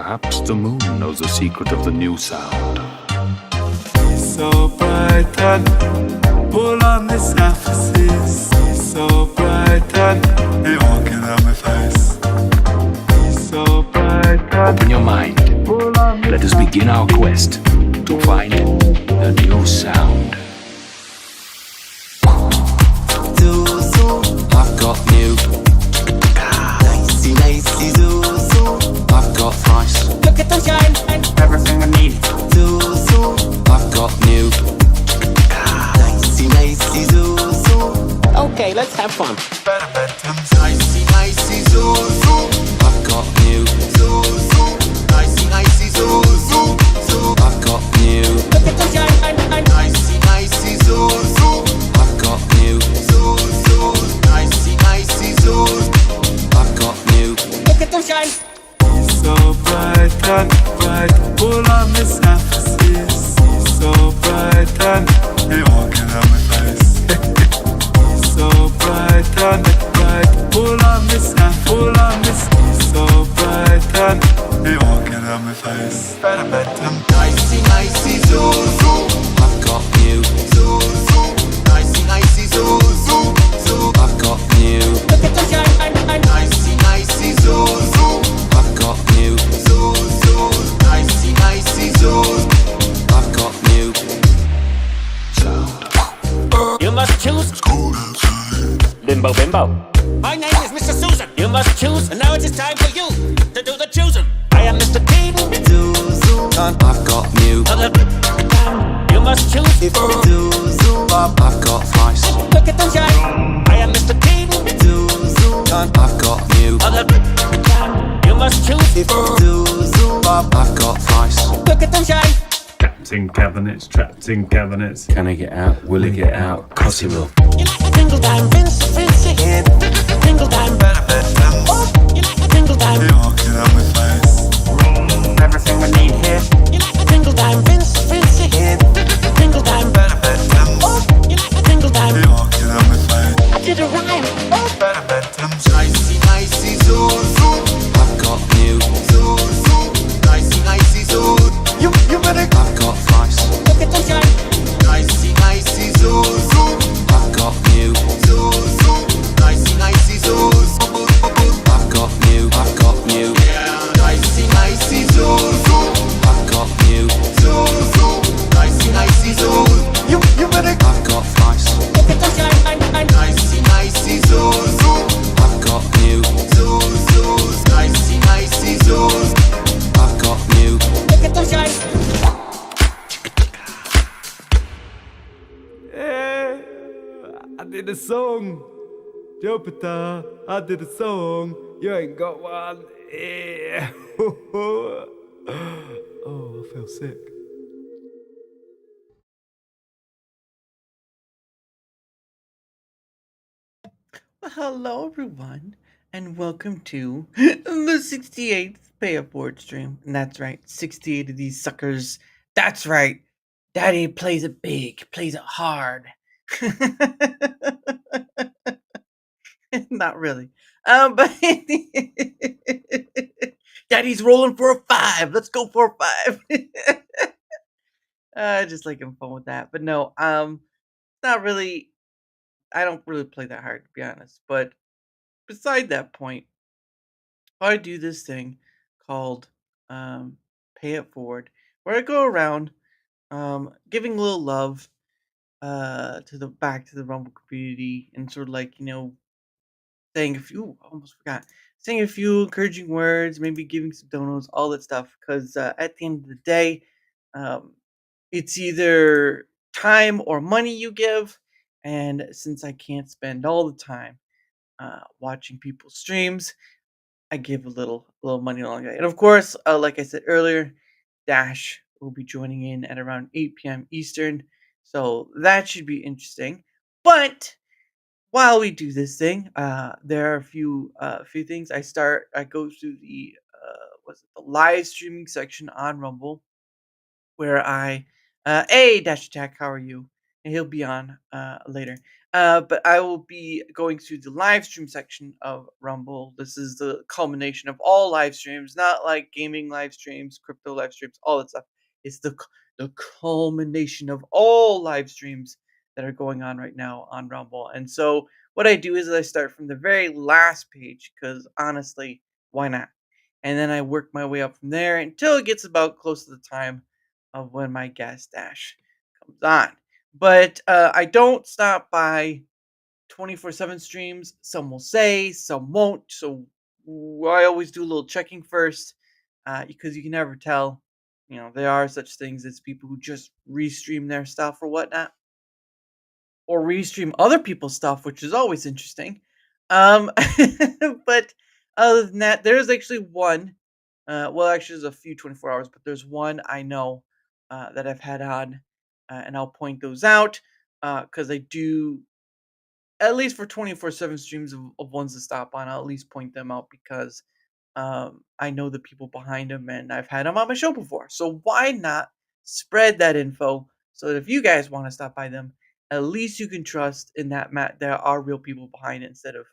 Perhaps the moon knows the secret of the new sound. He's so bright and pull on the surfaces. He's so bright and he walking on my face. He's so bright and Open your mind. Let us begin our quest to find the new sound. I've got new. Lacy, zoo. I've got flies. Look at them shine, everything I need. I've got new. Lacy, zoo. Okay, let's have fun. better bedtime. Lacy, zoo. I've got new. Lacy, zoo. I've got new. Look at them shine, Lacy, zoo. I've got new. Lacy, zoo. I've got new. look at them shine. He's so bright and bright, pull on the surfaces. He's so bright and he walking on my face. He's so bright and bright, pull on the surface, pull on this. He's so bright and he walking on my face. Better bedtime. Lacy, zoo. I've got new. Lacy, zoo. I've got new. Look at them shine, Lacy, zoo. I've got new. Lacy, zoo. I've got new. Sound. You must choose. Bimbo, bimbo. My name is Mr. Susan. You must choose, and now it is time for you to do the choosing. I am Mr. Dean. I've got new. You must choose. I've got flies. Look at them shine. I am Mr. Dean. I've got new. You must choose. I've got flies. Look at them shine. Trapped in cabinets. Can I get out? Will it get out? Cause he will. You like a single dime, Vince, single dime. Better bedtime. You like a single dime. He walking on my face. Everything we need here. You like a single dime, Vince, single dime. Better bedtime. You like a single He dime. walking on my face. I did a rhyme. Better bedtime. Lacy, zoo. I've got new. Lacy, zoo. You better I've got flies. Look at them shine. Lacy, zoo. I've got new. Lacy, zoo. I've got new. I've got new. Lacy, zoo. I've got new. Lacy, zoo. you better I've got flies. Look at them shine. Lacy, zoo. I've got new. Lacy, zoo. I've got new. Look at them shine. Yeah, I did a song. Jupiter, I did a song. You ain't got one. Yeah. Oh, I feel sick. Well, hello, everyone, and welcome to the 68th Pay It Forward stream. And that's right, 68 of these suckers. That's right, Daddy plays it big, plays it hard. Not really. But Daddy's rolling for a 5. Let's go for a 5. Just like having fun with that. But no, not really. I don't really play that hard, to be honest. But beside that point, I do this thing called Pay It Forward, where I go around giving a little love to the back to the Rumble community and sort of like, saying a few, almost forgot, saying a few encouraging words, maybe giving some donos, all that stuff. Because at the end of the day, um, it's either time or money you give. And since I can't spend all the time watching people's streams, I give a little money along the way. And of course, like I said earlier, Dash will be joining in at around 8 p.m. Eastern, so that should be interesting. But while we do this thing, there are a few things. I go through the the live streaming section on Rumble, where I Dash Attack, how are you? and he'll be on later. But I will be going through the live stream section of Rumble. This is the culmination of all live streams, not like gaming live streams, crypto live streams, all that stuff. It's the culmination of all live streams that are going on right now on Rumble. And so what I do is I start from the very last page because honestly, why not? And then I work my way up from there until it gets about close to the time of when my gas stash comes on. But I don't stop by 24/7 streams. Some will say, some won't. So I always do a little checking first because you can never tell. There are such things as people who just restream their stuff or whatnot, or restream other people's stuff, which is always interesting. Um, but other than that, there's actually one. Well, actually, there's a few 24 hours, but there's one I know that I've had on, and I'll point those out because I do at least for 24/7 streams of ones to stop on. I'll at least point them out because I know the people behind them, and I've had them on my show before. So why not spread that info so that if you guys want to stop by them, at least you can trust in that there are real people behind it instead of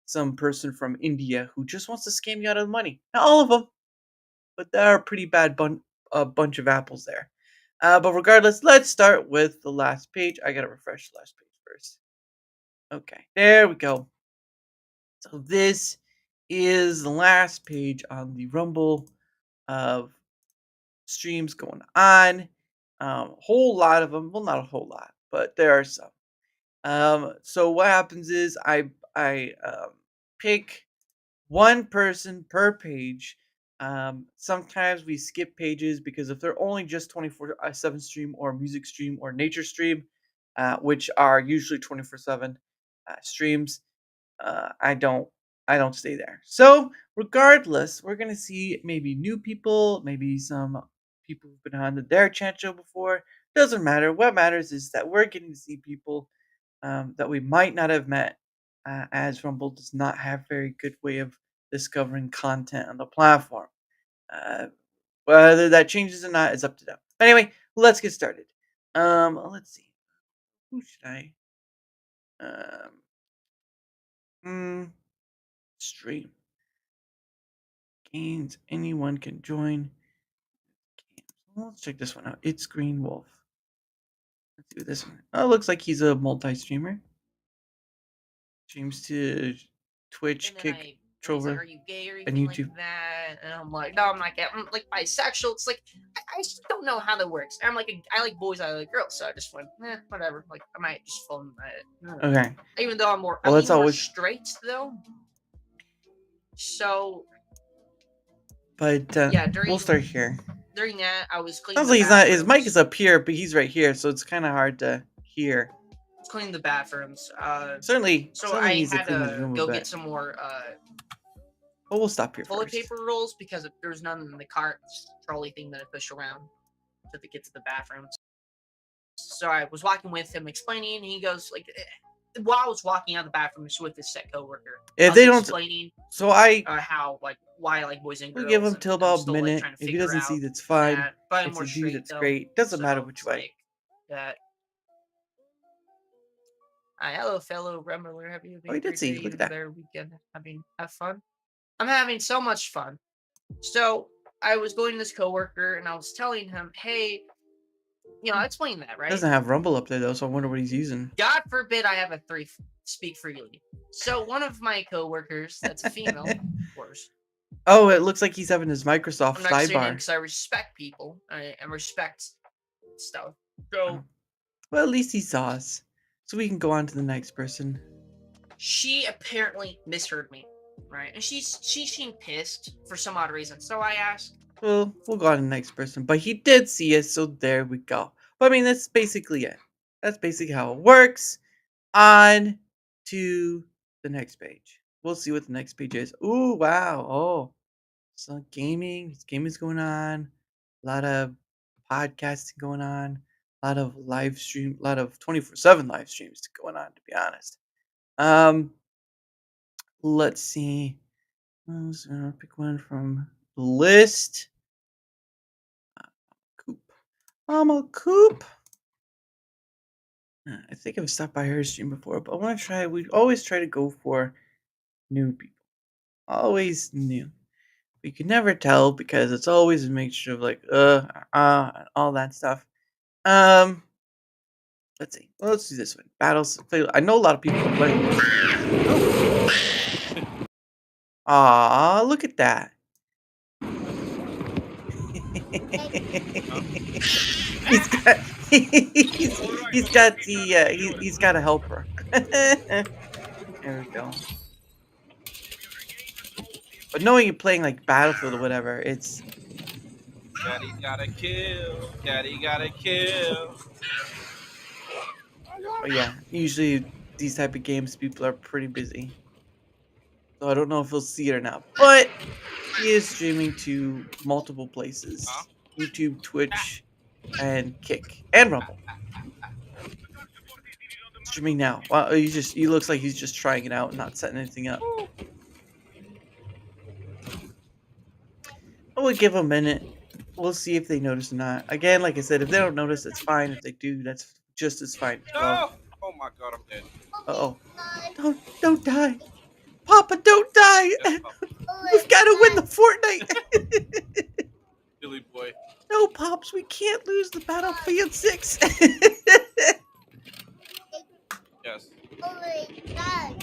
some person from India who just wants to scam you out of the money. Not all of them, but there are a pretty bad bunch of apples there. But regardless, let's start with the last page. I gotta refresh the last page first. Okay, there we go. So this is the last page on the Rumble of streams going on. Whole lot of them. Well, not a whole lot, but there are some. So what happens is I pick one person per page. Sometimes we skip pages because if they're only just 24/7 stream or music stream or nature stream, which are usually 24/7 streams, I don't stay there. So regardless, we're gonna see maybe new people, maybe some people who've been on their chat show before. Doesn't matter. What matters is that we're getting to see people that we might not have met, as Rumble does not have very good way of discovering content on the platform. Uh, Whether that changes or not is up to them. But anyway, let's get started. Let's see. Who should I? Um, Stream games. Anyone can join. Let's check this one out. It's Green Wolf. Let's do this one. Oh, looks like he's a multi-streamer. Streams to Twitch, And then Kick, I, and he's like, Trover, "Are you gay or and anything like YouTube. that?" And I'm like, "No, I'm not gay. I'm like bisexual." It's like I just don't know how that works. I'm like, I like boys, I like girls, so I just went, whatever. Like I might just fall in that. Okay. Even though I'm more, Well, I'm that's more always. straight though. So But yeah, we'll start here. during that, I was cleaning Sounds the like he's not. His mic bathrooms. is up here, but he's right here, so it's kind of hard to hear. Cleaning the bathrooms. Certainly, So certainly I needs to had clean his to room a go bit. get some more But we'll stop here toilet first. paper rolls because there's none in the cart trolley thing that I push around to get to the bathrooms. So I was walking with him, explaining, and he goes like, while I was walking out of the bathroom with his set coworker, I If was they don't, explaining so I how like why I like boys and girls. we'll give him and till I'm about a still, like, minute. trying to If he figure doesn't see, out that's fine. that, but I'm It's more a dude. straight That's though. great. Doesn't matter So which it's way. like that. Hello, fellow Rumbler. Have you Oh, he did see. Look at that. their weekend? Have fun. I'm having so much fun. So I was going to this coworker and I was telling him, hey, explain that, right? Doesn't have Rumble up there though, so I wonder what he's using. God forbid I have a speak freely. So one of my coworkers, that's a female, of course. Oh, it looks like he's having his Microsoft I'm not saying it sidebar. because I respect people and respect stuff. So Well, at least he saw us, so we can go on to the next person. she apparently misheard me, right? And she seemed pissed for some odd reason. So I asked, Well, we'll go on to the next person, but he did see us, so there we go. But I mean, that's basically it. That's basically how it works. On to the next page. We'll see what the next page is. Ooh, wow. Oh, some gaming. Gaming's going on. A lot of podcasting going on. A lot of live stream. A lot of 24/7 live streams going on. To be honest. Let's see. So pick one from the list. Coop. I'm a Coop. I think I've stopped by her stream before, but I want to try. We always try to go for new people. Always new. You can never tell because it's always a mixture of like all that stuff. Um, let's see. Well, let's do this one. Battles. I know a lot of people are playing this. Aw, look at that. he's got the he's got a helper. There we go. But knowing you're playing like Battlefield or whatever, it's Daddy gotta kill. Daddy gotta kill. but yeah, usually these type of games people are pretty busy. So I don't know if he'll see it or not. But he is streaming to multiple places. YouTube, Twitch, and Kick. And Rumble. Streaming now. Wow, he looks like he's just trying it out and not setting anything up. I would give a minute. We'll see if they notice or not. Again, like I said, if they don't notice, it's fine. If they do, that's just as fine as well. Oh my god, I'm dead. Uh-oh. Don't die. Papa, don't die. We've got to win the Fortnite. Billy boy. No, Pops, we can't lose the Battlefield 6. Yes. I'm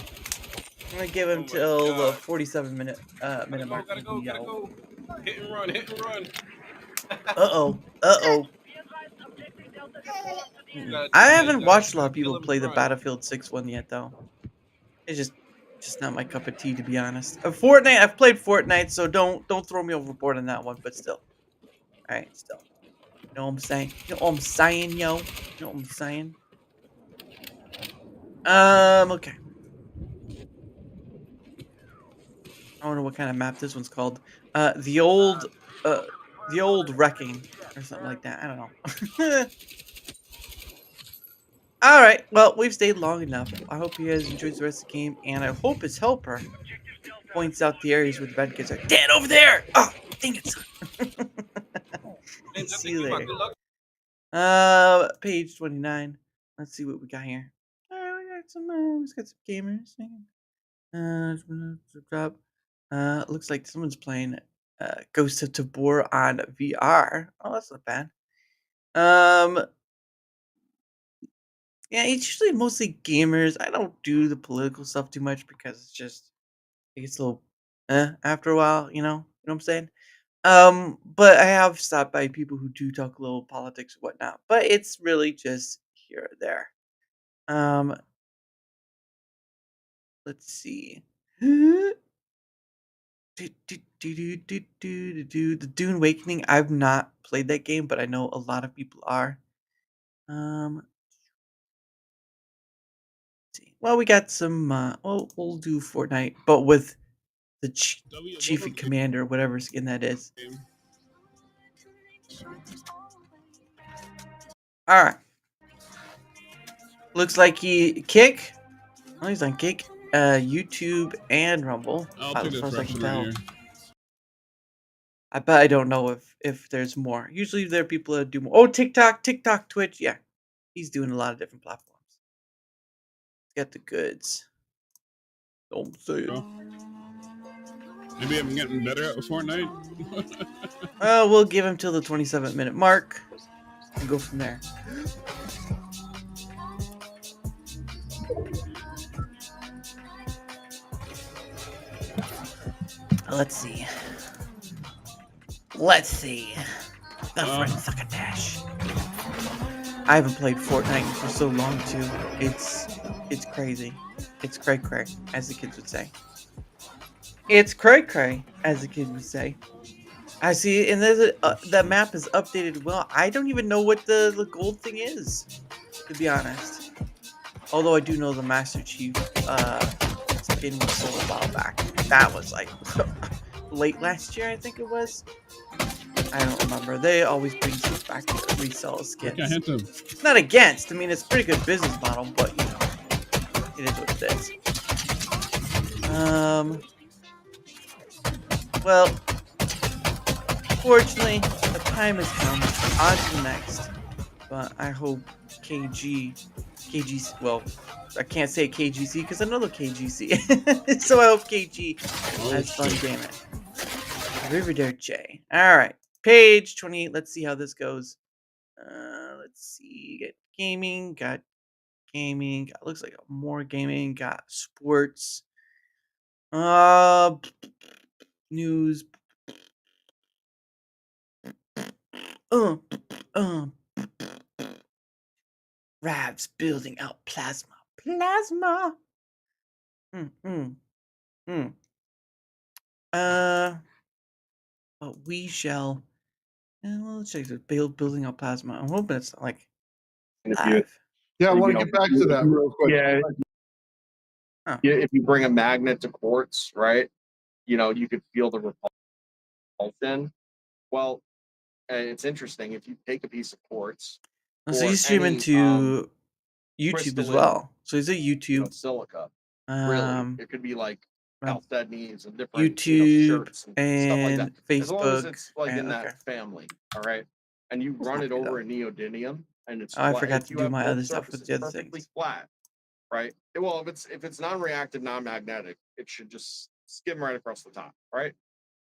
gonna give him till the 47-minute mark. Gotta go. Hit and run. Uh-oh. I haven't watched a lot of people play the Battlefield 6 one yet, though. It's just not my cup of tea, to be honest. Fortnite, I've played Fortnite, so don't throw me overboard on that one, but still. Alright, still. You know what I'm saying? You know what I'm saying, yo? You know what I'm saying? Okay. I don't know what kind of map this one's called. The old wrecking or something like that. I don't know. All right. Well, we've stayed long enough. I hope you guys enjoyed the rest of the game, and I hope his helper points out the areas where the bad kids are. Dead over there. Oh, dang it, son. See you later. Page 29. Let's see what we got here. All right, we got some gamers. Drop. Looks like someone's playing Ghost of Tabor on VR. Oh, that's not bad. Yeah, it's usually mostly gamers. I don't do the political stuff too much because it gets a little after a while, you know what I'm saying? But I have stopped by people who do talk a little politics and whatnot, but it's really just here or there. Let's see. The Dune Awakening. I've not played that game, but I know a lot of people are. Let's see. Well, we got some. We'll do Fortnite, but with the Chief and Commander, whatever skin that is. All right. Looks like Kick. Oh, he's on Kick, YouTube, and Rumble. As far as I can tell. I bet I don't know if there's more. Usually there are people that do more. Oh, TikTok, Twitch. Yeah, he's doing a lot of different platforms. He's got the goods. Don't say it. Maybe I'm getting better at Fortnite. We'll give him till the 27-minute mark and go from there. Let's see. The friend sucker dash. I haven't played Fortnite for so long too. It's crazy. It's cray cray, as the kids would say. It's cray cray, as the kids would say. I see, and there's the map is updated well. I don't even know what the gold thing is, to be honest. Although I do know the Master Chief skin was sold a while back. That was like late last year, I think it was. I don't remember. They always bring stuff back to resell skins. Okay, hit him. It's not against. I mean, it's a pretty good business model, but you know, it is what it is. Well, fortunately, the time has come. On to the next. But I hope KG KGC. Well, I can't say KGC because I know the KGC. So I hope KG has fun gaming. Riverdale J. All right, page 28. Let's see how this goes. Let's see. Get gaming. Got gaming. Looks like more gaming. Got sports. News. Ravs building out plasma. Plasma. But we shall. Well, let's check this. Building out plasma. I'm hoping it's not like live. Yeah, I want to get back to that real quick. Huh. Yeah, if you bring a magnet to quartz, right? You know, you could feel the repulsion. Well, it's interesting if you take a piece of quartz. Oh, so or he's streaming any, to YouTube as crystalline, well. So he's a you know, YouTube. silica. Really, it could be like Chalcedonies and different YouTube shirts and stuff like and that. Facebook. As long as it's like in and- okay. that family, all right. And you run not it bad, over though. in neodymium, and it's Oh, I flat. forgot If to you do have my both other stuff with surfaces the other perfectly things. flat, right? Well, if it's non-reactive, non-magnetic, it should just skim right across the top, right?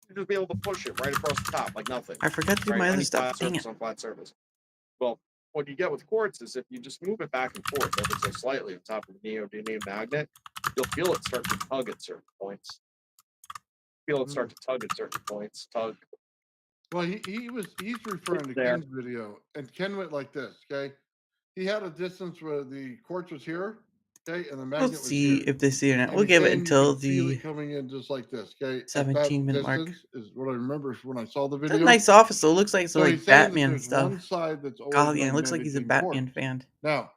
You just be able to push it right across the top like nothing. I forgot to do right? my other Any stuff. flat Dang surface it. on flat surface. Well, what you get with quartz is if you just move it back and forth ever so slightly on top of the neodymium magnet, you'll feel it start to tug at certain points. Feel it start to tug at certain points. Tug. Well, he's referring to There. Ken's video, and Ken went like this. Okay, he had a distance where the quartz was here. Okay, and the magnet We'll was see here. if they see it or not. And We'll he's give it saying you until can feel the it coming in just like this. Okay, 17-minute mark. Is what I remember when I saw the It's video. a nice office, so it looks like it's So like he's saying that Batman there's stuff. one side that's always God, yeah, it looks like magnetic he's a in Batman quartz. fan. Now,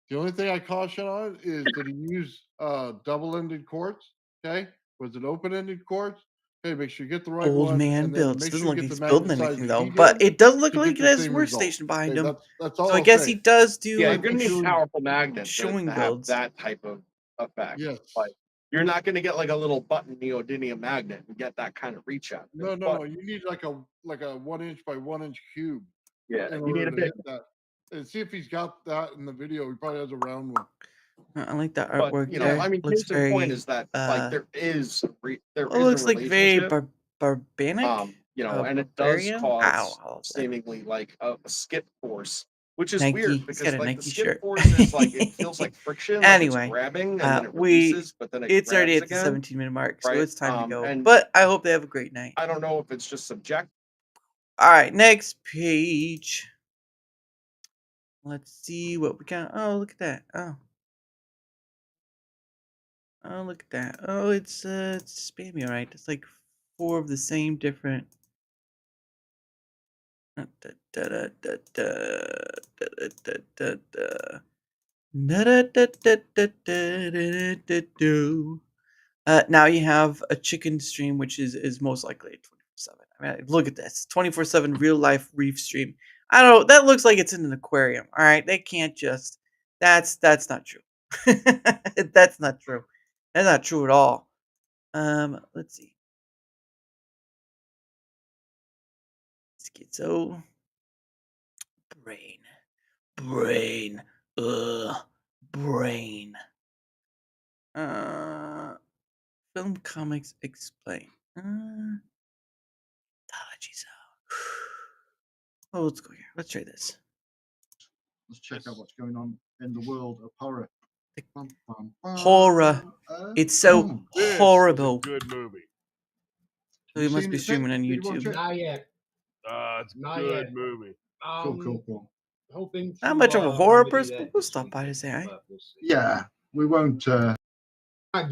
the only thing I caution on is did he use double-ended quartz? Okay, was it open-ended quartz? Okay, make sure you get the right Old one. man and then builds. make Doesn't sure look you like get he's the building magnet size anything that though, he but did it does look to like get it the has same workstation result. behind Okay, him. that's all So I I'll guess say. he does do Yeah, like you're gonna need showing, powerful magnets showing to have builds. that type of effect. Yes. Like you're not gonna get like a little button neodymium magnet and get that kind of reach out. No, no. You need like a 1 inch by 1 inch cube. Yeah, in you need order a to bit. hit that. And see if he's got that in the video. He probably has a round one. I like that But artwork you know, there. I mean, Looks case in point very. is that like there is It a looks like very relationship. barbaric. You know, and it does Barbarian? cause Ow, all of that. seemingly like a skip force, which is Nike. weird He's because got a like Nike the skip shirt. force is like it feels like friction, like Anyway, it's grabbing and then it we releases, but then it it's already grabs at the again. 17-minute mark, so right? it's time to go. And But I hope they have a great night. I don't know if it's just subjective. All right, next page. Let's see what we got. Oh, look at that. Oh, look at that. Oh, it's spammy, all right. It's like 4 of the same different. Now you have a chicken stream, which is most likely 24/7. I mean, look at this 24/7 real life reef stream. I don't know. That looks like it's in an aquarium. All right, they can't just. That's not true. That's not true. That's not true at all. Let's see. Schizo. Brain. Brain. Film comics explain. Mythology zone. Oh, let's go here. Let's try this. Let's check out what's going on in the world of horror. Horror. It's so this horrible. Good movie. So he must be streaming on Did you watch YouTube. it? Not yet. It's a Not good yet. movie. Cool. Hoping Not to, much of a horror maybe person, that but we'll this stop by to say hi. but we'll see. Yeah, we won't. I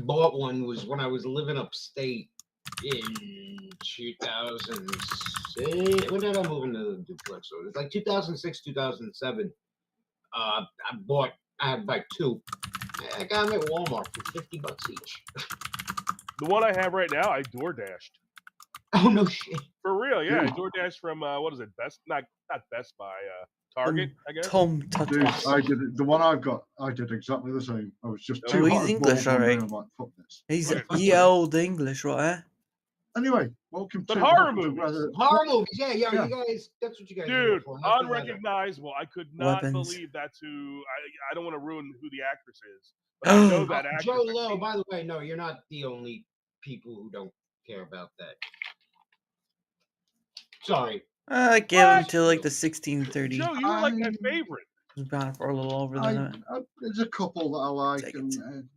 bought one was when I was living upstate in 2006. When did I move into the duplex? So it's like 2006, 2007. I had like 2. I got them at Walmart for $50 each. The one I have right now, I door dashed. Oh no shit! For real, yeah. I Yeah. door dashed from what is it? Not Best Buy, Target, I guess. Tom Dude, Tuttle. I did it. The one I've got, I did exactly the same. I was just Oh, too he's hot and English, bored one day, alright. I'm like, fuck this. He's Right. ye old English, right? Anyway, welcome But to horror the movies. weather. Horror movies, yeah, Yeah. you guys, that's what you guys are here Dude, for. That's the weather. unrecognizable. I could not Weapons. believe that's who. I don't want to ruin who the actress is, but I know that actress. Joe I've Lowe, seen- by the way, no, you're not the only people who don't care about that. Sorry. I gave him What? till like the 1630. Joe, you were like my favorite. He's gone for a little over the limit. There's a couple that I like, Take and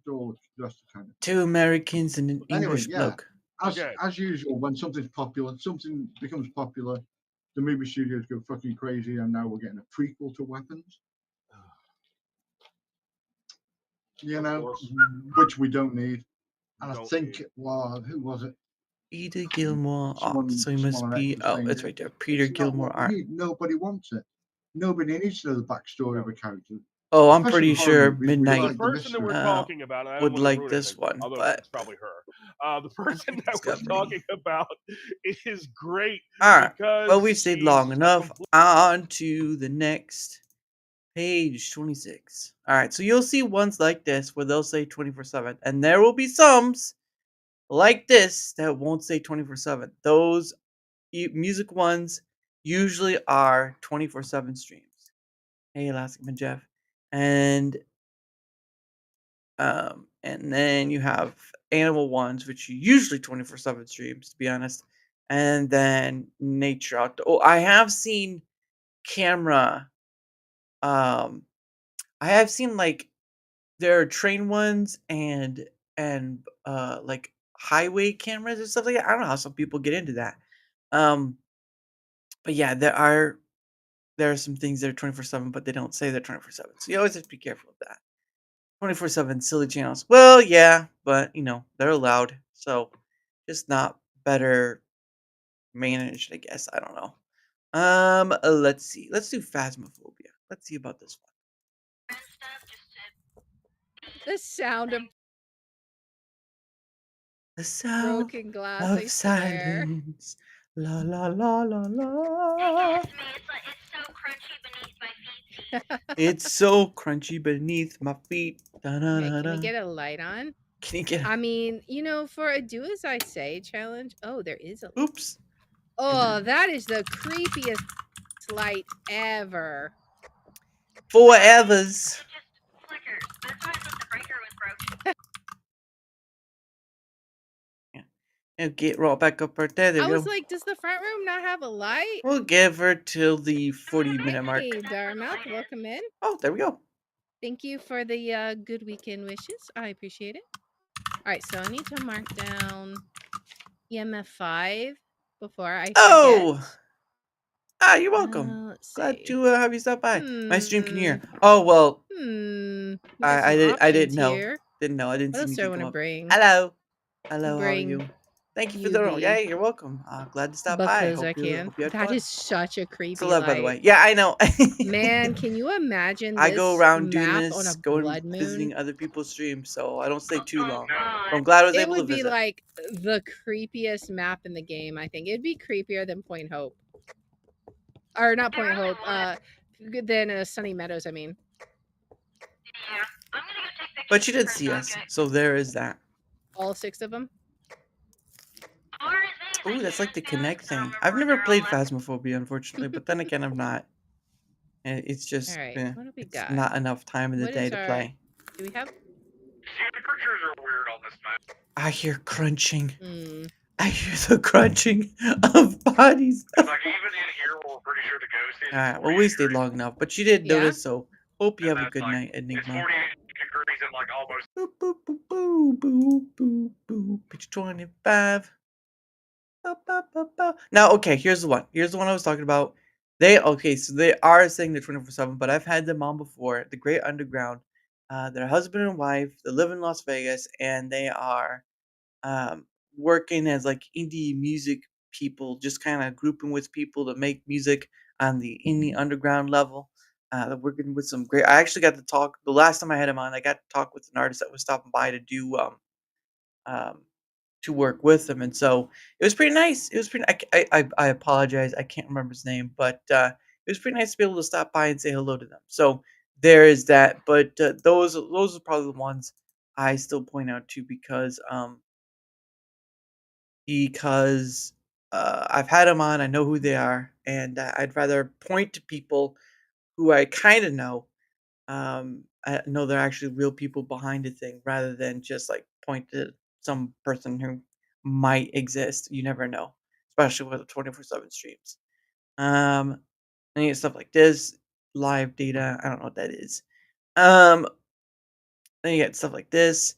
they're all just kind of. 2 Americans and an Anyway, English yeah. bloke. As usual, when something's popular, something becomes popular, the movie studios go fucking crazy, and now we're getting a prequel to Weapons. You know, which we don't need. And I think, well, who was it? Peter Gilmore. Someone- So he must someone be. was Oh, saying it's it. right there. Peter It's not Gilmore what we art. need. Nobody wants it. Nobody needs to know the backstory of a character. Oh, I'm Especially pretty in horror sure movies, we Midnight like The the person that we're mystery. talking about, and I don't would wanna like ruin this anything, one, although but it's probably her. The person that we're got me. talking about is great all right. because Well, we've stayed long she's a enough. complete- On to the next page 26. All right, so you'll see ones like this where they'll say 24/7, and there will be some like this that won't say 24/7. Those music ones usually are 24/7 streams. Hey, Elastic Jeff, and then you have animal ones, which are usually 24/7 streams, to be honest, and then nature outdoor. Oh, I have seen camera. I have seen like there are train ones and like highway cameras and stuff like that. I don't know how some people get into that. But yeah, there are some things that are 24/7, but they don't say they're 24/7. So you always have to be careful with that. 24/7 silly channels. Well, yeah, but you know, they're allowed. So just not better managed, I guess. I don't know. Let's see. Let's do Phasmophobia. Let's see about this one. The sound of The sound broken glass, I of swear. silence. La la la la la. It's so crunchy beneath my feet. Okay, Da-da-da-da. can we get a light on? Can you get? I mean, for a do as I say challenge. Oh, there is a. Oops. Oh, that is the creepiest light ever. Forevers. Yeah, get right back up right there. There I we was go. like, does the front room not have a light? We'll give her till the 40-minute mark. Hey, Darmouth, welcome in. Oh, there we go. Thank you for the good weekend wishes. I appreciate it. All right, so I need to mark down EMF 5 before I forget. Oh, you're welcome. Let's Glad see. to have you stop by. My stream can hear. Hmm. Oh well, We got I some didn't options know. here. Didn't know. I didn't What see else do I anything want come to up. bring? Hello. How are you? Bring Thank you for the roll. UV Yeah, you're welcome. Glad to stop by. because I can. Hope you had That fun. is such a creepy Celeb, by the way. light. Yeah, I know. Man, can you imagine I go this around doing map on this, a going blood moon? visiting other people's streams, so I don't stay too long. But I'm glad I was It able to would be visit. like the creepiest map in the game, I think. It'd be creepier than Point Hope. Or not Point Hope, than Sunny Meadows, I mean. But she did see us, so there is that. All 6 of them? Ooh, that's like the Connect thing. I've never played Phasmophobia, unfortunately, but then again, I'm not. And it's just Alright, what do we it's got? not enough time in the What day is to our- play. Do we have? Temperatures are weird on this map. I hear crunching. Hmm. I hear the crunching of bodies. Like even in here, where we're pretty sure the ghost is. Alright, well, we stayed long enough, but she did Yeah? notice, so hope you And have a that's good like- night, It's Enigma. 48 degrees and like almost. Boop, boop, boop, boop, boop, boop, boop. Page 25. Ba, ba, ba, ba. Now, okay, here's the one. Here's the one I was talking about. So they are saying they're 24/7, but I've had them on before. The Great Underground. They're husband and wife. They live in Las Vegas, and they are working as like indie music people, just kind of grouping with people to make music on the indie underground level. They're working with some great. I actually got to talk the last time I had him on. I got to talk with an artist that was stopping by to do to work with them, and so it was pretty nice. It was pretty. I apologize. I can't remember his name, but it was pretty nice to be able to stop by and say hello to them. So there is that. But those are probably the ones I still point out to because because I've had them on. I know who they are, and I'd rather point to people who I kind of know. I know they're actually real people behind a thing rather than just like point to some person who might exist. You never know, especially with the 24/7 streams. And you get stuff like this, live data. I don't know what that is. Um, then you get stuff like this.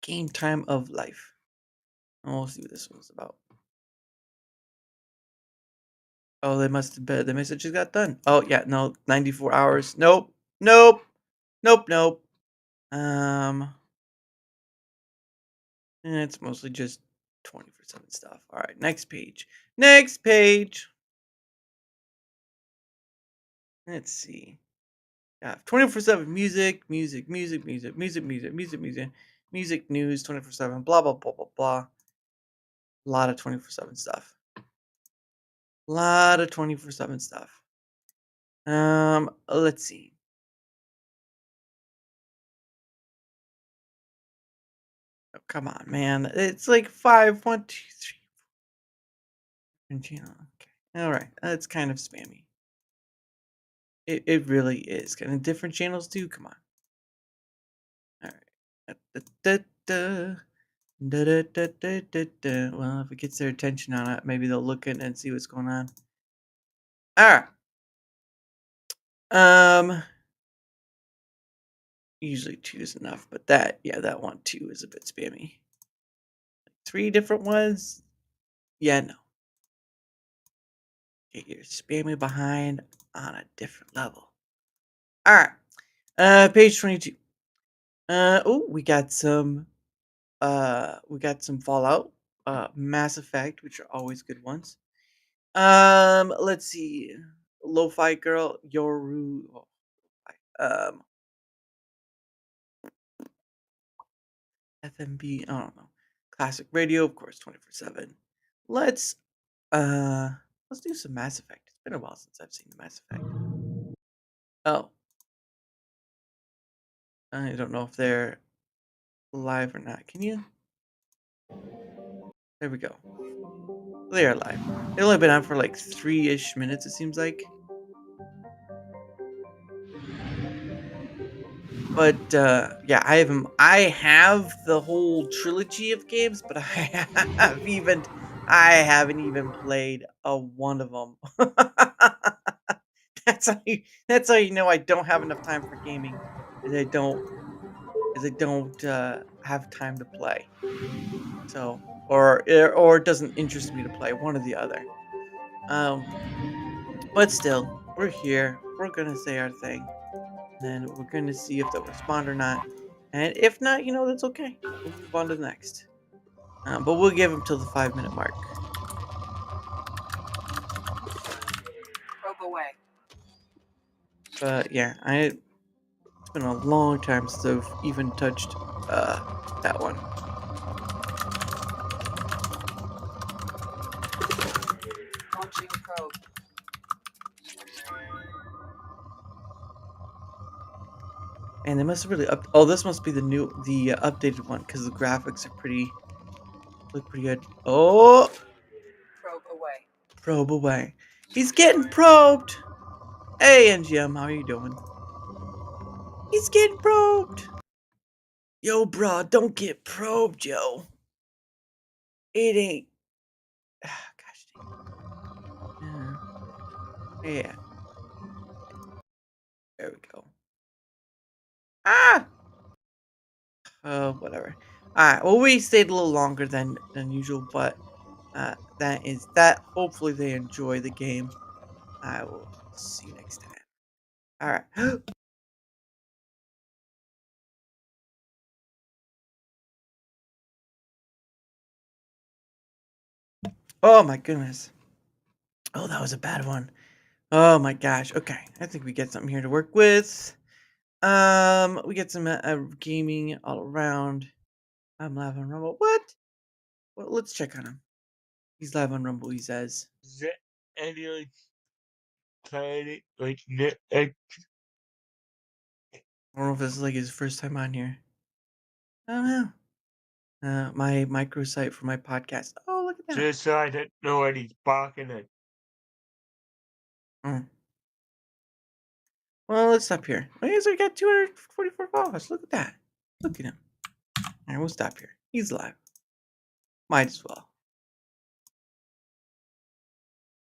Game time of life. And we'll see what this one's about. Oh, they must have been. The message just got done. Oh yeah, no, 94 hours. Nope, nope, nope, nope. And it's mostly just 24/7 stuff. All right, next page. Next page. Let's see. Yeah, 24/7 music, music, music, music, music, music, music, music, music news, 24/7. Blah blah blah blah blah. A lot of 24/7 stuff. A lot of 24/7 stuff. Let's see. Oh, come on, man. It's like 5, 1, 2, 3. Channel. Okay. All right. That's kind of spammy. It really is. Kind of different channels too. Come on. All right. Well, if it gets their attention on it, maybe they'll look in and see what's going on. All right. Usually 2 is enough, but that one 2 is a bit spammy. 3 different ones? Yeah, no. Get your spammy behind on a different level. All right. Page 22. Oh, we got some Fallout, Mass Effect, which are always good ones. Let's see. Lo-Fi Girl, Yoru. FMB, I don't know. Classic Radio, of course, 24/7. Let's do some Mass Effect. It's been a while since I've seen the Mass Effect. Oh. I don't know if they're live or not. Can you? There we go. They are live. They've only been on for like 3-ish minutes, it seems like. But yeah, I have the whole trilogy of games, but I haven't even played a one of them. That's how you know I don't have enough time for gaming. Is I don't have time to play. So or it doesn't interest me to play, one or the other. But still, we're here. We're gonna say our thing. And we're gonna see if they'll respond or not. And if not, that's okay. We'll move on to the next. But we'll give them till the 5-minute mark. Probe away. But yeah, it's been a long time since I've even touched that one. Launching probe. And they must have really oh, this must be the updated one because the graphics are look pretty good. Oh, Probe away. probe away. He's getting probed. Hey, NGM, how are you doing? He's getting probed. Yo, bro, don't get probed, yo. It ain't. Gosh dang. Yeah. There we go. Oh, whatever. Alright, well, we stayed a little longer than usual, but that is that. Hopefully they enjoy the game. I will see you next time. Alright. Oh my goodness. Oh, that was a bad one. Oh my gosh. Okay, I think we get something here to work with. We get some gaming all around. I'm live on Rumble. What? Well, let's check on him. He's live on Rumble, he says. Is there anyone playing it like I don't know if this is like his first time on here. I don't know. My microsite for my podcast. Oh, look at that. Just so I didn't know what he's barking at. Mm. Well, let's stop here. Oh, he's already got 244 followers. Look at that. Look at him. All right, we'll stop here. He's live. Might as well.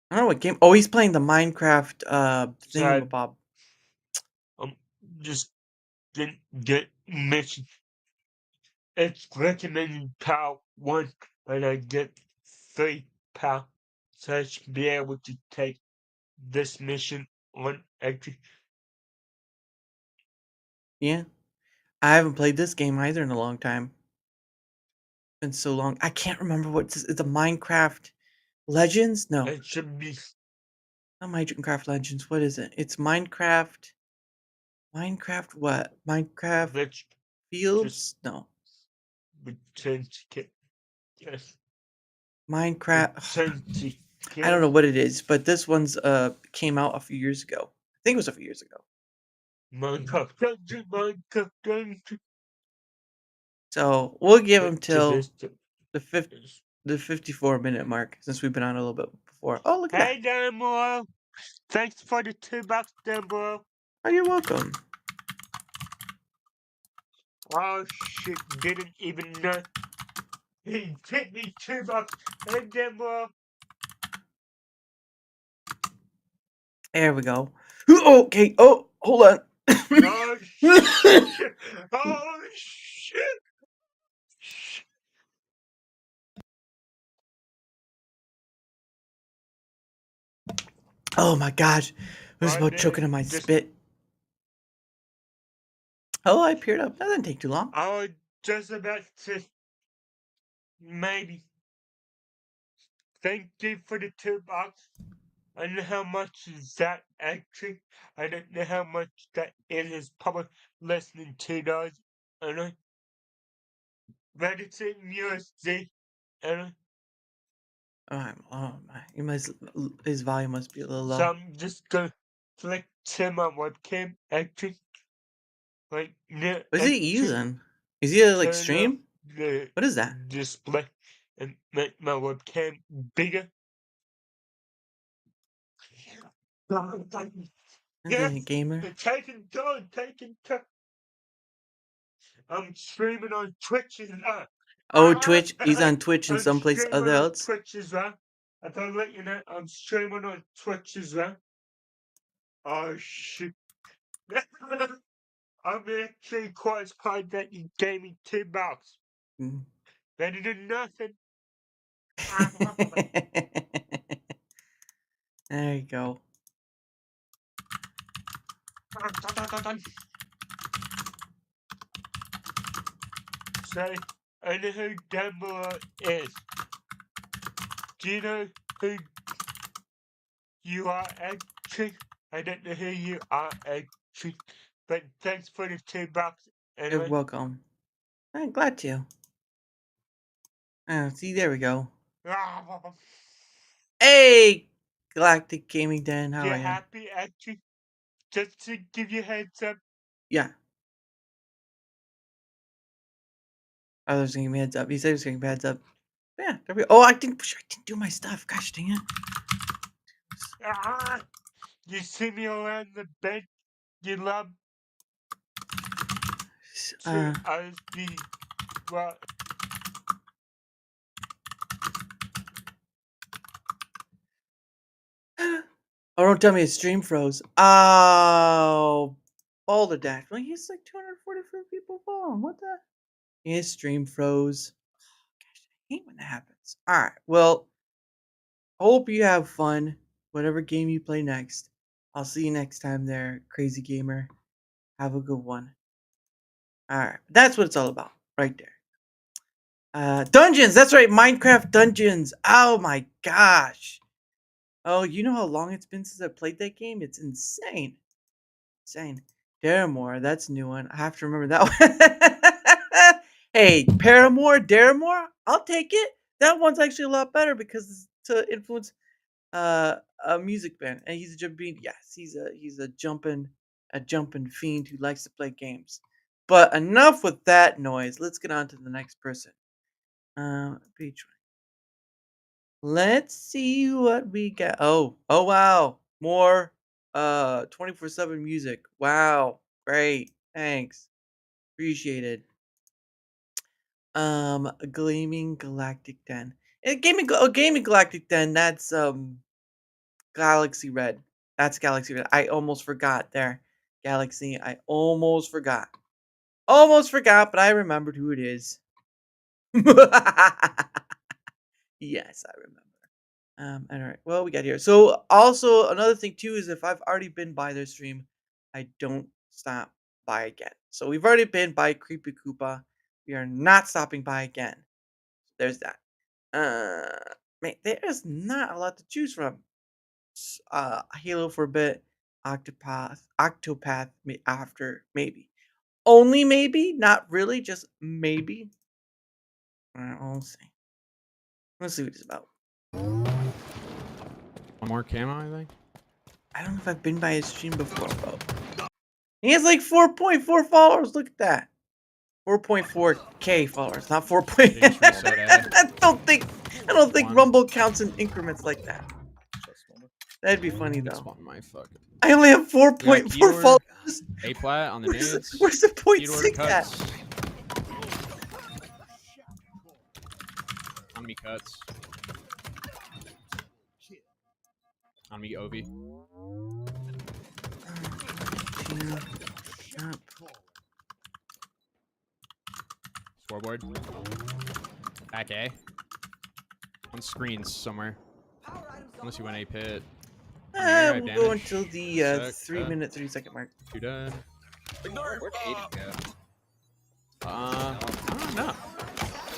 I don't know what game. Oh, he's playing the Minecraft Sorry. thingamabob. Just didn't get mission. It's recommended power 1, but I get 3 power. So I should be able to take this mission on actually. Yeah. I haven't played this game either in a long time. It's been so long. I can't remember what it's a Minecraft Legends? No. It should be Not Minecraft Legends. What is it? It's Minecraft. Minecraft what? Minecraft Let's Fields? No. return to get yes. Minecraft. I don't know what it is, but this one's came out a few years ago. I think it was a few years ago. Minecraft Dungeon. So we'll give him till this- the 54-minute mark since we've been on a little bit before. Oh, look at Hey, down below. Thanks for the $2 down below. that. Oh, you're welcome. Oh shit! Didn't even know. He hit me $2. Hey, down below. There we go. Okay. Oh, hold on. Oh shit! Oh shit! Oh my gosh. I was about choking on my spit. Oh, I appeared up. That didn't take too long. I was just about to maybe thank you for the $2. I don't know how much is that actually. I don't know how much that is probably less than $2. I know. But it's in USD. I know. Oh my! His volume must be a little low. So I'm just gonna flick to my webcam actually. Like near. What is he using? Is he like stream? What is that? Display and make my webcam bigger. Yes, gamer. Taking turn. I'm streaming on Twitch as well. Oh, Twitch. He's on Twitch and I'm someplace streaming other on else. Twitch as well. I thought I'd let you know I'm streaming on Twitch as well. Oh shit. I'm actually quite surprised that you gave me $2. Mm. Better than nothing. There you go. So, I know who Dumbledore is. Do you know who you are actually? I don't know who you are actually, but thanks for the $2 anyway. You're welcome. I'm glad to. See, there we go. Hey, Galactic Gaming Den, how You're are you? happy actually? Just to give you a heads up. Yeah. I was gonna give me a heads up. He said he was gonna give me a heads up. Yeah, there we go. Oh, I didn't do my stuff. Gosh dang it. You see me around the bed you love to be well. Oh, don't tell me his stream froze. Oh, Boulder Dash. Well, he's like 244 people following. What the? His stream froze. Gosh, I hate when that happens. All right. Well, hope you have fun. Whatever game you play next. I'll see you next time there, crazy gamer. Have a good one. All right. That's what it's all about right there. Dungeons. That's right. Minecraft Dungeons. Oh my gosh. Oh, you know how long it's been since I played that game? It's insane. Insane. Daramore, that's a new one. I have to remember that one. Hey, Daramore, I'll take it. That one's actually a lot better because it's to influence a music band. And he's a jumping. Yes, he's a jumping a jumping fiend who likes to play games. But enough with that noise. Let's get on to the next person. Page. Let's see what we got. Oh wow. More 24/7 music. Wow. Great. Thanks. Appreciated. Gleaming Galactic Den. Gaming Galactic Den, that's Galaxy Red. That's Galaxy Red. I almost forgot there. Galaxy, I almost forgot. Almost forgot, but I remembered who it is. Yes, I remember. All right. Well, we got here. So also another thing too is if I've already been by their stream, I don't stop by again. So we've already been by Creepy Koopa. We are not stopping by again. There's that. Man, there's not a lot to choose from. Halo for a bit, Octopath, after maybe, only maybe, not really, just maybe. All right, we'll see. Let's see what it's about. One more camo, I think. I don't know if I've been by his stream before, bro. He has like 4.4 followers. Look at that. 4.4K followers, not 4. I don't think Rumble counts in increments like that. That'd be funny though. I only have 4.4 followers. A plat on the nades. Where's the 0.6 at? On me cuts. On me Ovi. Scoreboard. Back A. On screens somewhere. Unless you went A pit. We'll go until the 3 minute 30 second mark. Two done. Where'd Aiden go? I don't know.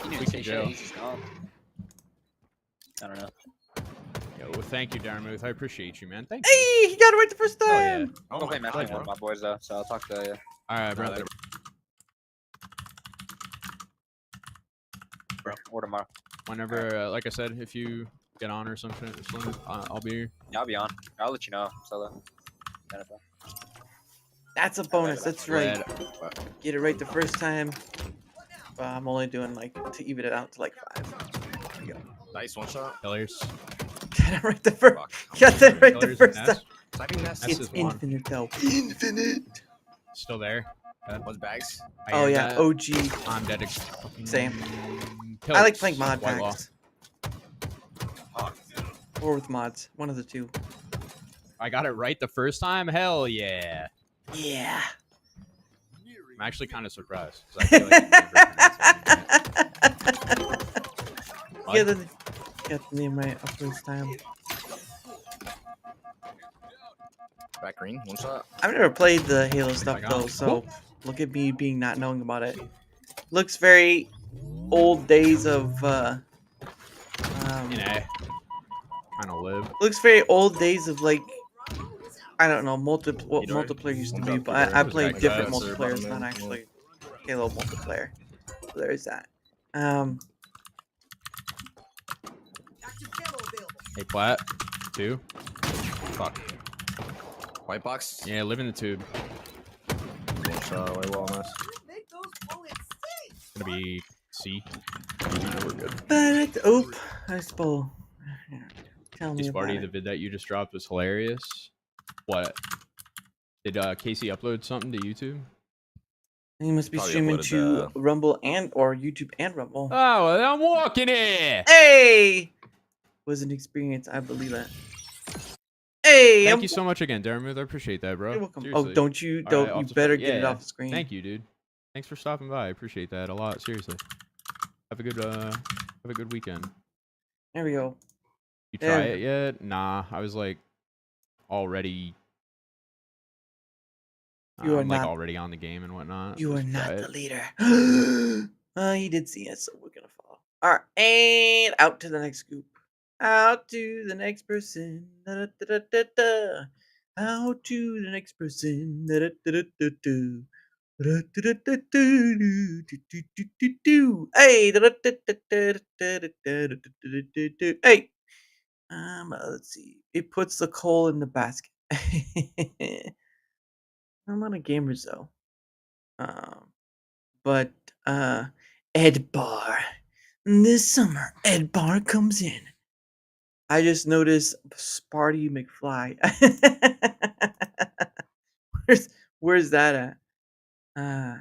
He didn't We say can shit. go. He's just gone. I don't know. Yo, well, thank you, Darmuth. I appreciate you, man. Thank you. Hey, he got it right the first Oh, yeah. time. I'm gonna play match with one of my boys though, so I'll talk to you. Alright, brother. Bro, or tomorrow. Whenever, like I said, if you get on or something, I'll be here. Yeah, I'll be on. I'll let you know. Solo. That's a bonus. That's right. Glad. Get it right the first time. I'm only doing like to even it out to like 5. There you go. Nice one shot. Killers. Get it right the first. Get that right the Killers first and time. Nest. It's infinite though. Infinite. Still there. What's bags? Oh yeah, OG. I'm dedicated. Same. Killers. I like playing mod White Law. packs. Or with mods. One of the two. I got it right the first time? Hell yeah. Yeah. I'm actually kind of surprised. 'Cause I feel like Get the name right the first time. Back green, one shot. I've never played the Halo stuff my though, God. so look at me being not knowing about it. Looks very old days of you know, trying to live. looks very old days of like I don't know what multiplayer used to be, but I played different multiplayers, not actually Halo multiplayer. So there's that. Hey, plat. 2. Fuck. White box. Yeah, live in the tube. One shot. White wall mess. Gonna be C. We're good. But oop, I spoil. Tell me Hey, about Sparty, it. the vid that you just dropped was hilarious. What? Did Casey upload something to YouTube? He must be Probably streaming uploaded to Rumble or YouTube and Rumble. Oh, well, I'm walking here. Hey, was an experience. I believe it. Hey, Thank you so much again, Darmuth. I appreciate that, bro. You're welcome. Seriously. Oh, don't you? All Don't right, you off the better phone. get it Yeah, off the screen. Thank you, dude. Thanks for stopping by. I appreciate that a lot. Seriously. Have a good weekend. There we go. You try it yet? Nah, I was like already. You are I'm like not- already on the game and whatnot. You are Let's not try the it. leader. He did see us, so we're gonna follow. All right, and out to the next scoop. Out to the next person. Da, da, da, da, da. Out to the next person. Da, da, da, da, da, da. Da, da, da, da, do, do, do, do, do, do. Hey, da, da, da, da, da, da, da, da, da, da, da, da. Hey. Let's see. It puts the coal in the basket. I'm not a gamers though. But Ed Bar. This summer, Ed Bar comes in. I just noticed Sparty McFly. where's where's that at? Uh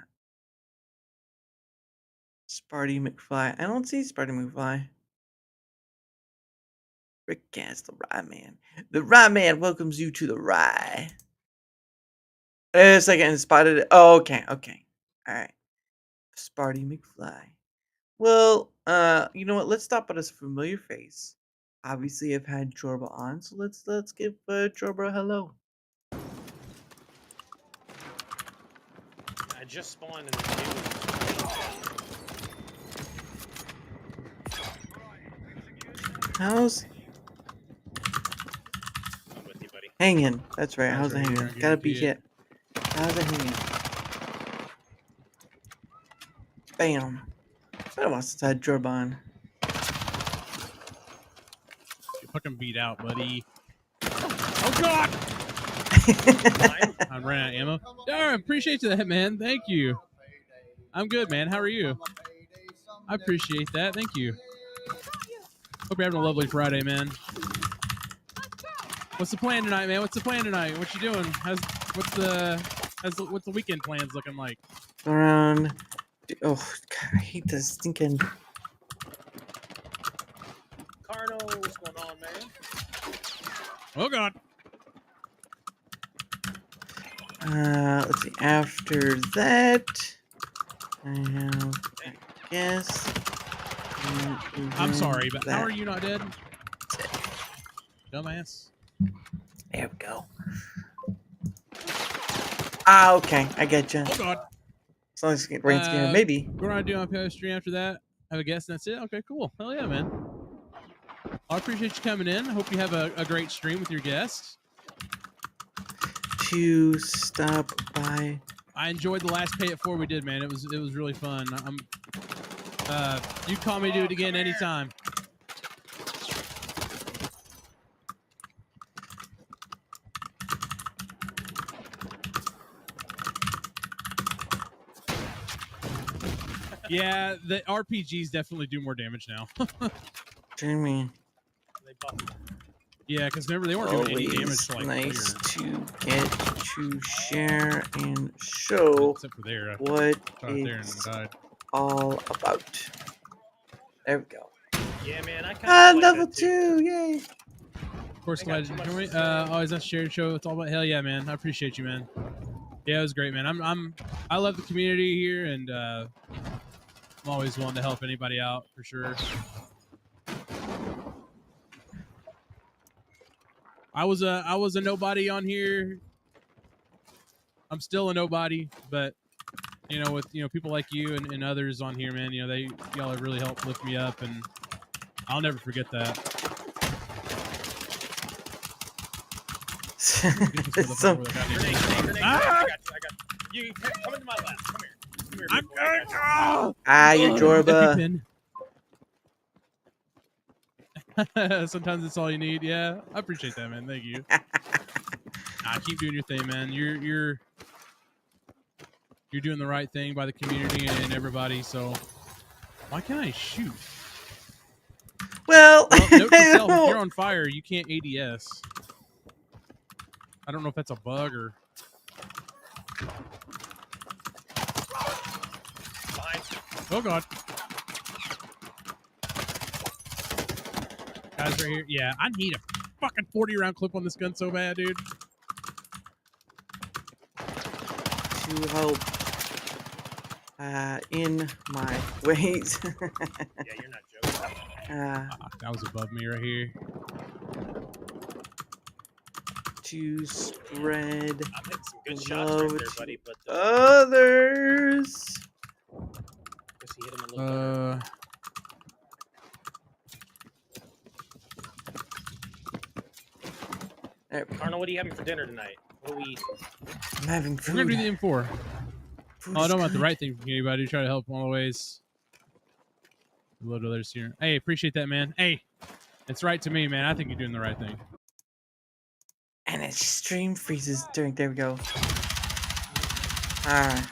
Sparty McFly. I don't see Sparty McFly. Rick Gas, the Rye Man. The Rye Man welcomes you to the Rye. A second, spotted it. Oh, okay, okay. Alright. Sparty McFly. Well, you know what? Let's stop at a familiar face. Obviously, I've had Jorba on, so let's give Jorba a hello. I just spawned in the How's I'm with you, buddy. hanging? That's right. How's it right here, hanging? I Gotta be guarantee hit. How's it hanging? Bam. I wants to had Jorba on. You fucking beat out, buddy. Oh god! I ran out of ammo. Darn, appreciate that, man. Thank you. I'm good, man. How are you? I appreciate that. Thank you. Hope you're having a lovely Friday, man. What's the plan tonight, man? What's the plan tonight? What you doing? What's the weekend plans looking like? Around. Oh, God, I hate this stinking. Carno, what's going on, man? Oh god. Let's see. After that, I have, I guess. I'm sorry, but how are you not dead? Dumbass. There we go. Ah, okay. I get you. Oh god. As long as you get rain skin, maybe. What do I do on PS stream after that? Have a guest and that's it? Okay, cool. Hell yeah, man. I appreciate you coming in. I hope you have a great stream with your guests. To stop by. I enjoyed the last Pay It Forward we did, man. It was really fun. You call me to do it again anytime. Yeah, the RPGs definitely do more damage now. Jimmy. Yeah, because remember they weren't doing any damage to like nice player. to get to share and show Except for there, what shot it there and it's died. all about. There we go. Yeah, man, I kind Ah, of level 2, yay! Of course, glad you joined me. Always that shared show. It's all about hell yeah, man. I appreciate you, man. Yeah, it was great, man. I love the community here, and I'm always willing to help anybody out for sure. I was a nobody on here. I'm still a nobody, but you know, with people like you and others on here, man, y'all have really helped lift me up, and I'll never forget that. I got you. You come into my lap. Come here. Come here. Ah, you Jorba. Sometimes it's all you need. Yeah, I appreciate that, man. Thank you. Keep doing your thing, man. You're doing the right thing by the community and everybody. So why can't I shoot? Well, note to self, if you're on fire, you can't ADS. I don't know if that's a bug or. Oh god. Guys right here. Yeah, I need a fucking 40-round clip on this gun so bad, dude. To help in my ways. Yeah, you're not joking. That was above me right here. To spread I'm hitting some good shots love right there, buddy, but to others. guess he hit him a little better. Carnal, what are you having for dinner tonight? What are we eating? I'm having food. We're gonna do the M4. Food Oh, I is don't want the good. right thing from anybody. Try to help all the ways. A load of others here. Hey, appreciate that, man. Hey, it's right to me, man. I think you're doing the right thing. And its stream freezes during. There we go. All right.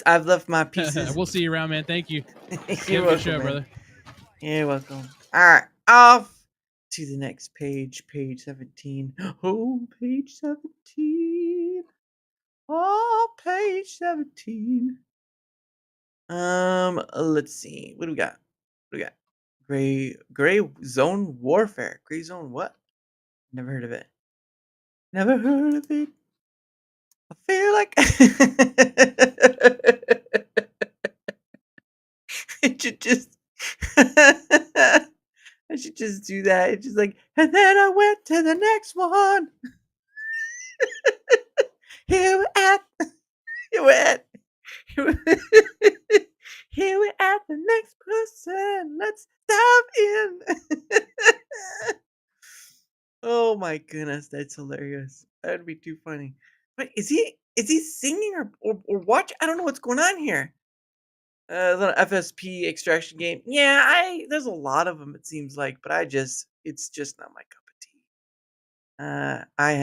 I've left my pieces. We'll see you around, man. Thank you. You're Have a good welcome, show, man. brother. You're welcome. All right, off to the next page, page 17. Oh, page 17. Oh, page 17. Let's see. What do we got? What do we got? Gray Zone Warfare. Gray Zone what? Never heard of it. Never heard of it. I feel like I should just I should just do that. It's just like, and then I went to the next one. Here we're at here we're at here we're at the next person. Let's dive in. Oh my goodness, that's hilarious. That'd be too funny. But is he singing or watch? I don't know what's going on here. The FSP extraction game. Yeah, there's a lot of them it seems like, but it's just not my cup of tea. I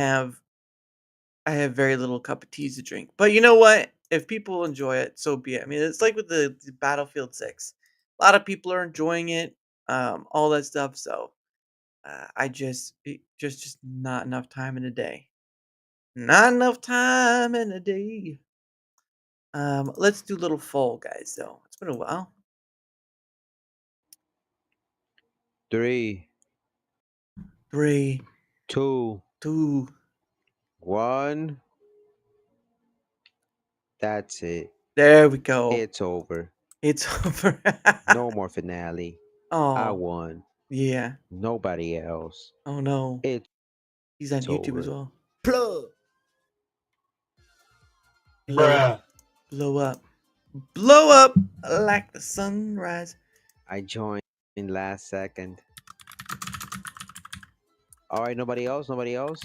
have very little cup of teas to drink. But you know what? If people enjoy it, so be it. I mean, it's like with the Battlefield 6. A lot of people are enjoying it, all that stuff. So just not enough time in a day. Not enough time in a day. Let's do little Fall Guys though. It's been a while. 3, 3, 2, 2, 1. That's it. There we go. It's over. It's over. No more finale. I Oh, won. yeah. Nobody else. Oh no. It's He's on YouTube as over. well. Plug. Blow up. Blow up like the sunrise. I joined in last second. All right, nobody else. Nobody else.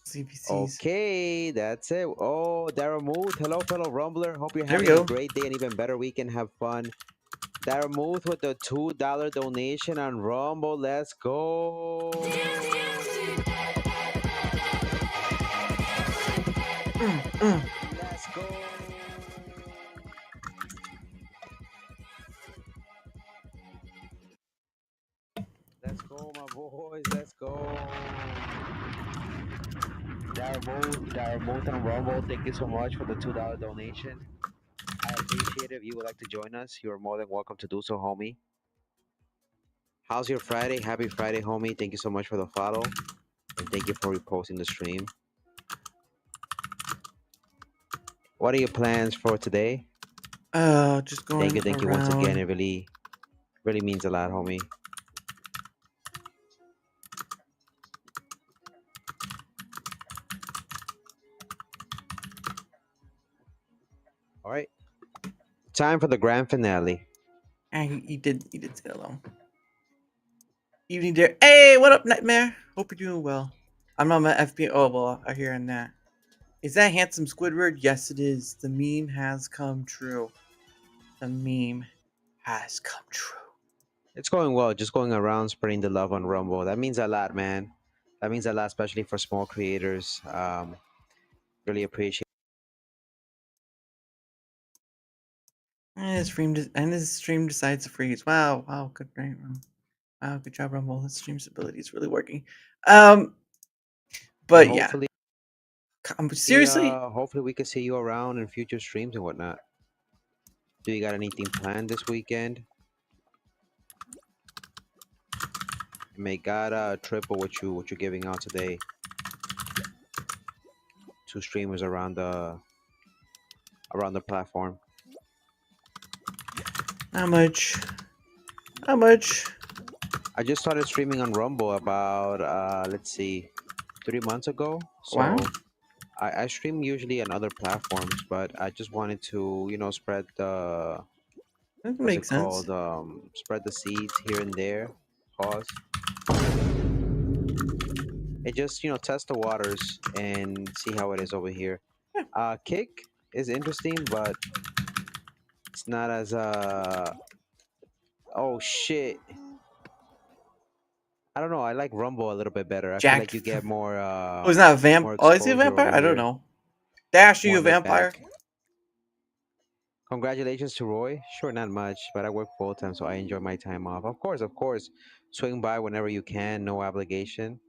CPCs. Okay, that's it. Oh, Daryl Muth. Hello, fellow Rumbler. Hope you're There we having go. a great day and even better weekend. Have fun. Daryl Muth with the $2 donation on Rumble. Let's go. Let's go. Let's go, my boys. Let's go. Daryl Muth on Rumble. Thank you so much for the $2 donation. I appreciate it. If you would like to join us, you are more than welcome to do so, homie. How's your Friday? Happy Friday, homie. Thank you so much for the follow. And thank you for reposting the stream. What are your plans for today? Just going Thank you once again. around. It really means a lot, homie. All right. Time for the grand finale. And he did say hello. Evening there. Hey, what up, Nightmare? Hope you're doing well. I'm not my FP. Oh well, I hear on that. Is that handsome Squidward? Yes, it is. The meme has come true. The meme has come true. It's going well. Just going around spreading the love on Rumble. That means a lot, man. That means a lot, especially for small creators. Really appreciate. And his stream decides to freeze. Wow, good, great, wow, good job, Rumble. His stream stability is really working. But yeah, Hopefully, seriously, hopefully we can see you around in future streams and whatnot. Do you got anything planned this weekend? May God triple what you're giving out today. 2 streamers around the platform. how much? How much? I just started streaming on Rumble about let's see, 3 months ago. So Wow. I stream usually on other platforms, but I just wanted to, spread the That what's makes it sense. called? Spread the seeds here and there. Pause. And just test the waters and see how it is over here. Kick is interesting, but it's not as oh shit. I don't know. I like Rumble a little bit better. I feel Jack. like you get more. Oh, he's not a vamp. more Oh, is he a exposure vampire? over I don't here. know. Dash, are you More a laid vampire? back. Congratulations to Roy. Sure, not much, but I work full time, so I enjoy my time off. Of course, of course. Swing by whenever you can. No obligation.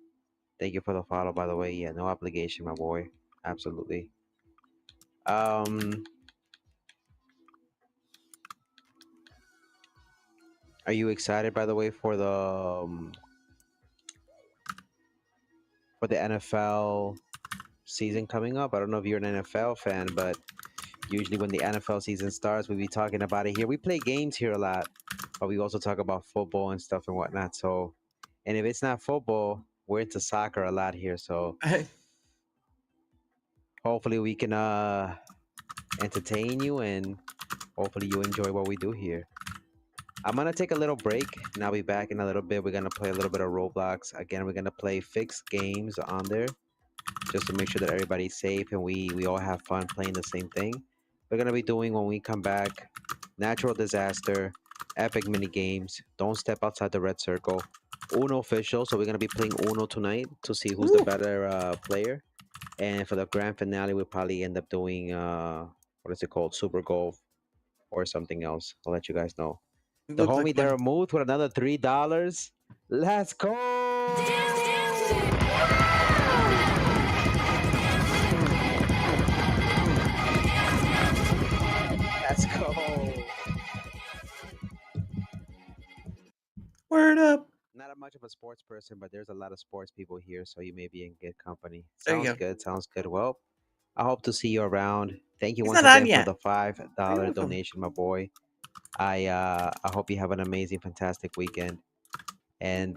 Thank you for the follow, by the way. Yeah, no obligation, my boy. Absolutely. Are you excited, by the way, for the NFL season coming up? I don't know if you're an NFL fan, but usually when the NFL season starts, we be talking about it here. We play games here a lot, but we also talk about football and stuff and whatnot. So, and if it's not football, we're into soccer a lot here. So hopefully we can entertain you and hopefully you enjoy what we do here. I'm gonna take a little break and I'll be back in a little bit. We're gonna play a little bit of Roblox. Again, we're gonna play fixed games on there just to make sure that everybody's safe and we all have fun playing the same thing. We're gonna be doing when we come back, natural disaster, epic mini games, don't step outside the red circle, Uno official. So we're gonna be playing Uno tonight to see who's the better player. And for the grand finale, we'll probably end up doing what is it called, Super Golf or something else. I'll let you guys know. You The look like homie Daryl Muth with another $3. Let's go. Let's go. Word up. Not a much of a sports person, but there's a lot of sports people here, so you may be in good company. There you Sounds go. good. Sounds good. Well, I hope to see you around. Thank you He's once not on again yet. for the $5 welcome. donation, my boy. I hope you have an amazing, fantastic weekend. And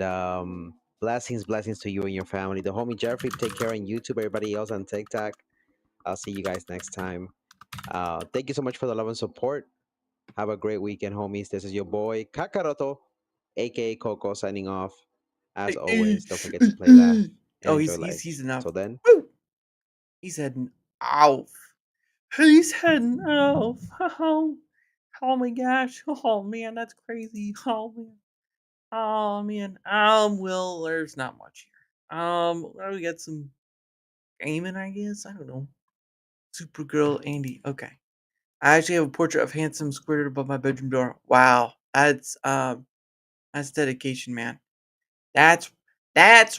blessings to you and your family. The homie Jeffrey, take care on YouTube. Everybody else on TikTok. I'll see you guys next time. Thank you so much for the love and support. Have a great weekend, homies. This is your boy Kakaroto, aka Coco, signing off. As always, don't forget to play, laugh, and Oh, enjoy life. he's enough. Till then, He's heading off. He's heading off. Oh my gosh. Oh man, that's crazy. Oh man. Oh man. Well, there's not much here. Well, we got some gaming, I guess. I don't know. Supergirl Andy. Okay. I actually have a portrait of handsome Squidward above my bedroom door. Wow. That's dedication, man. That's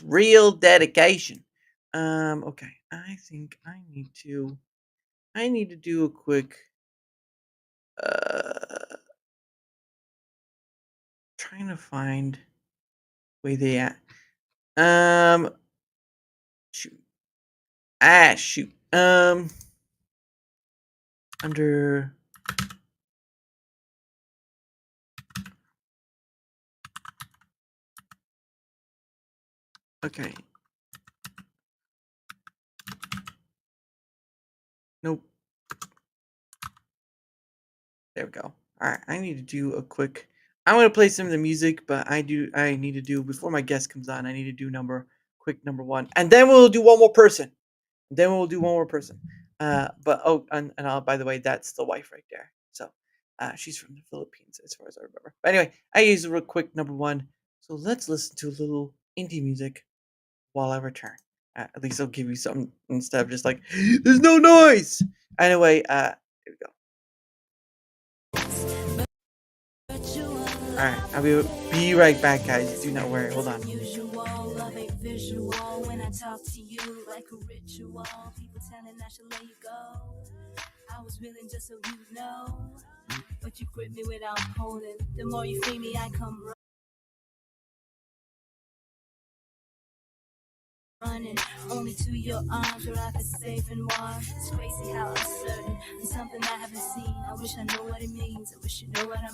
real dedication. Okay. I think I need to do a quick trying to find where they at. Shoot. Shoot. Under okay. Nope. There we go. Alright, I need to do a quick I'm gonna play some of the music, but I need to do before my guest comes on, I need to do quick number one. And then we'll do one more person. But oh, and by the way, that's the wife right there. So she's from the Philippines as far as I remember. But anyway, I use a real quick number one. So let's listen to a little indie music while I return. At least I'll give you something instead of just like, there's no noise. Anyway, here we go. Alright, I'll be right back, guys. Do not worry. Hold on. When I talk to you like a ritual, people telling I should let you go. I was willing just so you know, but you grip me without holding. The more you free me, I come running only to your arms where I feel safe and warm. It's crazy how uncertain and something I haven't seen. I wish I know what it means. I wish you know what I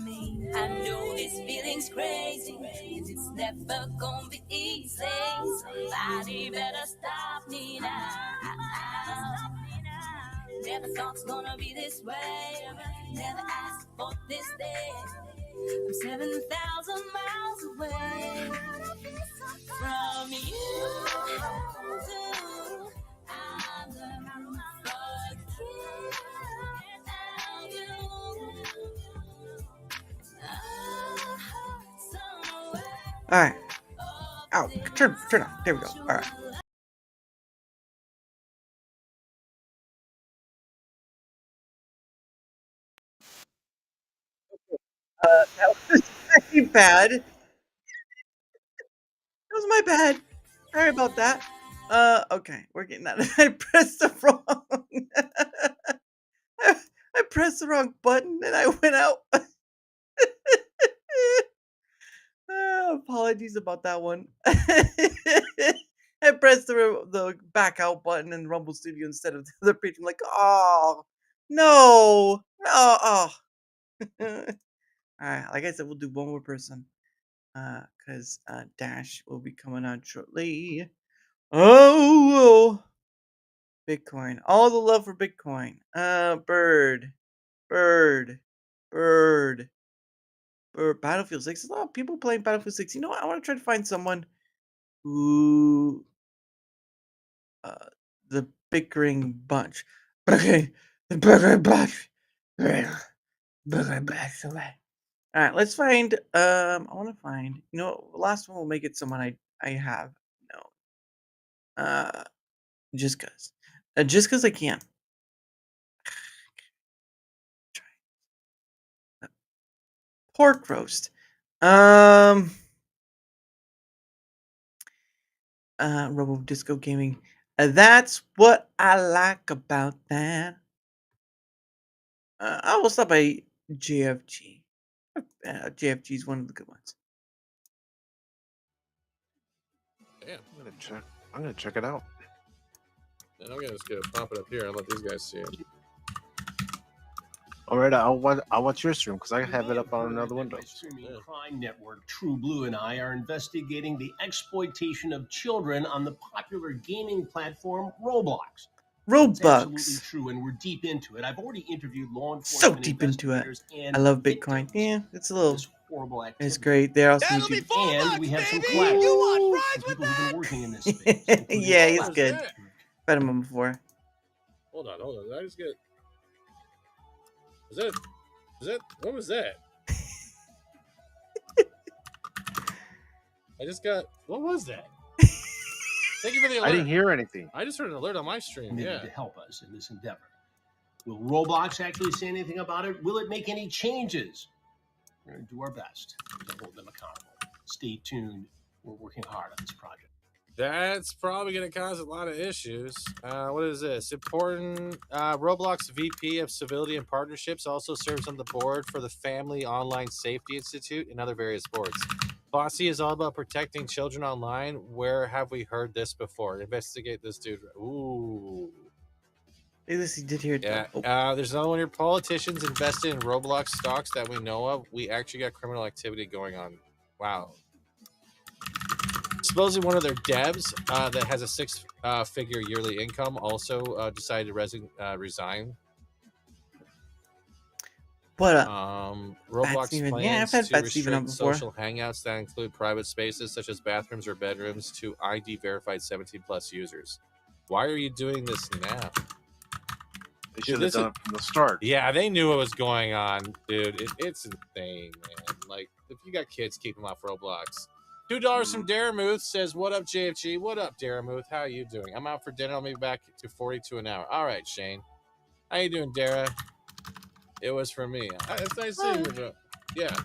I know this feeling's crazy, and it's never gonna be easy. Somebody better stop me now. Never thought it's gonna be this way. Never asked for this day. I'm 7,000 miles away from you. I'm gonna forget you. All right. Oh, turn on. There we go. All right. That was very bad. That was my bad. Sorry about that. Okay, we're getting that. I pressed the wrong. I pressed the wrong button and I went out. Apologies about that one. I pressed the back out button in Rumble Studio instead of the other page. I'm like, oh no, oh. All right, like I said, we'll do one more person. Because Dash will be coming on shortly. Oh, Bitcoin. All the love for Bitcoin. Bird. Battlefield 6. There's a lot of people playing Battlefield 6. You know what? I want to try to find someone who the bickering bunch. Okay. The bickering bunch. Bickering bunch. Okay. All right, let's find. I want to find. You know, the last one will make it someone I have known. Just cause I can. Pork roast. Robo Disco Gaming. That's what I like about that. I will stop by JFG. JFG is one of the good ones. Damn, I'm gonna check it out. And I'm gonna just get it, pop it up here and let these guys see it. All right, I'll watch your stream because I have it up on another window. Streaming crime network True Blue and I are investigating the exploitation of children on the popular gaming platform Roblox. It's absolutely true, and we're deep into it. I've already interviewed law enforcement. So deep into it. I love Bitcoin. Yeah, it's a little horrible activity. It's great. They're also And we have some collaborators from people who've been working in this space. yeah, he's good. Met him before. Hold on. Did I just get? Is that? What was that? I just got. What was that? Thank you for the alert. I didn't hear anything. I just heard an alert on my stream. Committed Yeah. to help us in this endeavor. Will Roblox actually say anything about it? Will it make any changes? We're going to do our best to hold them accountable. Stay tuned. We're working hard on this project. That's probably going to cause a lot of issues. What is this? Important Roblox VP of Civility and Partnerships also serves on the board for the Family Online Safety Institute and other various boards. Bossy is all about protecting children online. Where have we heard this before? Investigate this dude. Ooh. Hey, this he did hear it. Yeah. There's another one here. Politicians invested in Roblox stocks that we know of. We actually got criminal activity going on. Wow. Supposedly one of their devs that has a six-figure yearly income also decided to resign. What Roblox Steven. plans Yeah, I've had to Bad Steven on restrict before. social hangouts that include private spaces such as bathrooms or bedrooms to ID-verified 17-plus users. Why are you doing this now? They should have done it from the start. Yeah, they knew what was going on, dude. It's insane, man. Like, if you got kids, keep them off Roblox. $2 from Daramuth says, "What up, JFG? What up, Daramuth? How are you doing? I'm out for dinner. I'll be back to 42 an hour. All right, Shane. How you doing, Dara? It was for me. It's nice seeing you, bro. Yeah.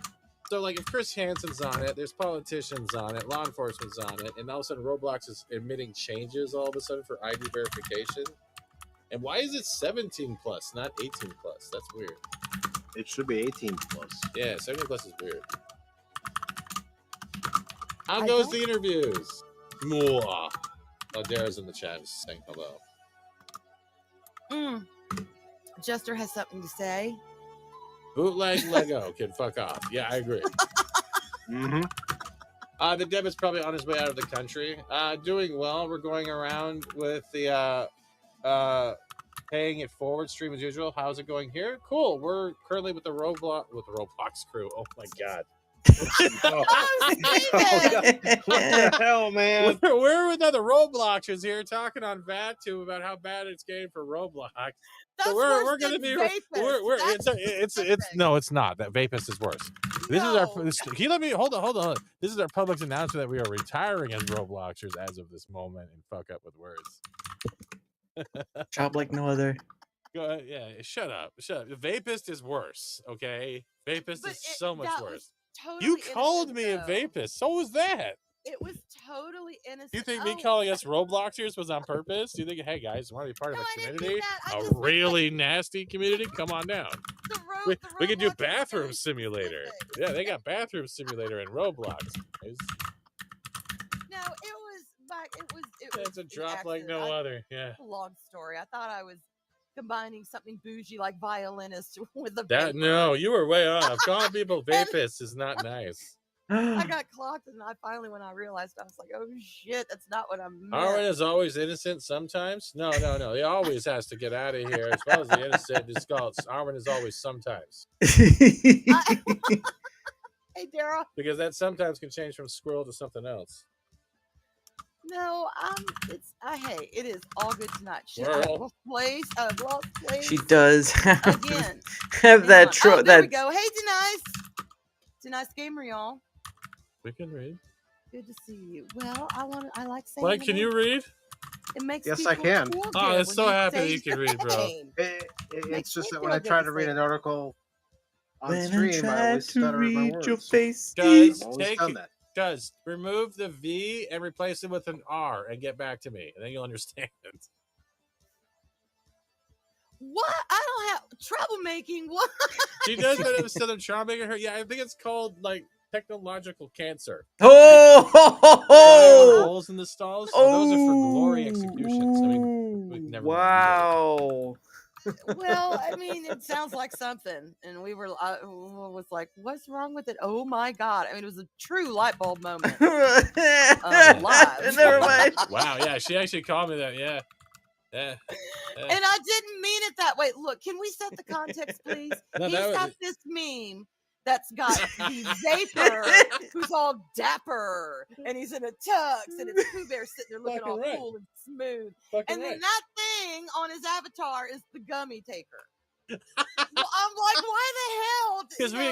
So, like, if Chris Hansen's on it, there's politicians on it, law enforcement's on it, and all of a sudden Roblox is admitting changes all of a sudden for ID verification. And why is it 17 plus, not 18 plus? That's weird. It should be 18 plus. Yeah, 17 plus is weird. How goes the interviews? Mwah. Oh, Dara's in the chat just saying hello. Jester has something to say. Bootleg Lego can fuck off. Yeah, I agree. The debit's probably on his way out of the country. Doing well. We're going around with the paying it forward stream as usual. How's it going here? Cool. We're currently with the Roblox crew. Oh my god. What the hell, man? We're with other Robloxers here talking on VATTube about how bad it's getting for Roblox. So we're going to be it's no, it's not. That Vapist is worse. This is our. Can you let me hold on. This is our public announcement that we are retiring as Robloxers as of this moment and fuck up with words. Chop like no other. Go ahead, yeah, shut up. Vapist is worse. Okay, Vapist is so much worse. You called me a Vapist. So was that. It was totally innocent. You think me calling us Robloxers was on purpose? Do you think, hey guys, want to be part of a community? A really nasty community? Come on down. We could do bathroom simulator. Yeah, they got bathroom simulator in Roblox. No, it was. It's a drop like no other. Yeah. Long story. I thought I was combining something bougie like violinist with the. No, you were way off. Calling people Vapists is not nice. I got clocked, and when I realized, I was like, "Oh shit, that's not what I meant." Arwen is always innocent. Sometimes, no. He always has to get out of here. As well as the innocent, it's called Arwen is always sometimes. Hey, Daryl. Because that sometimes can change from squirrel to something else. No, hey, it is all good tonight. Shit, Well. I've lost place. She does Again. have that Oh, there we that go. Hey, Denise gamer, y'all. We can read. Good to see you. Well, I like saying. Mike, can you read? It makes Yes, I people can. feel Oh, good I'm when so happy that you say can read, bro. name. It's just that me when I feel try good to to read say an article on when I stream, I try always to stutter my read words. your face. Guys, I've always done that. Guys, remove the V and replace it with an R and get back to me, and then you'll understand. What? I don't have troublemaking. What? She does that instead of troublemaking her. Yeah, I think it's called like technological cancer. Oh! Holes in the stalls. Those are for glory executions. I mean, never mind. Wow. Well, I mean, it sounds like something, and we were. I was like, "What's wrong with it?" Oh my god! I mean, it was a true light bulb moment. Live. Never mind. Wow, yeah, she actually called me that. Yeah. And I didn't mean it that way. Look, can we set the context, please? No, He's that was- got this meme that's got the Zaper who's all dapper and he's in a tux and it's Pooh Bear sitting there looking Fucking all right. cool and smooth. Fucking And then right. that thing on his avatar is the gummy taker. Well, I'm like, why the hell?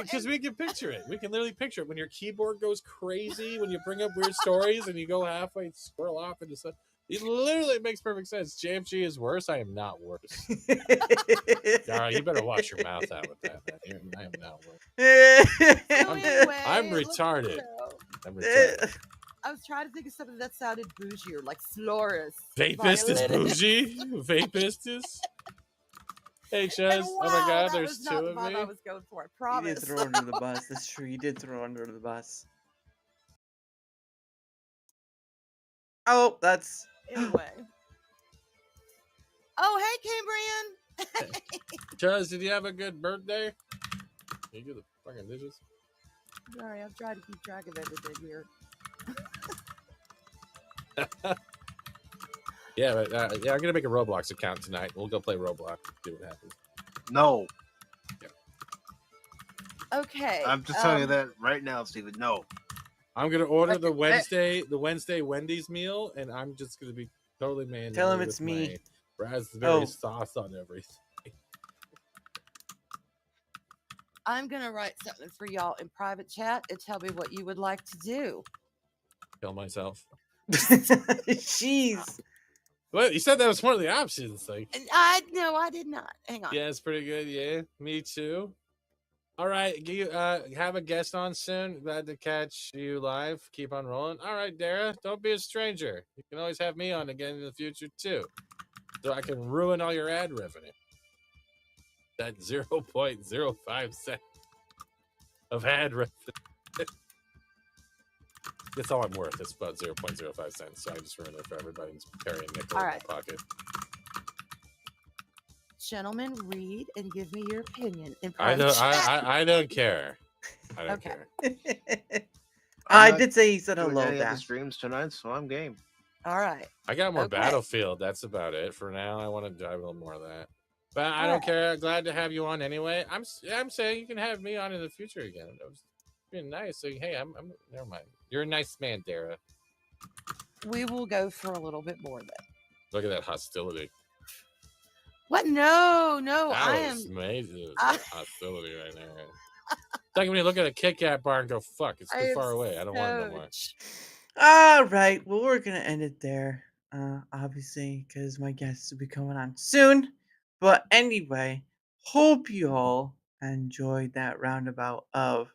Because we can picture it. We can literally picture it when your keyboard goes crazy, when you bring up weird stories and you go halfway and squirrel off into stuff. It literally makes perfect sense. JFG is worse. I am not worse. Dara, you better wash your mouth out with that, man. I am not worse. I'm retarded. I'm retarded. I was trying to think of something that sounded bougier, like Sloris. Vapist is Violinist. bougie? Vapist is? Hey, Chaz. Oh my Wow, god, that there's was two not the of vibe me. I was going for. I You promise. did throw under the bus. That's true. You did throw under the bus. Oh, that's. Anyway. Oh, hey, Cambrian. Chaz, did you have a good birthday? Can you do the fucking digits? Sorry, I'm trying to keep track of everything here. Yeah, but yeah, I'm gonna make a Roblox account tonight. We'll go play Roblox. See what happens. No, Okay. I'm just telling you that right now, Steven. No. I'm gonna order the Wednesday Wendy's meal, and I'm just gonna be totally man. Tell him it's me. Raspberry Oh. sauce on everything. I'm going to write something for y'all in private chat and tell me what you would like to do. Kill myself. Jeez. Well, you said that was one of the options. Like, No, I did not. Hang on. yeah, it's pretty good. Yeah, me too. All right, you have a guest on soon. Glad to catch you live. Keep on rolling. All right, Dara, don't be a stranger. You can always have me on again in the future too, so I can ruin all your ad revenue. That 0.05 cents of ad revenue. That's all I'm worth. It's about 0.05 cents. So I just ruined it for everybody and carrying a nickel All in right. my pocket. Gentlemen, read and give me your opinion in I private don't. chat. I don't care. I don't Okay. care. I not did say he said doing hello, any of the Dan. streams tonight, so I'm game. All right. I got more Okay. Battlefield. That's about it for now. I want to drive a little more of that. But I All don't right. care. Glad to have you on anyway. I'm saying you can have me on in the future again. being nice. Saying, hey, I'm never mind. You're a nice man, Dara. We will go for a little bit more then. Look at that hostility. What? No, no, That I am. was amazing. It was hostility right there. It's like when you look at a Kit Kat bar and go, fuck, it's I too am far away. I don't want it no more. All right. Well, we're gonna end it there. Obviously, because my guests will be coming on soon. But anyway, hope you all enjoyed that roundabout of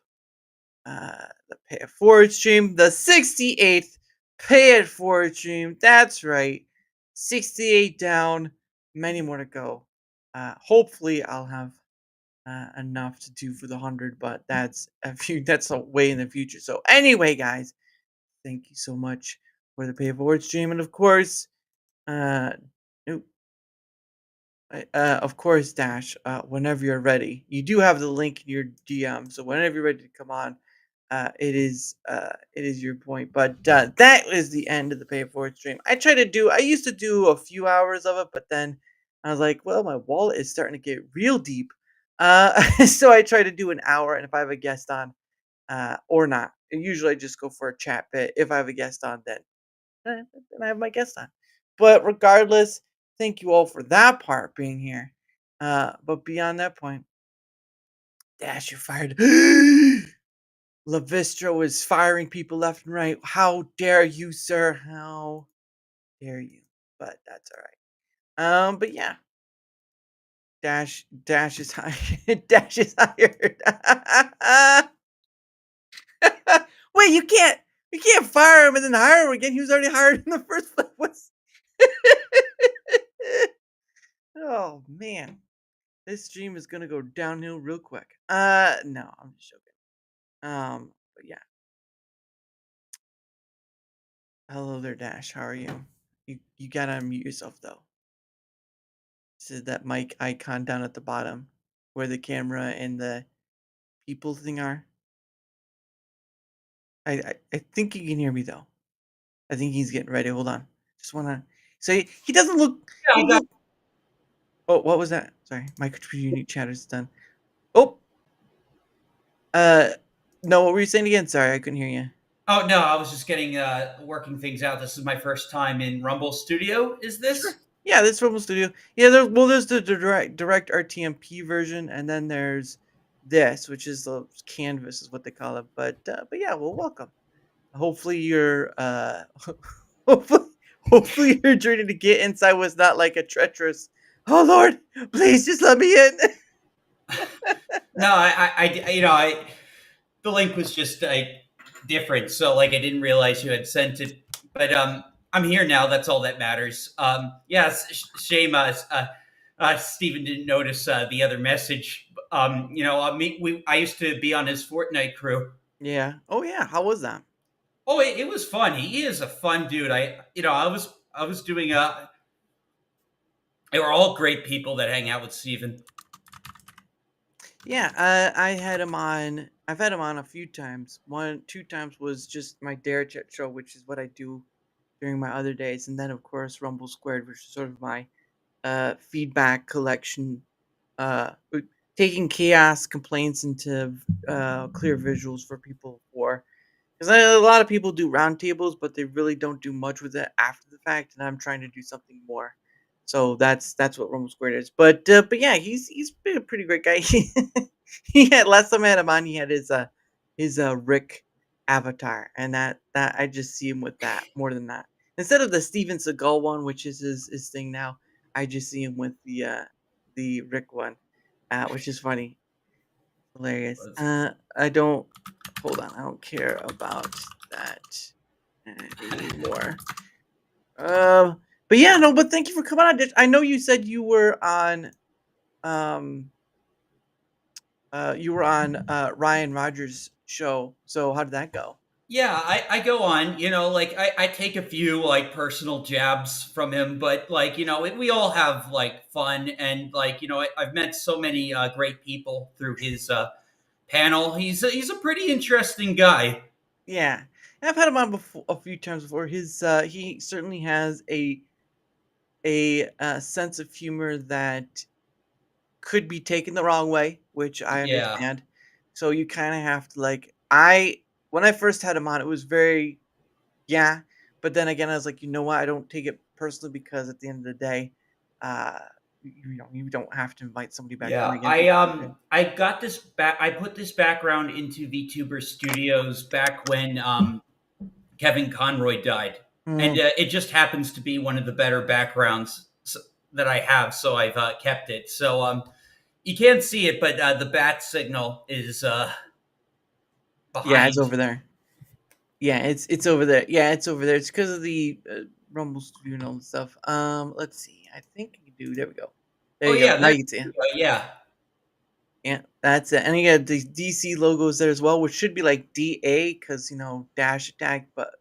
the Pay It Forward stream, the 68th Pay It Forward stream. That's right, 68 down, many more to go. Hopefully, I'll have enough to do for the 100, but that's that's a way in the future. So anyway, guys, thank you so much for the Pay It Forward stream, and of course, oop, of course, Dash. Whenever you're ready, you do have the link in your DM. So whenever you're ready to come on, it is your point. But that is the end of the Pay It Forward stream. I used to do a few hours of it, but then I was like, well, my wallet is starting to get real deep. So I try to do an hour, and if I have a guest on, or not, usually I just go for a chat bit. If I have a guest on, then I have my guest on. But regardless, thank you all for that part being here. But beyond that point, Dash, you're fired. Lavistro is firing people left and right. How dare you, sir? How dare you? But that's all right. But yeah. Dash is hired. Dash is hired. Wait, you can't fire him and then hire him again. He was already hired in the first place. Oh man. This stream is gonna go downhill real quick. No, I'm just joking. But yeah. Hello there, Dash. How are you? You gotta unmute yourself though. This is that mic icon down at the bottom where the camera and the people thing are. I think you can hear me though. I think he's getting ready. Hold on. Just wanna say he doesn't look. Oh, what was that? Sorry, my unique chatter's done. Oh. No, what were you saying again? Sorry, I couldn't hear you. Oh no, I was just getting working things out. This is my first time in Rumble Studio. Is this? Sure. Yeah, this Rumble Studio. Yeah, there's the direct RTMP version, and then there's this, which is the Canvas, is what they call it. But yeah, well, welcome. Hopefully your hopefully your journey to get inside was not like a treacherous. Oh Lord, please just let me in. No, I the link was just different, so like I didn't realize you had sent it. But I'm here now. That's all that matters. Yes, shame. Steven didn't notice the other message. I used to be on his Fortnite crew. Yeah. Oh yeah. How was that? Oh, it was fun. He is a fun dude. I was doing they were all great people that hang out with Steven. Yeah, I had him on. I've had him on a few times. 2 times was just my Dare Chat show, which is what I do during my other days, and then of course Rumble Squared, which is sort of my feedback collection, taking chaos complaints into clear visuals for people because a lot of people do roundtables, but they really don't do much with it after the fact, and I'm trying to do something more. So that's what Rumble Squared is. But yeah, he's been a pretty great guy. He had last time I had him on, he had his Rick avatar, and that I just see him with that more than that. Instead of the Steven Seagal one, which is his thing now, I just see him with the Rick one, which is funny, hilarious. I don't care about that anymore. But yeah, no, but thank you for coming on. I know you said you were on Ryan Rogers' show. So how did that go? Yeah, I go on, I take a few personal jabs from him, but we all have fun, and I've met so many great people through his panel. He's a pretty interesting guy. Yeah, I've had him on a few times before. He certainly has a sense of humor that could be taken the wrong way, which I understand. So you kind of have to when I first had him on, it was very, yeah. But then again, I was like, you know what? I don't take it personally because at the end of the day, you don't have to invite somebody back on Yeah, again. I got this back. I put this background into VTuber Studios back when Kevin Conroy died, and it just happens to be one of the better backgrounds that I have, so I've kept it. So you can't see it, but the bat signal is behind. Yeah, it's over there. Yeah, it's over there. Yeah, it's over there. It's because of the Rumble Studio and all the stuff. Let's see. I think you do. There we go. There Oh you go. yeah, Now you can see it. yeah. Yeah, that's it. And you got the DC logos there as well, which should be like DA because dash attack, but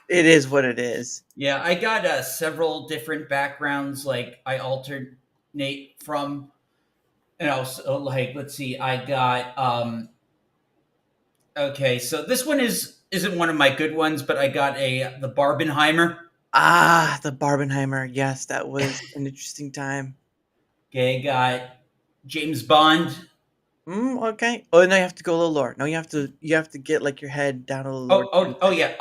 it is what it is. Yeah, I got several different backgrounds. Like I alternate from, so, like let's see, I got okay, so this one isn't one of my good ones, but I got the Barbenheimer. Ah, the Barbenheimer. Yes, that was an interesting time. Okay, got James Bond. Okay. Oh, now you have to go a little lower. No, you have to get like your head down a little lower. Oh yeah.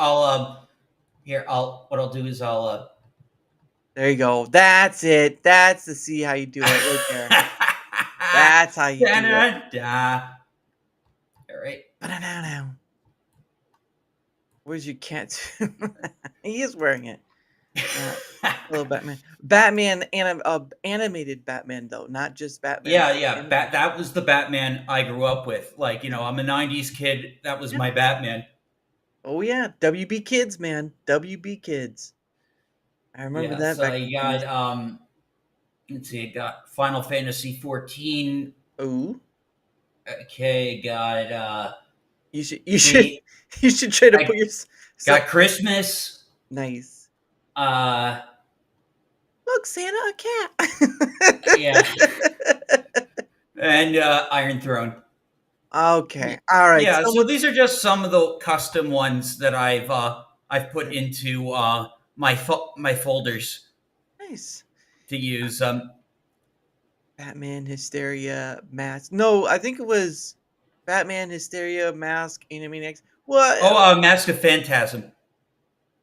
What I'll do is I'll There you go. That's it. That's to see how you do it right there. That's how you do it. All right. Where's your cat? He is wearing it. Little Batman. Batman animated Batman though, not just Batman. Yeah. That was the Batman I grew up with. Like, I'm a 90s kid. That was my Batman. Oh yeah, WB Kids, man. WB Kids. I remember that. So I got let's see, I got Final Fantasy 14. Ooh. Okay, got you should try to put your got Christmas. Nice. Look, Santa, a cat. Yeah. And Iron Throne. Okay. All right. Yeah, so these are just some of the custom ones that I've put into my folders. Nice. To use Batman Hysteria Mask. No, I think it was Batman Hysteria Mask Animaniacs. What? Oh, Mask of Phantasm.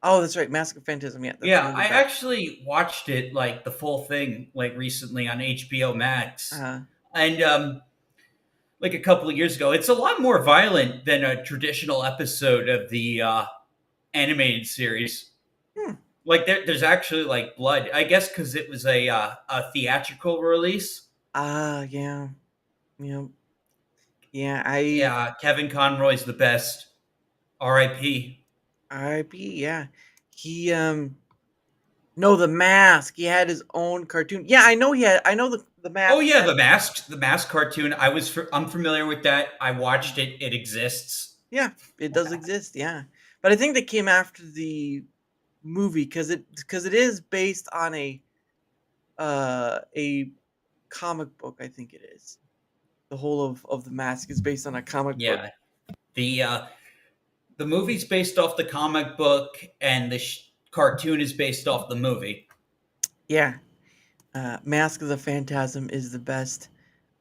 Oh, that's right, Mask of Phantasm. Yeah. Yeah, I actually watched it like the full thing like recently on HBO Max, and like a couple of years ago. It's a lot more violent than a traditional episode of the animated series. Like there's actually like blood. I guess because it was a theatrical release. Yeah. Kevin Conroy's the best. R.I.P. R.I.P. Yeah, he no, The Mask. He had his own cartoon. Yeah, I know I know the Mask. Oh yeah, the Mask cartoon. I'm familiar with that. I watched it. It exists. Yeah, it does exist. Yeah, but I think they came after the movie because it is based on a comic book. I think it is. The whole of The Mask is based on a comic book. Yeah, the movie's based off the comic book, and the cartoon is based off the movie. Yeah, Mask of the Phantasm is the best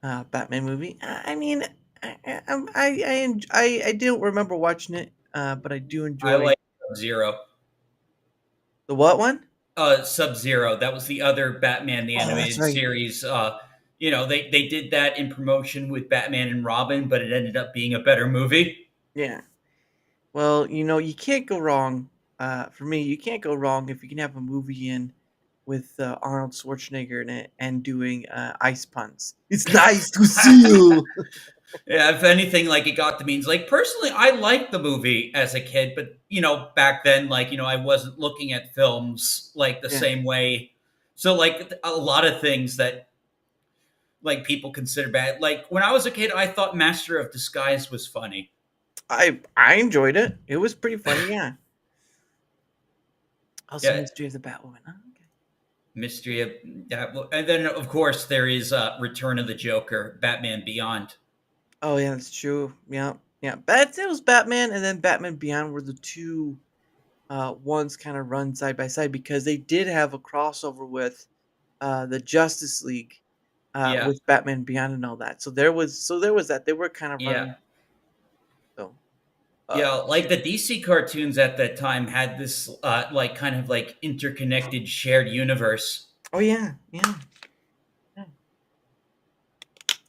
Batman movie. I mean, I don't remember watching it, but I do enjoy. I like Sub-Zero. The what one? Sub-Zero. That was the other Batman the animated series. They did that in promotion with Batman and Robin, but it ended up being a better movie. Yeah. Well, you can't go wrong. For me, you can't go wrong if you can have a movie in with Arnold Schwarzenegger in it and doing ice puns. It's nice to see you. Yeah, if anything, like it got the means. Like personally, I liked the movie as a kid, but back then, like I wasn't looking at films like the same way. So like a lot of things that like people consider bad. Like when I was a kid, I thought Master of Disguise was funny. I enjoyed it. It was pretty funny. Yeah. Also, Mystery of the Batwoman. Huh? Okay. Mystery of that, and then of course there is Return of the Joker, Batman Beyond. Oh yeah, that's true. Yeah. But it was Batman and then Batman Beyond were the two ones kind of run side by side because they did have a crossover with the Justice League with Batman Beyond and all that. So there was that. They were kind of running. Yeah, like the DC cartoons at that time had this like kind of like interconnected shared universe. Oh yeah.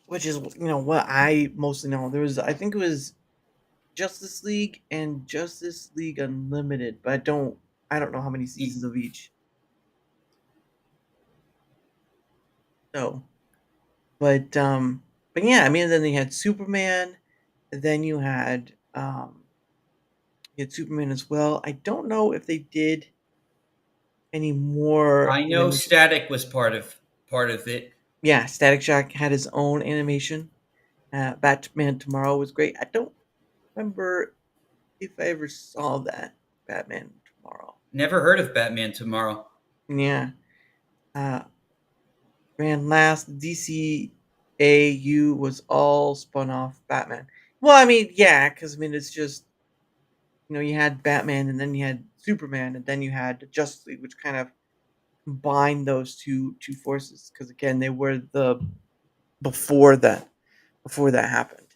Which is what I mostly know. There was, I think it was Justice League and Justice League Unlimited, but I don't know how many seasons of each. So, but yeah, I mean, then they had Superman, and then you had Superman as well. I don't know if they did any more. I know animation. Static was part of it. Yeah, Static Shock had his own animation. Batman Tomorrow was great. I don't remember if I ever saw that Batman Tomorrow. Never heard of Batman Tomorrow. Yeah. Ran last. DCAU was all spun off Batman. Well, I mean, yeah, because I mean, it's just you had Batman, and then you had Superman, and then you had Justice League, which kind of combined those two forces. Because again, they were the before that happened.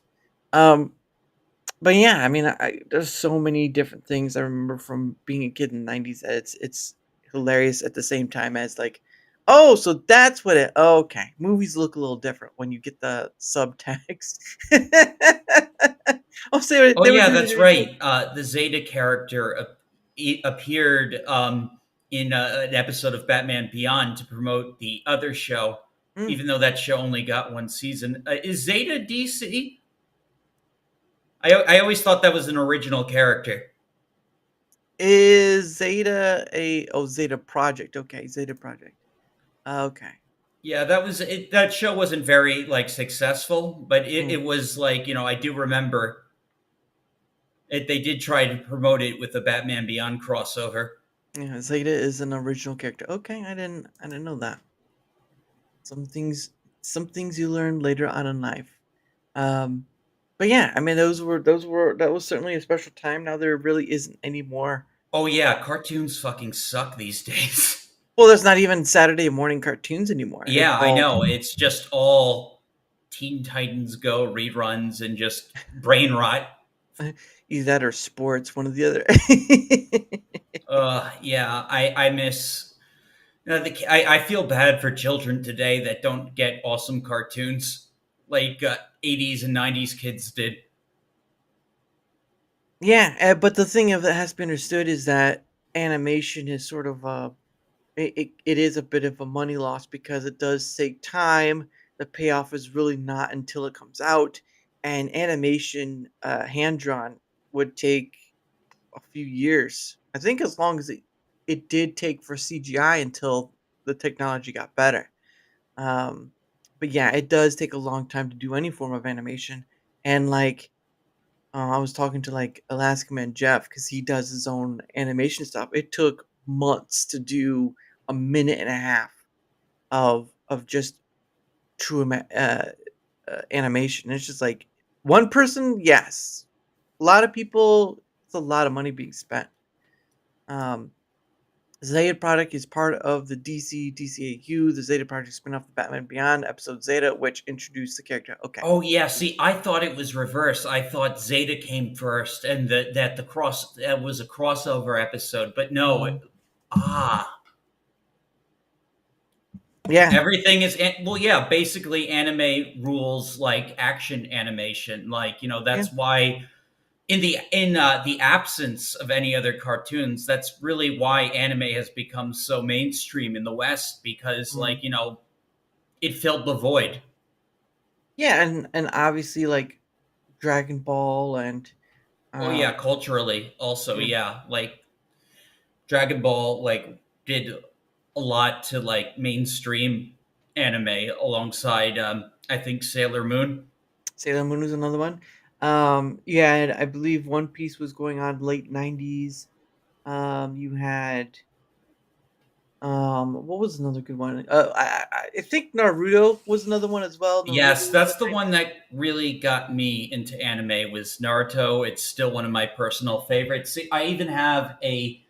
But yeah, I mean, there's so many different things I remember from being a kid in the 90s that it's hilarious at the same time as like, oh, so that's what it. Oh, okay, movies look a little different when you get the subtext. Oh yeah, that's right. The Zeta character appeared in an episode of Batman Beyond to promote the other show, even though that show only got one season. Is Zeta DC? I always thought that was an original character. Is Zeta Zeta Project? Okay, Zeta Project. Okay. Yeah, that was it. That show wasn't very like successful, but it was like I do remember it. They did try to promote it with the Batman Beyond crossover. Yeah, Zeta is an original character. Okay, I didn't know that. Some things you learn later on in life. But yeah, I mean, that was certainly a special time. Now there really isn't any more. Oh yeah, cartoons fucking suck these days. Well, there's not even Saturday morning cartoons anymore. Yeah, I know. It's just all Teen Titans Go reruns and just brain rot. Either that or sports, one or the other. Yeah, I miss. I feel bad for children today that don't get awesome cartoons like 80s and 90s kids did. Yeah, but the thing that has to be understood is that animation is sort of it is a bit of a money loss because it does take time. The payoff is really not until it comes out, and animation hand drawn would take a few years. I think as long as it did take for CGI until the technology got better. But yeah, it does take a long time to do any form of animation. And like, I was talking to like Alaska Man Jeff because he does his own animation stuff. It took months to do a minute and a half of just true animation. It's just like one person, yes. A lot of people, it's a lot of money being spent. Zeta Project is part of the DCAU, the Zeta Project spin-off of Batman Beyond episode Zeta, which introduced the character. Okay. Oh yeah, see, I thought it was reversed. I thought Zeta came first, and that was a crossover episode. But no, yeah, everything is yeah. Basically, anime rules like action animation. Like that's why. In the absence of any other cartoons, that's really why anime has become so mainstream in the West because, it filled the void. Yeah, and obviously like Dragon Ball and. Oh yeah, culturally also like Dragon Ball did a lot to mainstream anime alongside I think Sailor Moon. Sailor Moon was another one. Yeah, and I believe One Piece was going on late 90s. You had what was another good one? I think Naruto was another one as well. Yes, that's the one that really got me into anime was Naruto. It's still one of my personal favorites. See, I even have a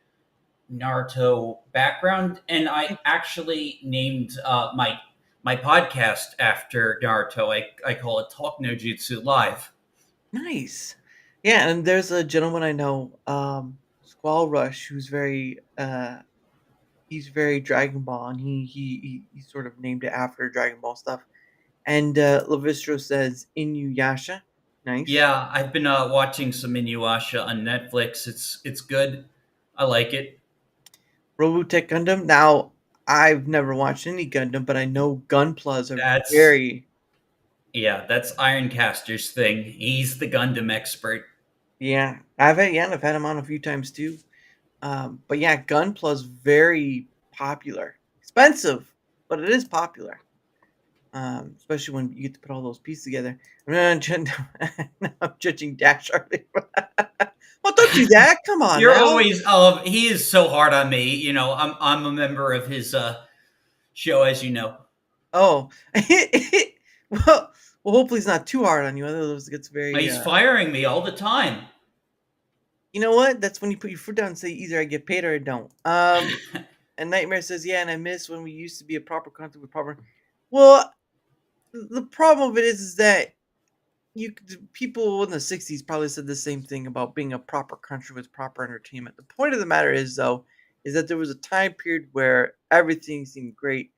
Naruto background, and I actually named my podcast after Naruto. I call it Talk No Jutsu Live. Nice. Yeah, and there's a gentleman I know, Squall Rush, who's he's very Dragon Ball, and he sort of named it after Dragon Ball stuff. And Levistro says Inuyasha, nice. Yeah, I've been watching some Inuyasha on Netflix. It's good. I like it. Robotech Gundam. Now, I've never watched any Gundam, but I know Gunplas are That's very. that's Ironcaster's thing. He's the Gundam expert. Yeah, I've had him on a few times too. But yeah, Gunpla's very popular. Expensive, but it is popular. Especially when you get to put all those pieces together. I'm judging Dash already. Well, don't do that. Come on. You're now. always he is so hard on me. You know, I'm a member of his show, as you know. Oh, well, hopefully he's not too hard on you. Otherwise, it gets very. He's firing me all the time. You know what? That's when you put your foot down and say either I get paid or I don't. And Nightmare says, yeah, and I miss when we used to be a proper country with proper. Well, the problem of it is that people in the 60s probably said the same thing about being a proper country with proper entertainment. The point of the matter is, though, is that there was a time period where everything seemed great.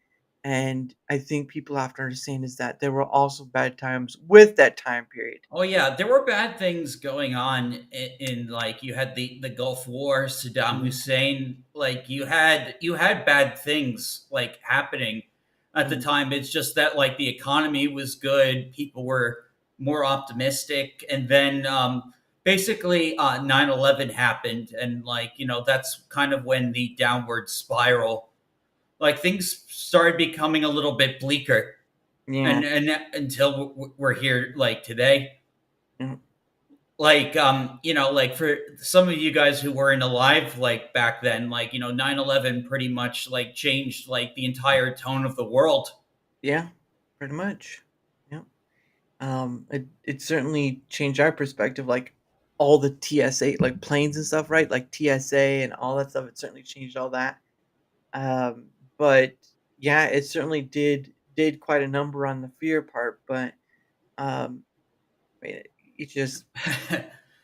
And I think people have to understand is that there were also bad times with that time period. Oh yeah, there were bad things going on in like you had the Gulf War, Saddam Hussein, like you had bad things like happening at the time. It's just that like the economy was good, people were more optimistic, and then basically 9/11 happened, and like that's kind of when the downward spiral, like things started becoming a little bit bleaker. Yeah. And until we're here like today. Like like for some of you guys who weren't alive like back then, like 9/11 pretty much like changed like the entire tone of the world. Yeah, pretty much. Yeah. It certainly changed our perspective, like all the TSA, like planes and stuff, right? Like TSA and all that stuff. It certainly changed all that. But yeah, it certainly did quite a number on the fear part. But I mean, it just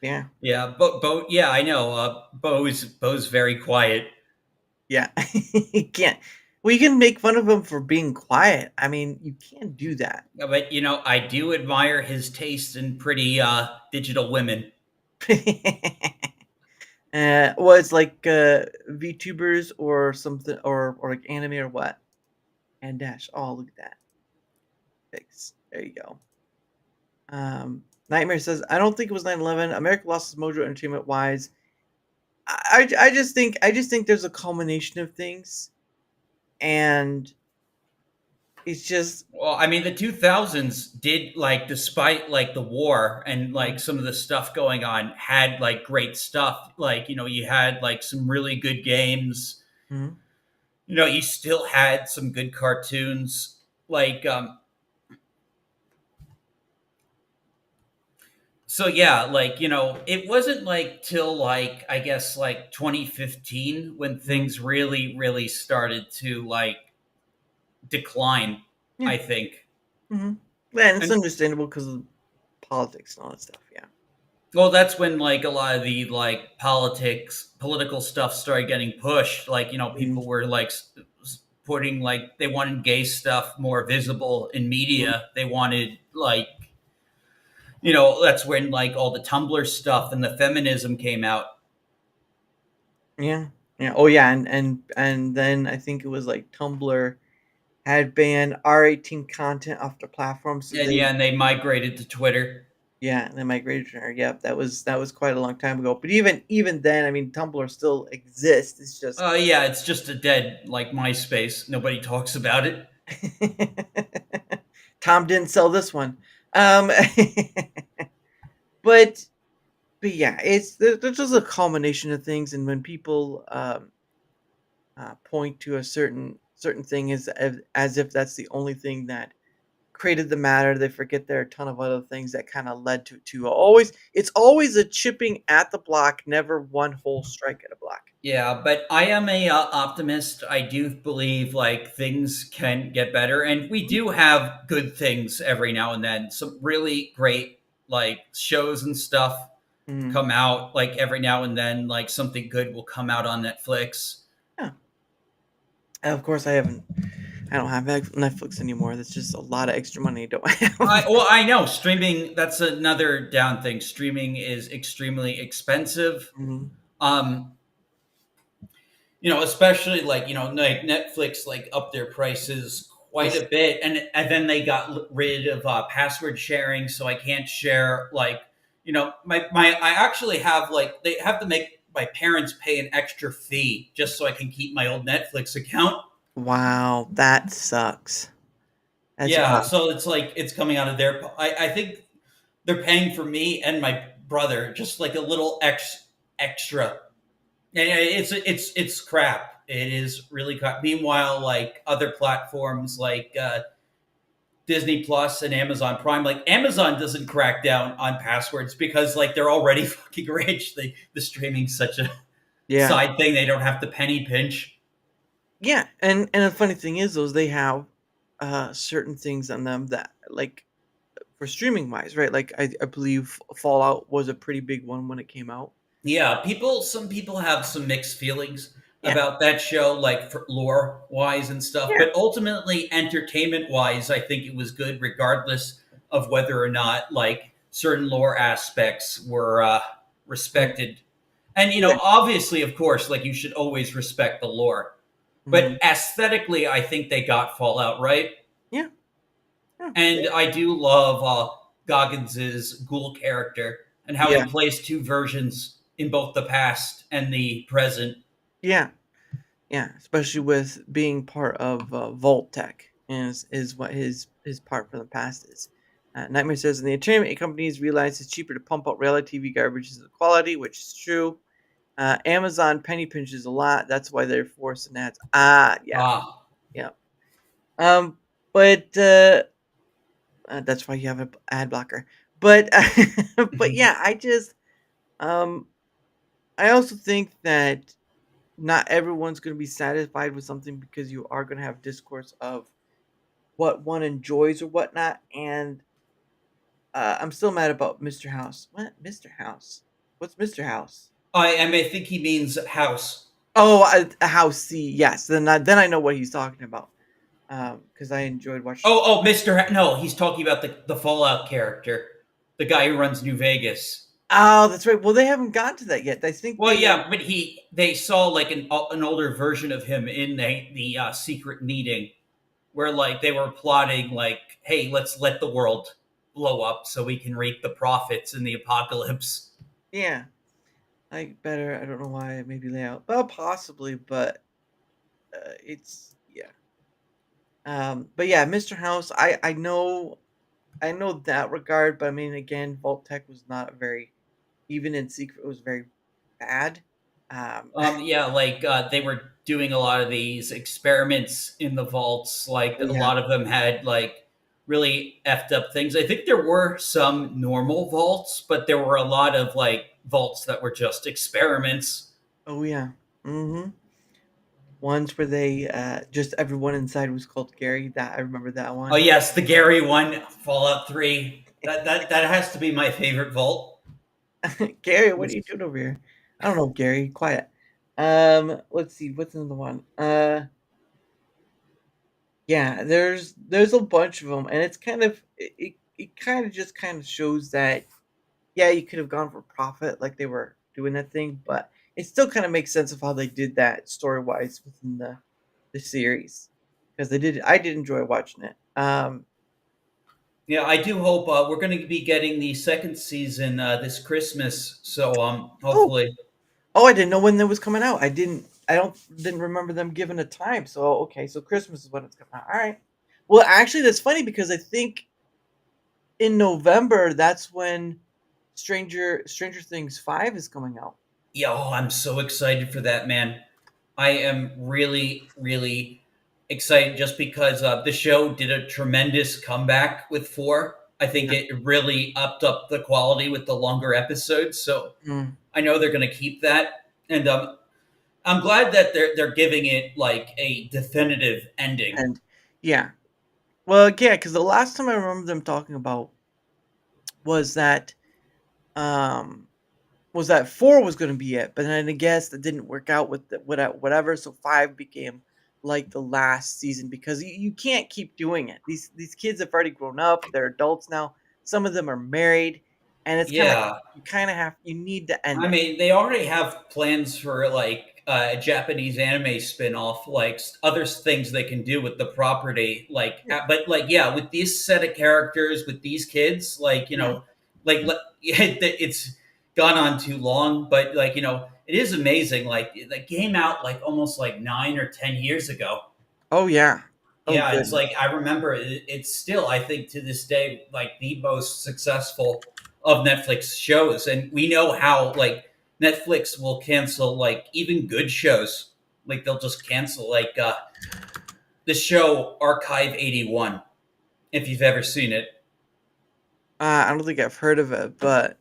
yeah. Yeah, Bo, yeah, I know. Bo's very quiet. Yeah, you can't. Well, you can make fun of him for being quiet. I mean, you can't do that. Yeah, but I do admire his taste in pretty digital women. Well, it's like VTubers or something, or like anime or what? And Dash. Oh, look at that. Fix. There you go. Nightmare says, I don't think it was 9/11. America lost its mojo entertainment wise. I just think there's a culmination of things, and it's just. Well, I mean, the 2000s did like, despite like the war and like some of the stuff going on, had like great stuff. Like you had like some really good games. Mhm. You still had some good cartoons. Like so yeah, like it wasn't like till like I guess like 2015 when things really started to like decline. Yeah. I think. Mm-hmm. Yeah, and it's understandable because of politics and all that stuff. Yeah. Well, that's when like a lot of the like political stuff started getting pushed. Like people were like putting like they wanted gay stuff more visible in media. They wanted like that's when like all the Tumblr stuff and the feminism came out. Yeah. Yeah. Oh yeah, and then I think it was like Tumblr had banned R18 content off the platform. So and they migrated to Twitter. Yeah, they migrated to Twitter. Yep, that was quite a long time ago. But even then, I mean, Tumblr still exists. It's just yeah, it's just a dead like MySpace. Nobody talks about it. Tom didn't sell this one. But yeah, there's just a culmination of things, and when people point to a certain thing as if that's the only thing that created the matter, they forget there are a ton of other things that kind of led to always. It's always a chipping at the block, never one whole strike at a block. Yeah, but I am a optimist. I do believe like things can get better, and we do have good things every now and then. Some really great like shows and stuff. Mhm. come out like every now and then. Like something good will come out on Netflix. And of course, I don't have Netflix anymore. That's just a lot of extra money. Don't have. I know streaming. That's another down thing. Streaming is extremely expensive. Mhm. Especially like like Netflix like up their prices quite a bit, and then they got rid of password sharing, so I can't share like I actually have like they have to make my parents pay an extra fee just so I can keep my old Netflix account. Wow, that sucks. That's Yeah, rough. so it's like it's coming out of their. I think they're paying for me and my brother just like a little extra. And it's crap. It is really crap. Meanwhile, like other platforms like Disney Plus and Amazon Prime, like Amazon doesn't crack down on passwords because like they're already fucking rich. The streaming's such a Yeah. side thing. They don't have to penny pinch. Yeah, and the funny thing is, those they have certain things on them that like for streaming wise, right? Like I believe Fallout was a pretty big one when it came out. Yeah, some people have some mixed feelings Yeah. about that show, like for lore wise and stuff. Yeah. But ultimately, entertainment wise, I think it was good, regardless of whether or not like certain lore aspects were respected. And obviously, of course, like you should always respect the lore. But aesthetically, I think they got Fallout right. Yeah. And I do love Goggins's ghoul character and how Yeah. he plays two versions in both the past and the present. Yeah, especially with being part of Vault Tech is what his part from the past is. Nightmare says, and the entertainment companies realize it's cheaper to pump out reality TV garbage as the quality, which is true. Amazon penny pinches a lot. That's why they're forcing ads. Yeah. But that's why you have an ad blocker. But but yeah, I also think that not everyone's going to be satisfied with something because you are going to have discourse of what one enjoys or whatnot. And I'm still mad about Mr. House. What? Mr. House? What's Mr. House? I think he means house. Oh, a house C. Yes. Then I know what he's talking about. Because I enjoyed watching. Oh, no, he's talking about the Fallout character, the guy who runs New Vegas. Oh, that's right. Well, they haven't gotten to that yet. I think. Well, yeah, but they saw like an older version of him in the secret meeting, where like they were plotting like, hey, let's let the world blow up so we can reap the profits in the apocalypse. Yeah, I don't know why. Maybe layout. Well, possibly, but it's yeah. But yeah, Mr. House. I know that regard, but I mean, again, Vault Tech was not very. Even in secret, it was very bad. Yeah, like they were doing a lot of these experiments in the vaults. Like a Yeah. lot of them had like really effed up things. I think there were some normal vaults, but there were a lot of like vaults that were just experiments. Oh yeah. Mm-hmm. Ones where they just everyone inside was called Gary. That I remember that one. Oh yes, the Gary one, Fallout 3. That has to be my favorite vault. Gary, what are you doing over here? I don't know, Gary. Quiet. Let's see. What's another one? Yeah, there's a bunch of them, and it's kind of it kind of just kind of shows that yeah, you could have gone for profit like they were doing that thing, but it still kind of makes sense of how they did that story wise within the series because they did. I did enjoy watching it. Yeah, I do hope we're going to be getting the second season this Christmas. So hopefully. Oh, I didn't know when that was coming out. I didn't remember them giving a time. So okay, so Christmas is when it's coming out. All right. Well, actually, that's funny because I think in November that's when Stranger Things 5 is coming out. Yo, I'm so excited for that, man. I am really, really excited just because the show did a tremendous comeback with 4. I think it really upped up the quality with the longer episodes. So I know they're going to keep that, and I'm glad that they're giving it like a definitive ending. And yeah, well, yeah, because the last time I remember them talking about was that was that 4 was going to be it, but then I guess that didn't work out with whatever. So 5 became like the last season because you can't keep doing it. These kids have already grown up; they're adults now. Some of them are married, and it's Yeah. you need to end I it. mean, they already have plans for like a Japanese anime spin-off, like other things they can do with the property. Like, but like, yeah, with these set of characters, with these kids, like, you know, it's gone on too long. But like, you know, it is amazing. Like, the game out like almost like 9 or 10 years ago. Oh yeah. Oh, Yeah, it's goodness. like I remember it's still, I think, to this day, like the most successful of Netflix shows, and we know how like Netflix will cancel like even good shows. Like they'll just cancel like the show Archive 81. If you've ever seen it, I don't think I've heard of it, but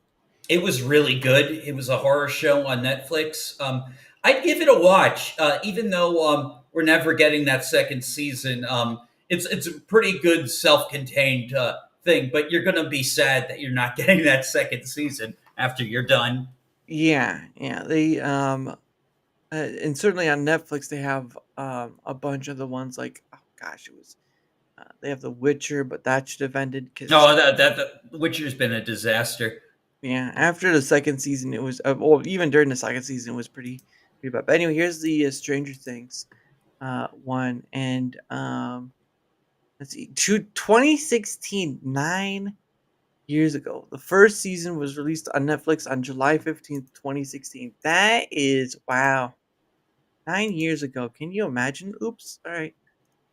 it was really good. It was a horror show on Netflix. I'd give it a watch, even though we're never getting that second season. It's a pretty good self-contained thing, but you're gonna be sad that you're not getting that second season after you're done. yeah, they and certainly on Netflix they have a bunch of the ones like, oh gosh, it was they have The Witcher, but that should have ended because No, that Witcher's been a disaster. yeah, after the second season it was well, even during the second season it was pretty bad. But anyway, here's the Stranger Things one, and let's see, 2016, 9 years ago. The first season was released on Netflix on July 15th, 2016. That is wow. 9 years ago. Can you imagine? Oops. All right.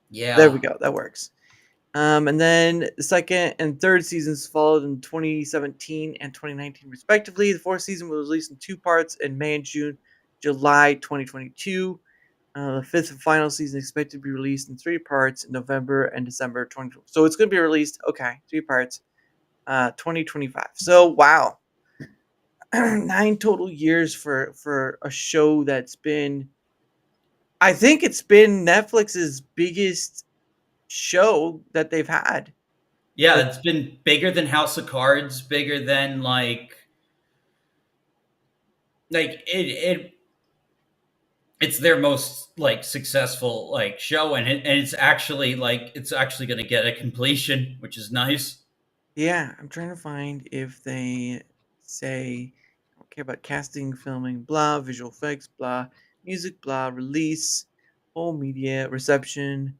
Yeah. There we go. That works. And then the second and third seasons followed in 2017 and 2019, respectively. The fourth season was released in 2 parts in May and July 2022. The fifth and final season is expected to be released in 3 parts in November and December 2020. So it's going to be released, 3 parts, 2025. So wow, 9 total years for a show that's been, I think it's been Netflix's biggest show that they've had. Yeah, it's been bigger than House of Cards, bigger than like it's their most like successful like show, and it's actually going to get a completion, which is nice. Yeah, I'm trying to find if they say, okay, about casting, filming, blah, visual effects, blah, music, blah, release, whole media, reception.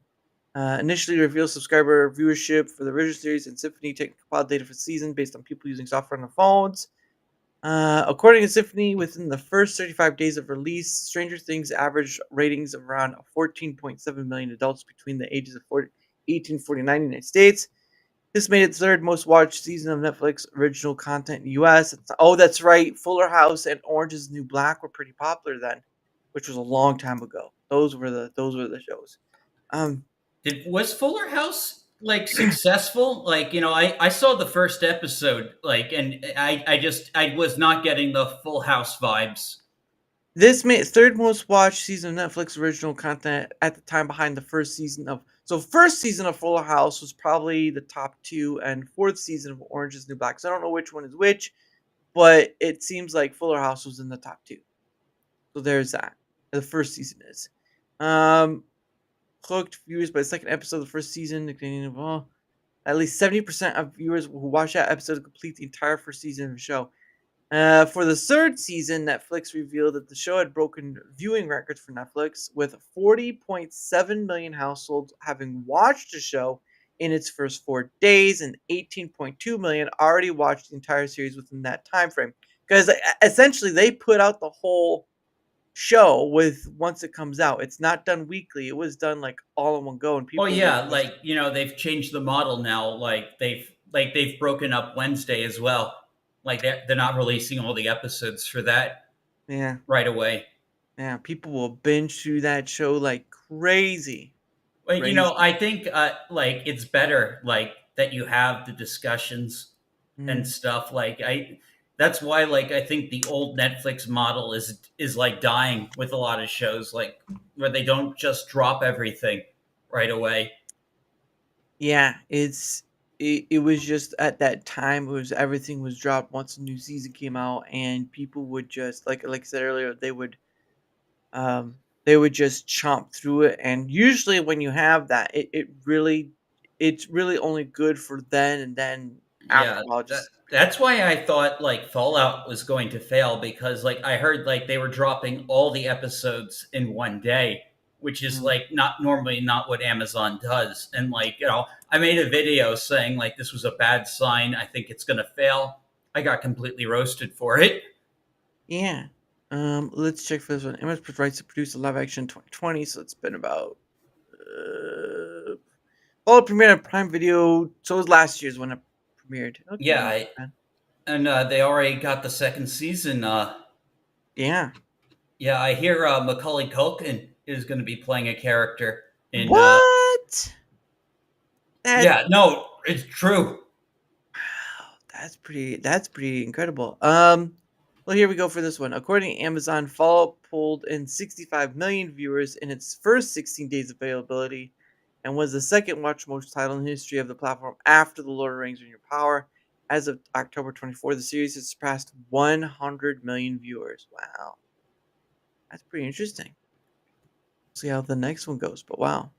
Initially revealed subscriber viewership for the original series and Symphony taking compiled data for the season based on people using software on their phones. According to Symphony, within the first 35 days of release, Stranger Things averaged ratings of around 14.7 million adults between the ages of 18 and 49 in the United States. This made it the third most watched season of Netflix original content in the U.S. Oh, that's right. Fuller House and Orange is the New Black were pretty popular then, which was a long time ago. Those were the shows. Was Fuller House like successful? Like, you know, I saw the first episode, like, and I was not getting the Full House vibes. This made third most watched season of Netflix original content at the time, behind the first season of. So first season of Fuller House was probably the top 2, and fourth season of Orange is the New Black. So I don't know which one is which, but it seems like Fuller House was in the top 2. So there's that. The first season is. Hooked viewers by the second episode of the first season. At least 70% of viewers who watch that episode complete the entire first season of the show. For the third season, Netflix revealed that the show had broken viewing records for Netflix, with 40.7 million households having watched the show in its first 4 days, and 18.2 million already watched the entire series within that time frame. Because essentially, they put out the whole show once it comes out. It's not done weekly. It was done like all in one go, and people. Oh yeah, like, you know, they've changed the model now. Like they've broken up Wednesday as well. Like they're not releasing all the episodes for that. Yeah. Right away. Yeah, people will binge through that show like crazy. But you know, I think like it's better like that you have the discussions and stuff. Like that's why like I think the old Netflix model is like dying with a lot of shows, like where they don't just drop everything right away. Yeah, it's it was just at that time it was everything was dropped once a new season came out, and people would just like I said earlier, they would just chomp through it, and usually when you have that, it's really only good for then, and then after Yeah, a while just that's why I thought like Fallout was going to fail, because like I heard like they were dropping all the episodes in one day, which is like not what Amazon does. And like, I made a video saying like this was a bad sign. I think it's gonna fail. I got completely roasted for it. Yeah. Let's check for this one. Image rights to produce a live action 2020, so it's been about it premiered on Prime Video, so it was last year's when it premiered. Okay, Yeah, and they already got the second season. Yeah. Yeah, I hear Macaulay Culkin is going to be playing a character in. What? Yeah, no, it's true. That's pretty incredible. Well, here we go for this one. According to Amazon, Fallout pulled in 65 million viewers in its first 16 days of availability, and was the second watched most title in the history of the platform after The Lord of the Rings: Ring of Power. As of October 24, the series has surpassed 100 million viewers. Wow. That's pretty interesting. See how the next one goes, but wow.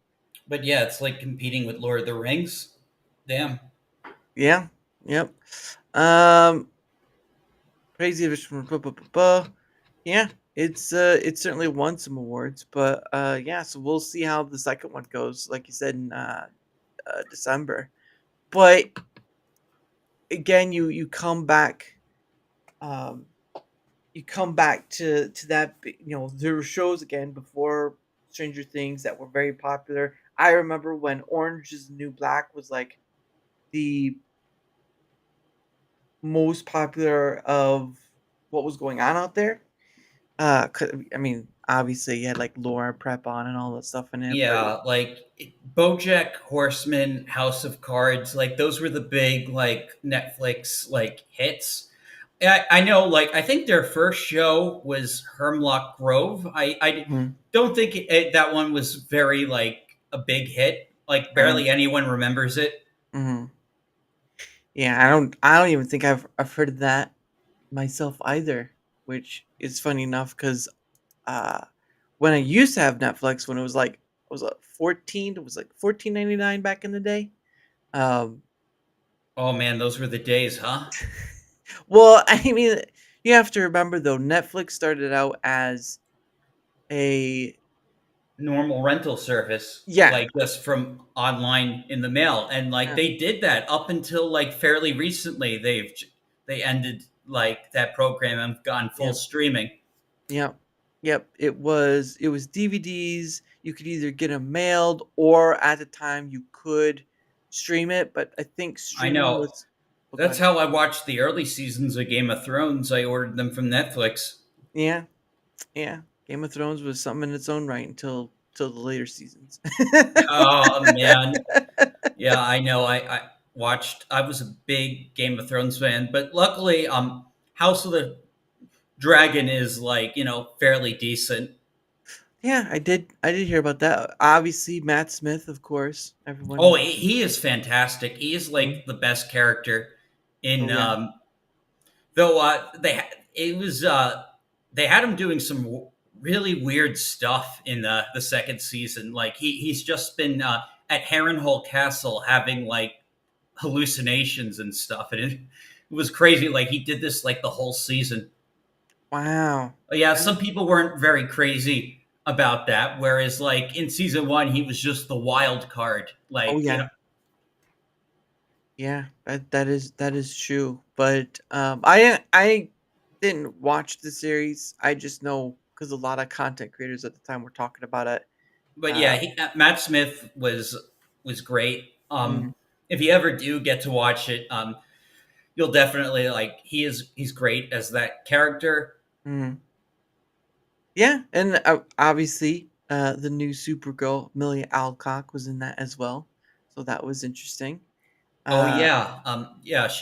But yeah, it's like competing with Lord of the Rings. Damn. Yeah. Yep. Crazy. Yeah. It's certainly won some awards, but yeah. So we'll see how the second one goes. Like you said in December, but again, you come back. You come back to that. There were shows again before Stranger Things that were very popular. I remember when Orange Is the New Black was like the most popular of what was going on out there. I mean, obviously, you had like Laura Prep on and all that stuff in it. Yeah, like BoJack Horseman, House of Cards, like those were the big like Netflix like hits. I know, like I think their first show was Hemlock Grove. I don't think that one was very like a big hit. Like barely anyone remembers it. Mm-hmm. Yeah, I don't even think I've heard of that myself either, which is funny enough because when I used to have Netflix, when it was like $14.99 back in the day. Oh man, those were the days, huh? Well, I mean, you have to remember though, Netflix started out as a normal rental service. Yeah. Like just from online in the mail. And like they did that up until like fairly recently. They ended like that program and gone full streaming. Yep. It was DVDs. You could either get them mailed, or at the time you could stream it. But I think streaming was. That's how I watched the early seasons of Game of Thrones. I ordered them from Netflix. Yeah. Game of Thrones was something in its own right until the later seasons. Oh man, yeah, I know. I was a big Game of Thrones fan, but luckily, House of the Dragon is like fairly decent. Yeah, I did hear about that. Obviously, Matt Smith, of course. Everyone. Oh, he is fantastic. He is like the best character in. Though they had him doing some really weird stuff in the second season. Like he's just been at Harrenhal Castle having like hallucinations and stuff, and it was crazy. Like he did this like the whole season. Wow. Yeah, some people weren't very crazy about that, whereas like in season 1 he was just the wild card. Like yeah, that is true. But I didn't watch the series. I just know because a lot of content creators at the time were talking about it. But yeah, Matt Smith was great. If you ever do get to watch it, you'll definitely like he's great as that character. Yeah, and obviously the new Supergirl, Amelia Alcock, was in that as well, so that was interesting.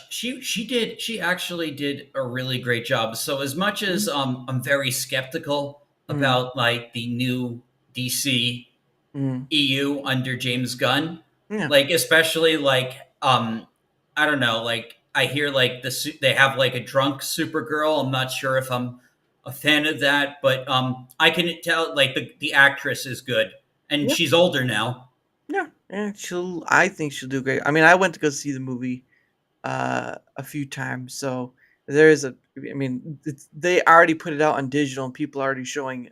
She actually did a really great job. So as much as I'm very skeptical about like the new DC EU under James Gunn, like especially like I don't know, like I hear like they have like a drunk Supergirl. I'm not sure if I'm a fan of that, but I can tell like the actress is good and Yep. she's older now. Yeah, and I think she'll do great. I mean, I went to go see the movie a few times, so there is a. I mean, they already put it out on digital, and people are already showing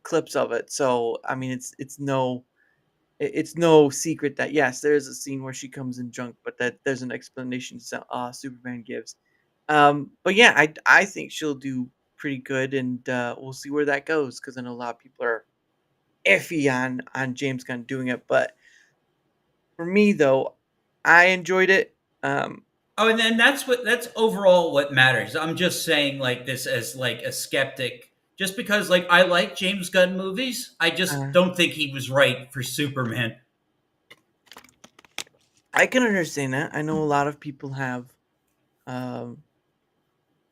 clips of it. So I mean, it's no secret that yes, there is a scene where she comes in drunk, but that there's an explanation Superman gives. But yeah, I think she'll do pretty good, and we'll see where that goes because I know a lot of people are iffy on James Gunn doing it, but for me though, I enjoyed it. Oh, and then that's overall what matters. I'm just saying like this as like a skeptic. Just because like I like James Gunn movies, I just don't think he was right for Superman. I can understand that. I know a lot of people have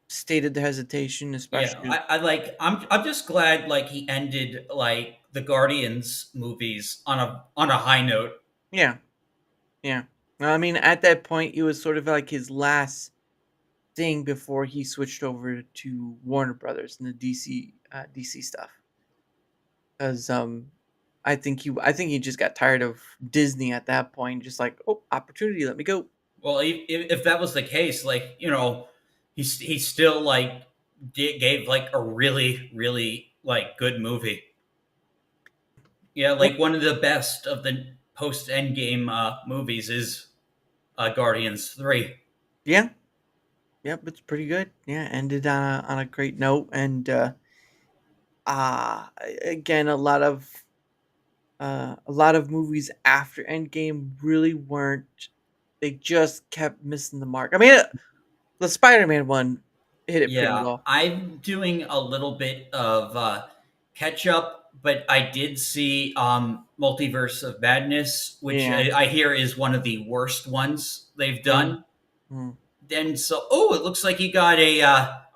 stated their hesitation, especially. Yeah, I'm just glad like he ended like the Guardians movies on a high note. Yeah, yeah. I mean, at that point, it was sort of like his last thing before he switched over to Warner Brothers and the DC stuff. Because I think he just got tired of Disney at that point. Just like, oh, opportunity, let me go. Well, if that was the case, like he still like gave like a really like good movie. Yeah, like one of the best of the post Endgame movies is Guardians 3. Yeah. Yep, it's pretty good. Yeah, ended on a great note, and again, a lot of movies after Endgame really weren't. They just kept missing the mark. I mean, the Spider-Man one hit it pretty well. I'm doing a little bit of catch up, but I did see Multiverse of Madness, which Yeah. I hear is one of the worst ones they've done. Mm. Then it looks like you got a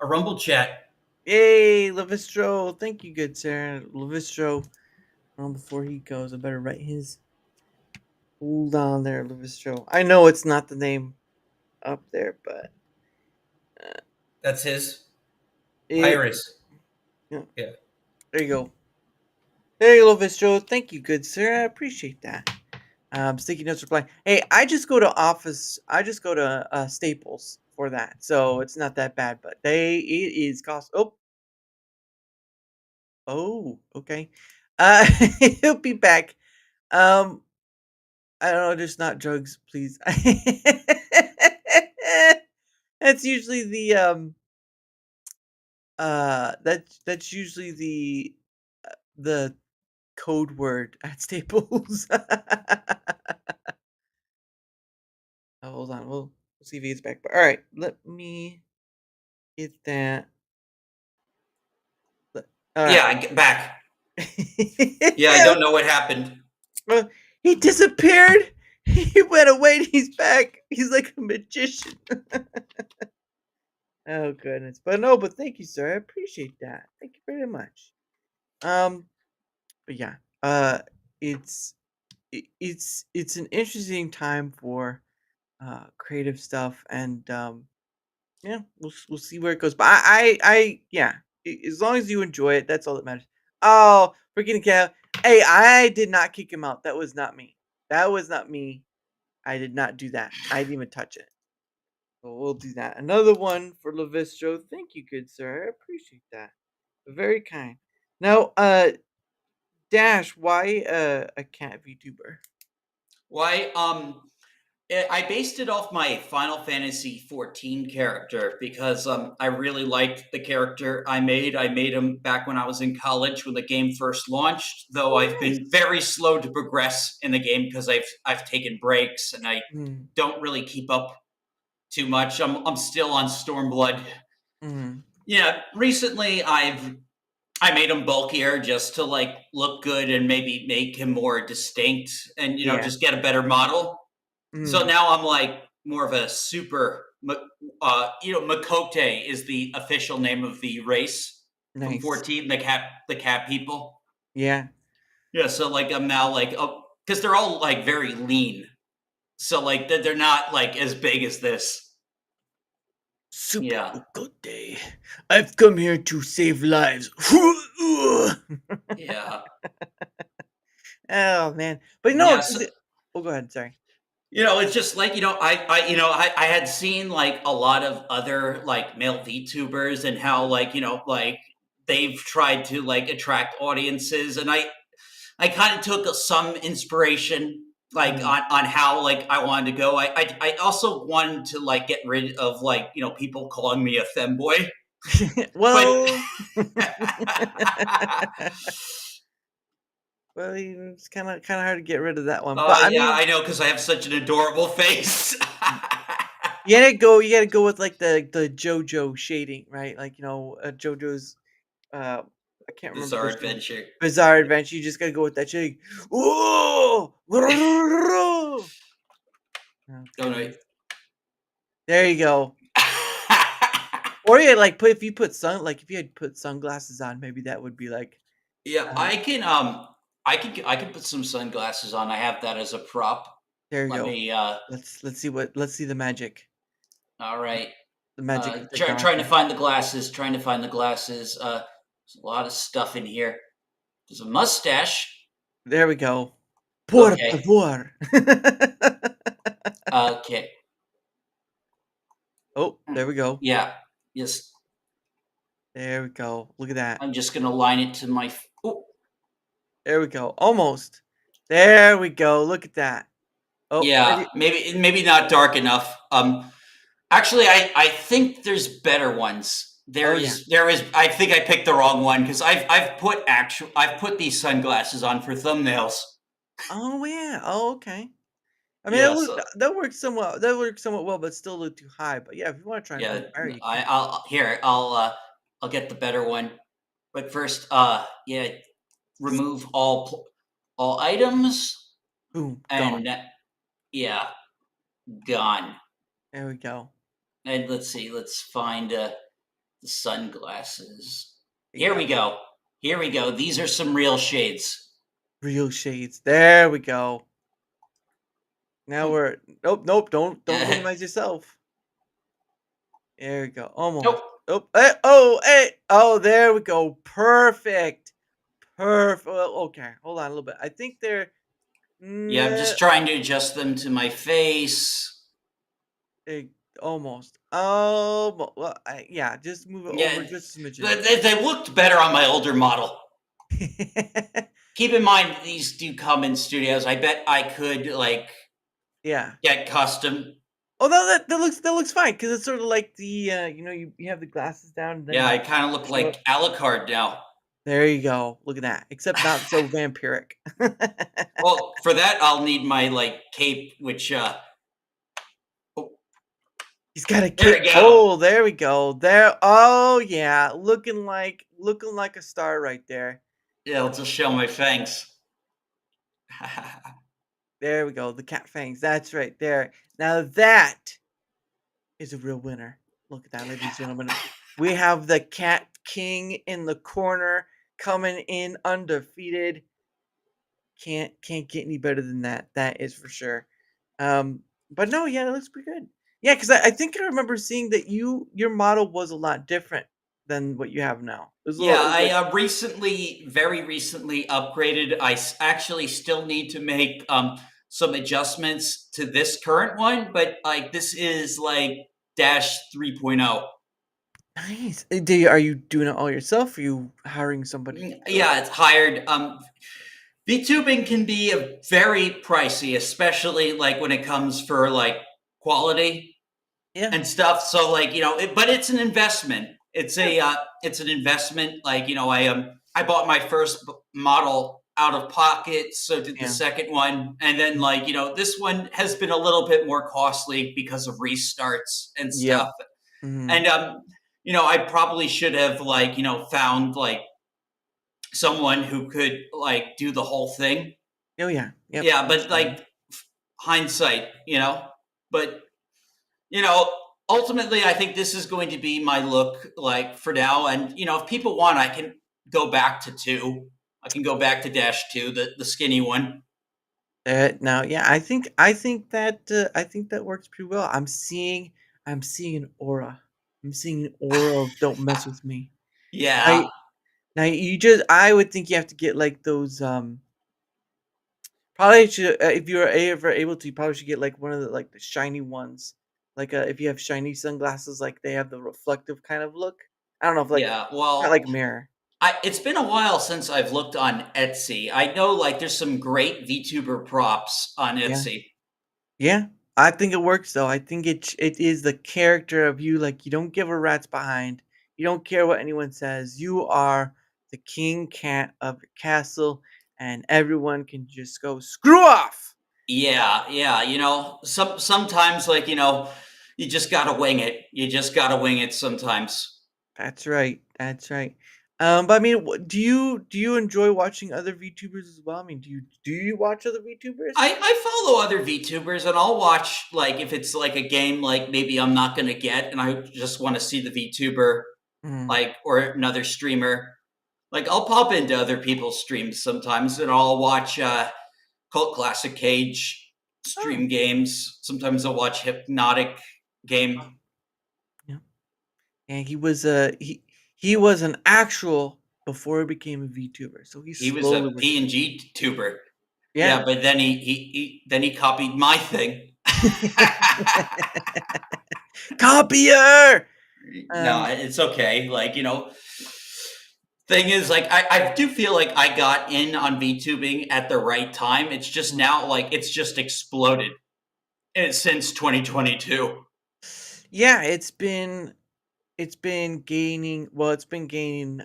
Rumble chat. Yay, Levistro! Thank you, good sir. Levistro. Before he goes, I better write his. Hold on there, Levistro. I know it's not the name up there, but That's his. It- Iris. Yeah. Yeah. There you go. There you go, Levistro. Thank you, good sir. I appreciate that. Sticky notes reply. Hey, I just go to Staples for that, so it's not that bad. But it is cost. Oh, okay. He'll be back. I don't know, just not drugs, please. That's usually the that's usually the code word at Staples. Oh, hold on, we'll see if he's back. But all right, let me get that. All Yeah, right. I get back. Yeah, I don't know what happened. He disappeared. He went away. And he's back. He's like a magician. Oh goodness, but thank you, sir. I appreciate that. Thank you very much. But yeah, it's it's an interesting time for creative stuff, and yeah, we'll see where it goes. But yeah, as long as you enjoy it, that's all that matters. Oh, freaking cat! Hey, I did not kick him out. That was not me. That was not me. I did not do that. I didn't even touch it. So we'll do that. Another one for Levistro. Thank you, good sir. I appreciate that. Very kind. Now, Dash, why a cat VTuber? Why? I based it off my Final Fantasy 14 character because I really liked the character I made. I made him back when I was in college when the game first launched. Though I've been very slow to progress in the game because I've taken breaks and I don't really keep up too much. I'm still on Stormblood. Yeah, recently I made him bulkier just to like look good and maybe make him more distinct and Yeah. just get a better model. So now I'm like more of a super Makote is the official name of the race from Nice. 14, the cat people. Yeah. Yeah, so like I'm now like because they're all like very lean. So like they're not like as big as this. Super Yeah. good day. I've come here to save lives. Yeah. Oh man, but no. Yeah, so- Oh, go ahead. Sorry. It's just like, I had seen like a lot of other like male VTubers and how like, like they've tried to like attract audiences. And I kind of took some inspiration like on how like I wanted to go. I also wanted to like get rid of like, people calling me a femboy. Well, well, it's kind of hard to get rid of that one. Oh, But yeah, I I know, because I have such an adorable face. You gotta go with like the JoJo shading, right? Like JoJo's I can't remember Bizarre which one. Adventure. Bizarre Adventure. You just gotta go with that shading. Whoa! Oh, no. There you go. Or you like if you had put sunglasses on, maybe that would be like. Yeah, I can put some sunglasses on. I have that as a prop. There you Let go. me Let's see the magic. all right. The magic. of Trying to technology. find the glasses, There's a lot of stuff in here. There's a mustache. There we go. Por Okay. favor. Okay. Oh, there we go. Yeah. Yes. There we go. Look at that. I'm just gonna line it to my. Oh, There we go. Almost. There we go. Look at that. Oh, yeah. Maybe not dark enough. Actually, I think there's better ones. There is. I think I picked the wrong one because I've put these sunglasses on for thumbnails. Oh yeah. Oh okay. I mean, Yeah, that works somewhat. That works somewhat well, but still a little too high. But yeah, if you want to try and Yeah, go higher, you I'll get the better one. But first, remove all items. Boom. And yeah, gone. There we go. And let's see, let's find the sunglasses. Here we go. These are some real shades. Real shades. There we go. Now we're nope. Don't minimize yourself. There we go. Almost. Nope. Oh, there we go. Perfect. Well, okay. Hold on a little bit. I think they're. Yeah, I'm just trying to adjust them to my face. Almost. Oh, well, yeah. Just move it Yeah, over just a smidgen. they looked better on my older model. Keep in mind, these do come in studios. I bet I could Yeah. get custom. Oh, no, that looks fine because it's sort of like the you have the glasses down. And then Yeah, I you kind of look show like up. Alucard now. There you go. Look at that. Except not so vampiric. Well, for that, I'll need my cape, which He's got a There we cape. go. Oh, there we go. There. Oh yeah, looking like a star right there. yeah, I'll just show my fangs. There we go. The cat fangs. That's right there. Now that is a real winner. Look at that, ladies and gentlemen. We have the Cat King in the corner coming in undefeated. Can't get any better than that. That is for sure. But no, yeah, it looks pretty good. Yeah, because I think I remember seeing that your model was a lot different than what you have now. It was a little- Yeah, it was I very recently upgraded. I actually still need to make some adjustments to this current one, but this is dash 3.0. nice. Are you doing it all yourself? Or are you hiring somebody? Yeah, it's hired. VTubing can be very pricey, especially when it comes for quality and stuff. So but it's an investment. It's an investment. I bought my first model out of pocket, so did the second one, and then this one has been a little bit more costly because of restarts and Yep. stuff. Mhm. And I probably should have found someone who could do the whole thing. Oh yeah. Yep. Yeah, but hindsight, but ultimately I think this is going to be my look for now. And if people want, I can go back to 2. I can go back to dash 2, the skinny one. Now, yeah, I think that works pretty well. I'm seeing an aura. I'm seeing an aura of "Don't mess with me." Yeah. I now I would think you have to get like those probably should if you're ever able to, you probably should get like one of the like the shiny ones. Like if you have shiny sunglasses, like they have the reflective kind of look. I don't know if like Yeah. not Well, like a mirror. it's been a while since I've looked on Etsy. I know like there's some great VTuber props on Yeah. Etsy. Yeah, I think it works though. I think it is the character of you, like you don't give a rat's behind. You don't care what anyone says. You are the king cat of your castle, and everyone can just go screw off. Yeah, yeah. Sometimes like, you just gotta wing it. You just gotta wing it sometimes. That's right. That's right. But I mean, do you enjoy watching other VTubers as well? I mean, do you watch other VTubers? I follow other VTubers and I'll watch like if it's like a game like maybe I'm not gonna get and I just want to see the VTuber Mm. like or another streamer. Like I'll pop into other people's streams sometimes and I'll watch Cult Classic Cage stream games. Sometimes I'll watch Hypnotic game. And he was an actual before he became a VTuber. So he He was slowly a PNG tuber. Yeah. Yeah, but then he copied my thing. Copier. No, it's okay. Like, thing is, like, I do feel like I got in on VTubing at the right time. It's just now, like, it's just exploded since 2022. Yeah, it's been gaining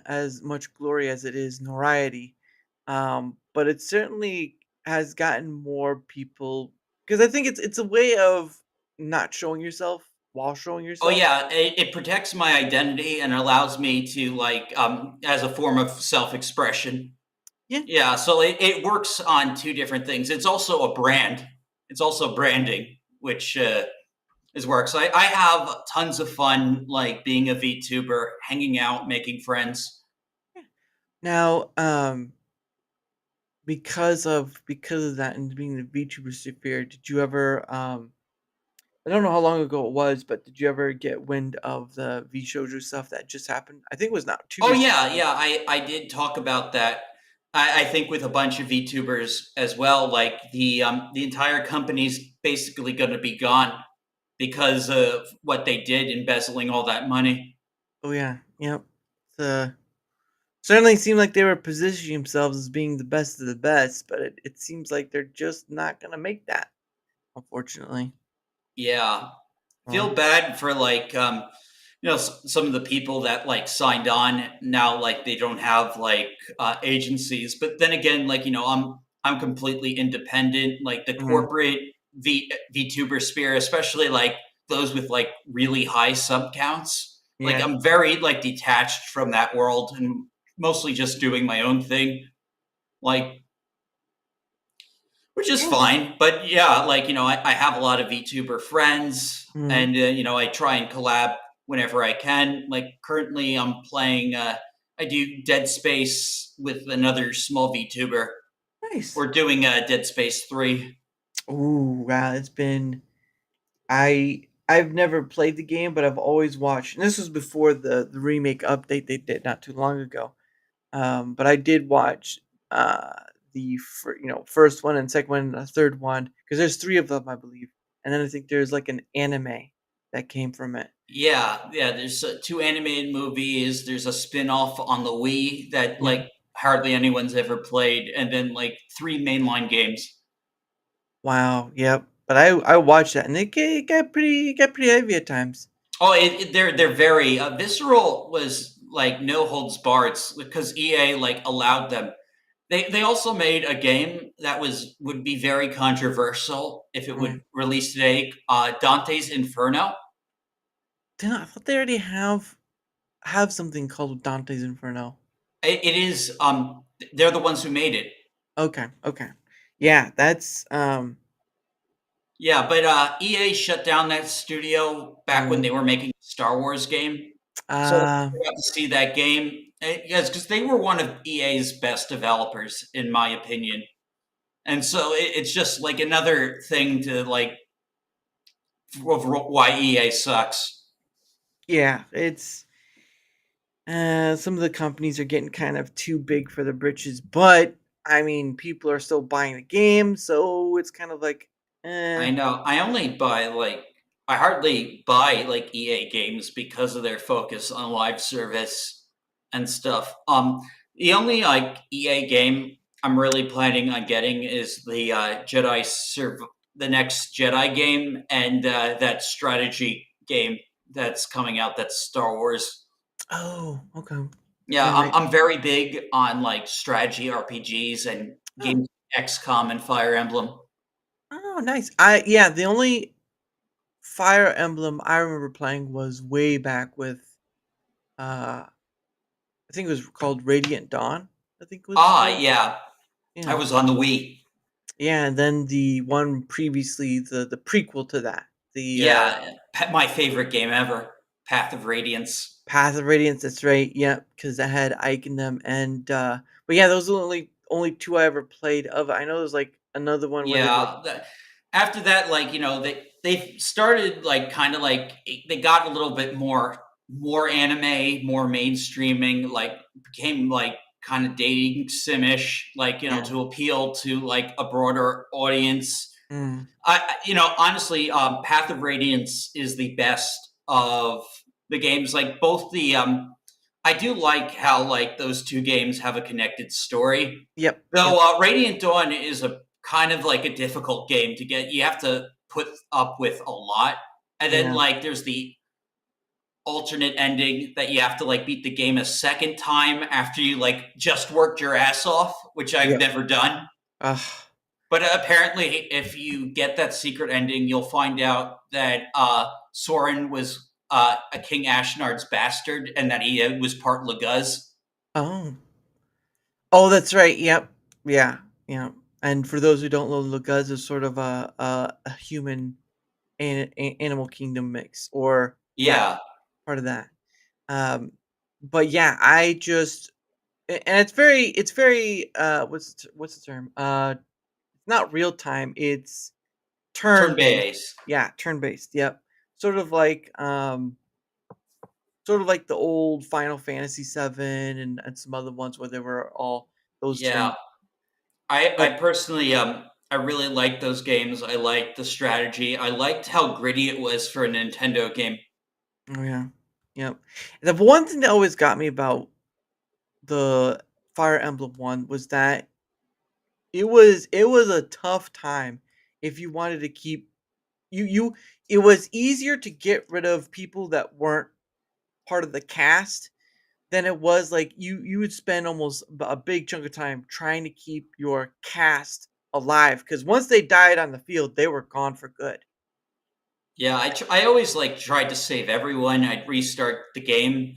as much glory as it is notoriety. But it certainly has gotten more people because I think it's a way of not showing yourself while showing Oh yourself. yeah, it protects my identity and allows me to like as a form of self-expression. Yeah. Yeah, so it works on two different things. It's also a brand. It's also branding, which is works. I have tons of fun like being a VTuber, hanging out, making friends. Now, because of that and being the VTuber sphere, did you ever I don't know how long ago it was, but did you ever get wind of the V Shoujo stuff that just happened? I think it was not too Oh recent. yeah, yeah. I did talk about that. I think with a bunch of VTubers as well. Like the entire company's basically going to be gone because of what they did embezzling all that money. Oh yeah, yep. The certainly seemed like they were positioning themselves as being the best of the best, but it seems like they're just not gonna make that, unfortunately. Yeah. Feel Well, bad for like some of the people that like signed on now like they don't have like agencies. But then again, like I'm completely independent. Like the mhm, corporate VTuber sphere, especially like those with like really high sub counts. Like yeah. I'm very like detached from that world and mostly just doing my own thing. Like which is Yeah. fine. But yeah, like, I have a lot of VTuber friends Mhm. and, I try and collab whenever I can. Like currently I'm playing, I do Dead Space with another small VTuber. Nice. We're doing Dead Space 3. Ooh, wow, it's been I've never played the game, but I've always watched and this was before the remake update they did not too long ago. But I did watch the first one and second one and the third one because there's three of them, I believe. And then I think there's like an anime that came from it. Yeah, yeah, there's two animated movies. There's a spin-off on the Wii that Yeah. like hardly anyone's ever played and then like three mainline games. Wow. Yep. But I watched that and it got pretty heavy at times. Oh, they're very Visceral was like no holds barred because EA like allowed them. They also made a game that would be very controversial if it would Mm. release today. Dante's Inferno. I thought they already have something called Dante's Inferno. It is they're the ones who made it. Okay. Okay. Yeah, that's Yeah, but EA shut down that studio back when mm, they were making a Star Wars game. So I got to see that game. Yes, because they were one of EA's best developers, in my opinion. And so it's just like another thing to like of why EA sucks. Yeah, it's some of the companies are getting kind of too big for the britches, but I mean, people are still buying the game, so it's kind of like, I know. I only buy I hardly buy like EA games because of their focus on live service and stuff. The only like EA game I'm really planning on getting is the the next Jedi game, and that strategy game that's coming out. That's Star Wars. Oh, okay. Yeah, Alright. I'm very big on like strategy RPGs and games like XCOM and Fire Emblem. Oh, nice. The only Fire Emblem I remember playing was way back with I think it was called Radiant Dawn. I think it was called. Yeah. Yeah. I was on the Wii. Yeah, and then the one previously, the prequel to that, the My favorite game ever, Path of Radiance. Path of Radiance. That's right. Yep, because I had Ike in them, and but yeah, those are the only two I ever played of. I know there's like another one. Where After that, like they started like kind of like they got a little bit more anime, more mainstreaming, like became like kind of dating sim-ish, like to appeal to like a broader audience. Honestly, Path of Radiance is the best of the games. Like both the I do like how like those two games have a connected story. Yep. Though Radiant Dawn is a kind of like a difficult game to get. You have to put up with a lot, and then like there's the alternate ending that you have to like beat the game a second time after you like just worked your ass off, which I've never done. But apparently, if you get that secret ending, you'll find out that Soren was a King Ashnard's bastard, and that he was part Laguz. Oh, that's right. Yep. Yeah. And for those who don't know, Laguz is sort of a human and animal kingdom mix, or part of that. But yeah, I just and it's very what's the term? Not real time. It's turn-based. Yeah, turn-based. Yep. Sort of like the old Final Fantasy VII and some other ones where they were all those. Yeah. I personally I really liked those games. I liked the strategy. I liked how gritty it was for a Nintendo game. Oh yeah. Yep. The one thing that always got me about the Fire Emblem one was that it was a tough time if you wanted to keep it was easier to get rid of people that weren't part of the cast than it was like you would spend almost a big chunk of time trying to keep your cast alive, because once they died on the field, they were gone for good. Yeah, I always like tried to save everyone. I'd restart the game.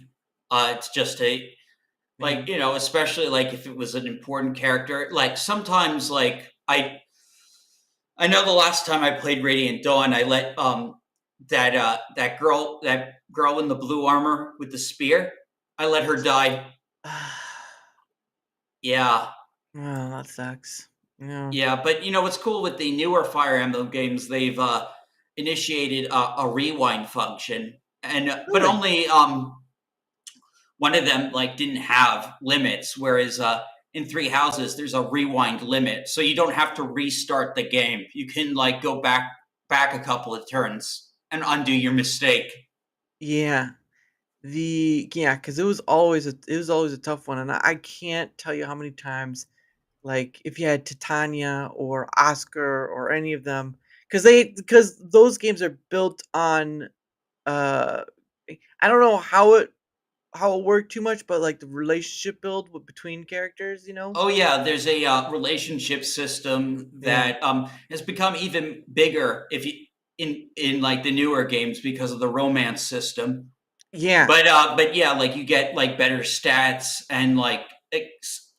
It's just like especially like if it was an important character. Like sometimes like I know the last time I played Radiant Dawn, I let that girl in the blue armor with the spear, I let her die. Yeah. Oh, that sucks. Yeah. Yeah, but what's cool with the newer Fire Emblem games, they've initiated a rewind function, and but only one of them like didn't have limits, whereas in Three Houses there's a rewind limit, so you don't have to restart the game. You can like go back a couple of turns and undo your mistake. Yeah. Because it was always a tough one, and I can't tell you how many times, like if you had Titania or Oscar or any of them, because those games are built on I don't know how it worked too much, but like the relationship build between characters, Oh yeah, there's a relationship system that has become even bigger if you in like the newer games because of the romance system. Yeah. But yeah, like you get like better stats and like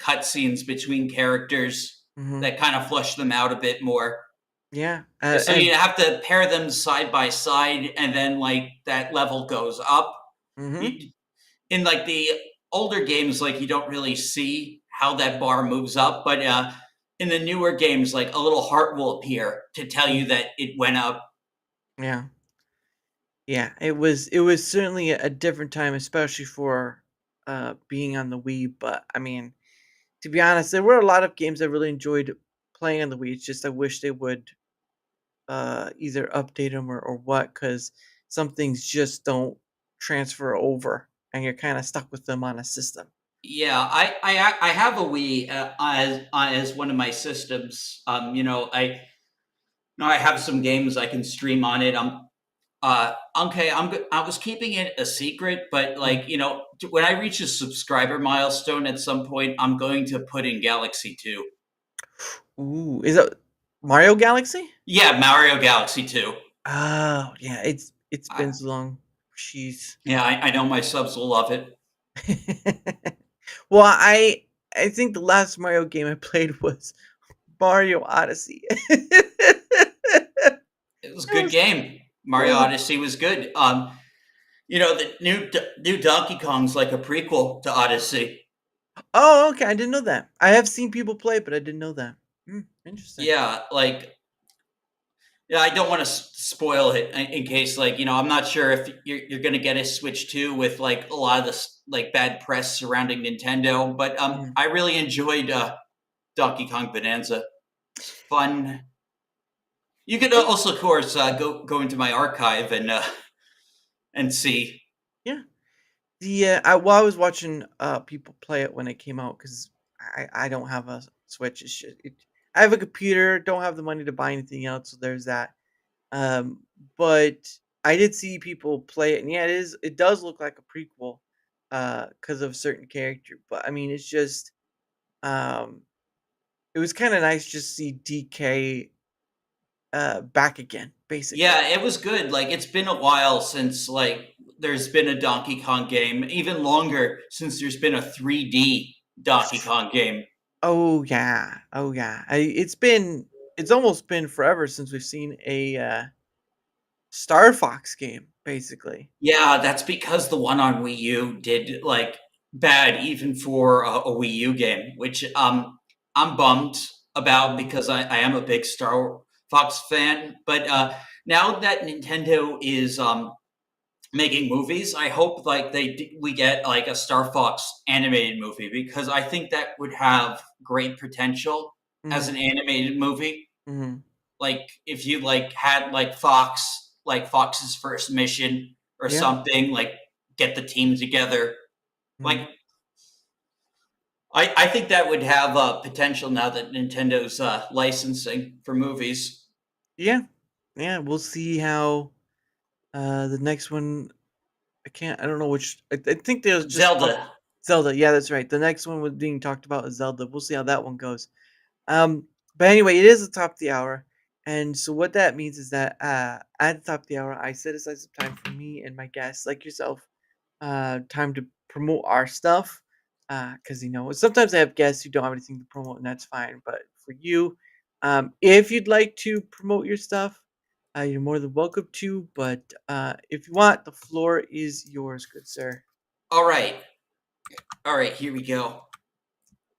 cutscenes between characters that kind of flush them out a bit more. Yeah. So you have to pair them side by side, and then like that level goes up. In like the older games, like you don't really see how that bar moves up, but in the newer games, like a little heart will appear to tell you that it went up. Yeah. Yeah, it was certainly a different time, especially for being on the Wii. But I mean, to be honest, there were a lot of games I really enjoyed playing on the Wii. It's just I wish they would either update them or what, because some things just don't transfer over, and you're kind of stuck with them on a system. Yeah, I have a Wii as one of my systems. I have some games I can stream on it. Okay, I was keeping it a secret, but like when I reach a subscriber milestone at some point, I'm going to put in Galaxy 2. Ooh, is it Mario Galaxy? Yeah, Mario Galaxy 2. Oh, yeah, it's been so long. Jeez. Yeah, I know my subs will love it. Well, I think the last Mario game I played was Mario Odyssey. It was a good game. Mario Odyssey was good. The new Donkey Kong's like a prequel to Odyssey. Oh, okay, I didn't know that. I have seen people play it, but I didn't know that. Interesting. Yeah, I don't want to spoil it in case, I'm not sure if you're going to get a Switch 2 with like a lot of this like bad press surrounding Nintendo, but I really enjoyed Donkey Kong Bonanza. It's fun. You could also, of course, go into my archive and see. Yeah. I was watching people play it when it came out because I don't have a Switch. I have a computer, don't have the money to buy anything else, so there's that. But I did see people play it, and yeah, it does look like a prequel, because of certain character. But I mean, it's just, it was kind of nice just to see DK back again, basically. Yeah, it was good. Like it's been a while since there's been a Donkey Kong game, even longer since there's been a 3D Donkey Kong game. Oh yeah, it's almost been forever since we've seen a Star Fox game, basically. Yeah, that's because the one on Wii U did like bad even for a Wii U game, which I'm bummed about because I am a big Star Fox fan. But now that Nintendo is making movies, I hope we get like a Star Fox animated movie, because I think that would have great potential as an animated movie. Mm-hmm. Like if you had Fox's first mission or Yeah. something, like get the team together. Like I think that would have potential now that Nintendo's licensing for movies. Yeah, we'll see how the next one. I don't know which. I think there's just Zelda. Zelda. Yeah, that's right. The next one was being talked about is Zelda. We'll see how that one goes. But anyway, it is the top of the hour, and so what that means is that at the top of the hour, I set aside some time for me and my guests, like yourself, time to promote our stuff. Because sometimes I have guests who don't have anything to promote, and that's fine. But for you, if you'd like to promote your stuff, you're more than welcome to. But if you want, the floor is yours, good sir. All right, here we go.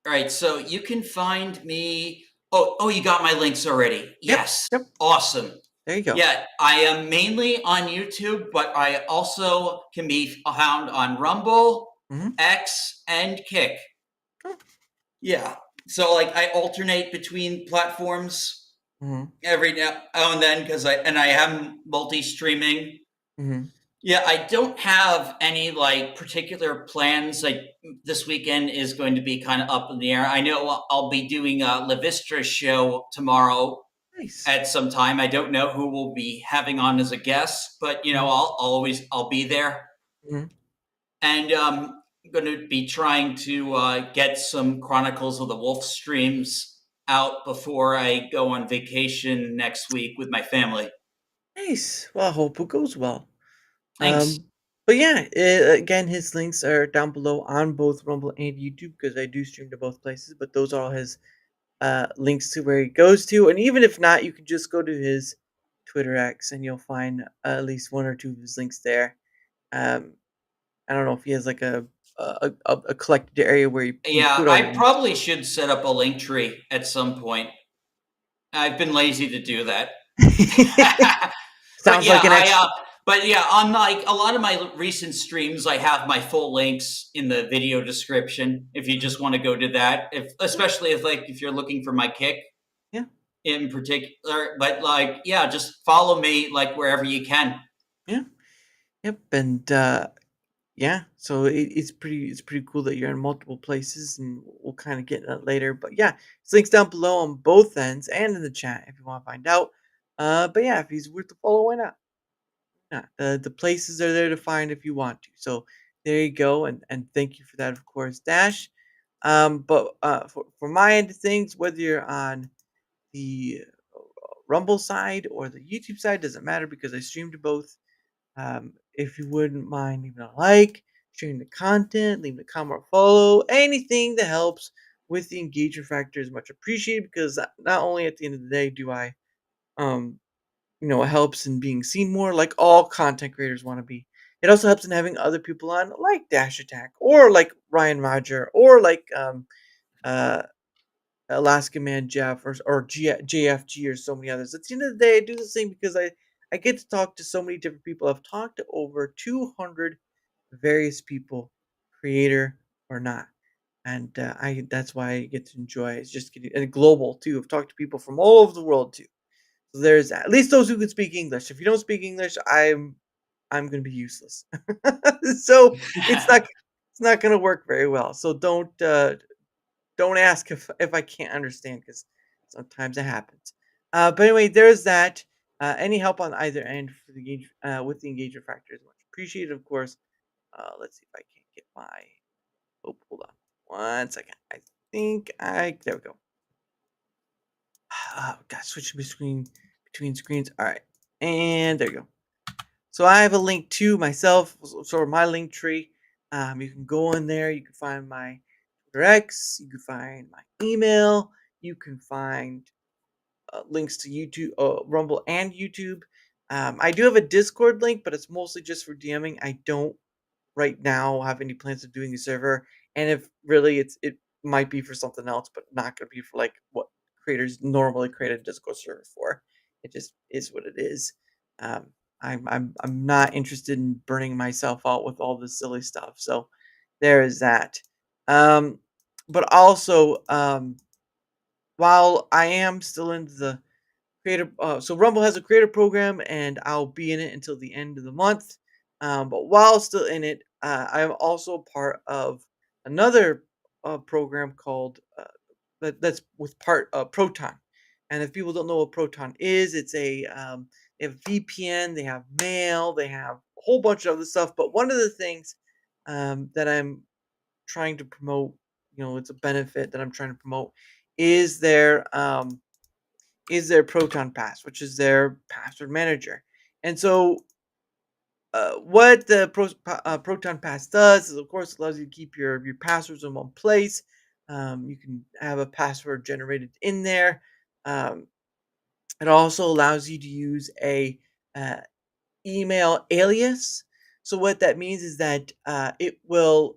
All right, so you can find me. Oh, you got my links already. Yes. Awesome. There you go. Yeah, I am mainly on YouTube, but I also can be found on Rumble, X, and Kick. Yeah. So I alternate between platforms every now and then because I am multi-streaming. Yeah, I don't have any particular plans. Like this weekend is going to be kind of up in the air. I know I'll be doing a La Vistra show tomorrow at some time. I don't know who we'll be having on as a guest, but I'll be there. And I'm going to be trying to get some Chronicles of the Wolf streams out before I go on vacation next week with my family. Nice. Well, I hope it goes well. Thanks. But yeah, again, his links are down below on both Rumble and YouTube because I do stream to both places. But those are all his links to where he goes to. And even if not, you can just go to his Twitter X and you'll find at least one or two of his links there. I don't know if he has like a a collected area where you Yeah, put all your I links. probably should set up a link tree at some point. I've been lazy to do that. But Sounds yeah, like an extra. but yeah, on like a lot of my recent streams, I have my full links in the video description. If you just want to go to that, especially if you're looking for my kick, Yeah. in particular. But like, yeah, just follow me like wherever you can. Yeah. Yep. And yeah, so it's pretty cool that you're in multiple places, and we'll kind of get into that later. But yeah, it's links down below on both ends and in the chat if you want to find out. But yeah, if he's worth the follow, why not? Yeah, the places are there to find if you want to. So there you go, and thank you for that, of course, Dash. But for my end of things, whether you're on the Rumble side or the YouTube side, doesn't matter because I stream to both. If you wouldn't mind leaving a like, sharing the content, leaving a comment or follow, anything that helps with the engagement factor is much appreciated because not only at the end of the day do I it helps in being seen more like all content creators want to be. It also helps in having other people on like Dash Attack or like Ryan Roger or like uh Alaska Man Jeff or JFG or so many others. At the end of the day, I do the same because I get to talk to so many different people. I've talked to over 200 various people, creator or not, and I that's why I get to enjoy. It's just getting and global too. I've talked to people from all over the world too. So there's at least those who can speak English. If you don't speak English, I'm gonna be useless. So it's not gonna work very well. So don't ask if I can't understand because sometimes it happens. But anyway, there's that. Any help on either end for the with the engagement factor is much appreciated, of course. Let's see if I can get my. Oh, hold on, 1 second. I think there we go. Got switching between screens. All right, and there you go. So I have a link to myself, so my link tree. You can go in there. You can find my Twitter X. You can find my email. You can find links to YouTube, Rumble, and YouTube. I do have a Discord link, but it's mostly just for DMing. I don't right now have any plans of doing a server, and if really it might be for something else, but not going to be for like what creators normally create a Discord server for. It just is what it is. Um, I'm not interested in burning myself out with all this silly stuff. So there is that. But also, while I am still into the creator, so Rumble has a creator program, and I'll be in it until the end of the month. But while still in it, I'm also part of another program called that's with part Proton. And if people don't know what Proton is, it's they have VPN, they have mail, they have a whole bunch of other stuff. But one of the things that I'm trying to promote, it's a benefit that I'm trying to promote, is their Proton Pass, which is their password manager. And so what the Proton Pass does is, of course, allows you to keep your passwords in one place. You can have a password generated in there. It also allows you to use a email alias. So what that means is that it will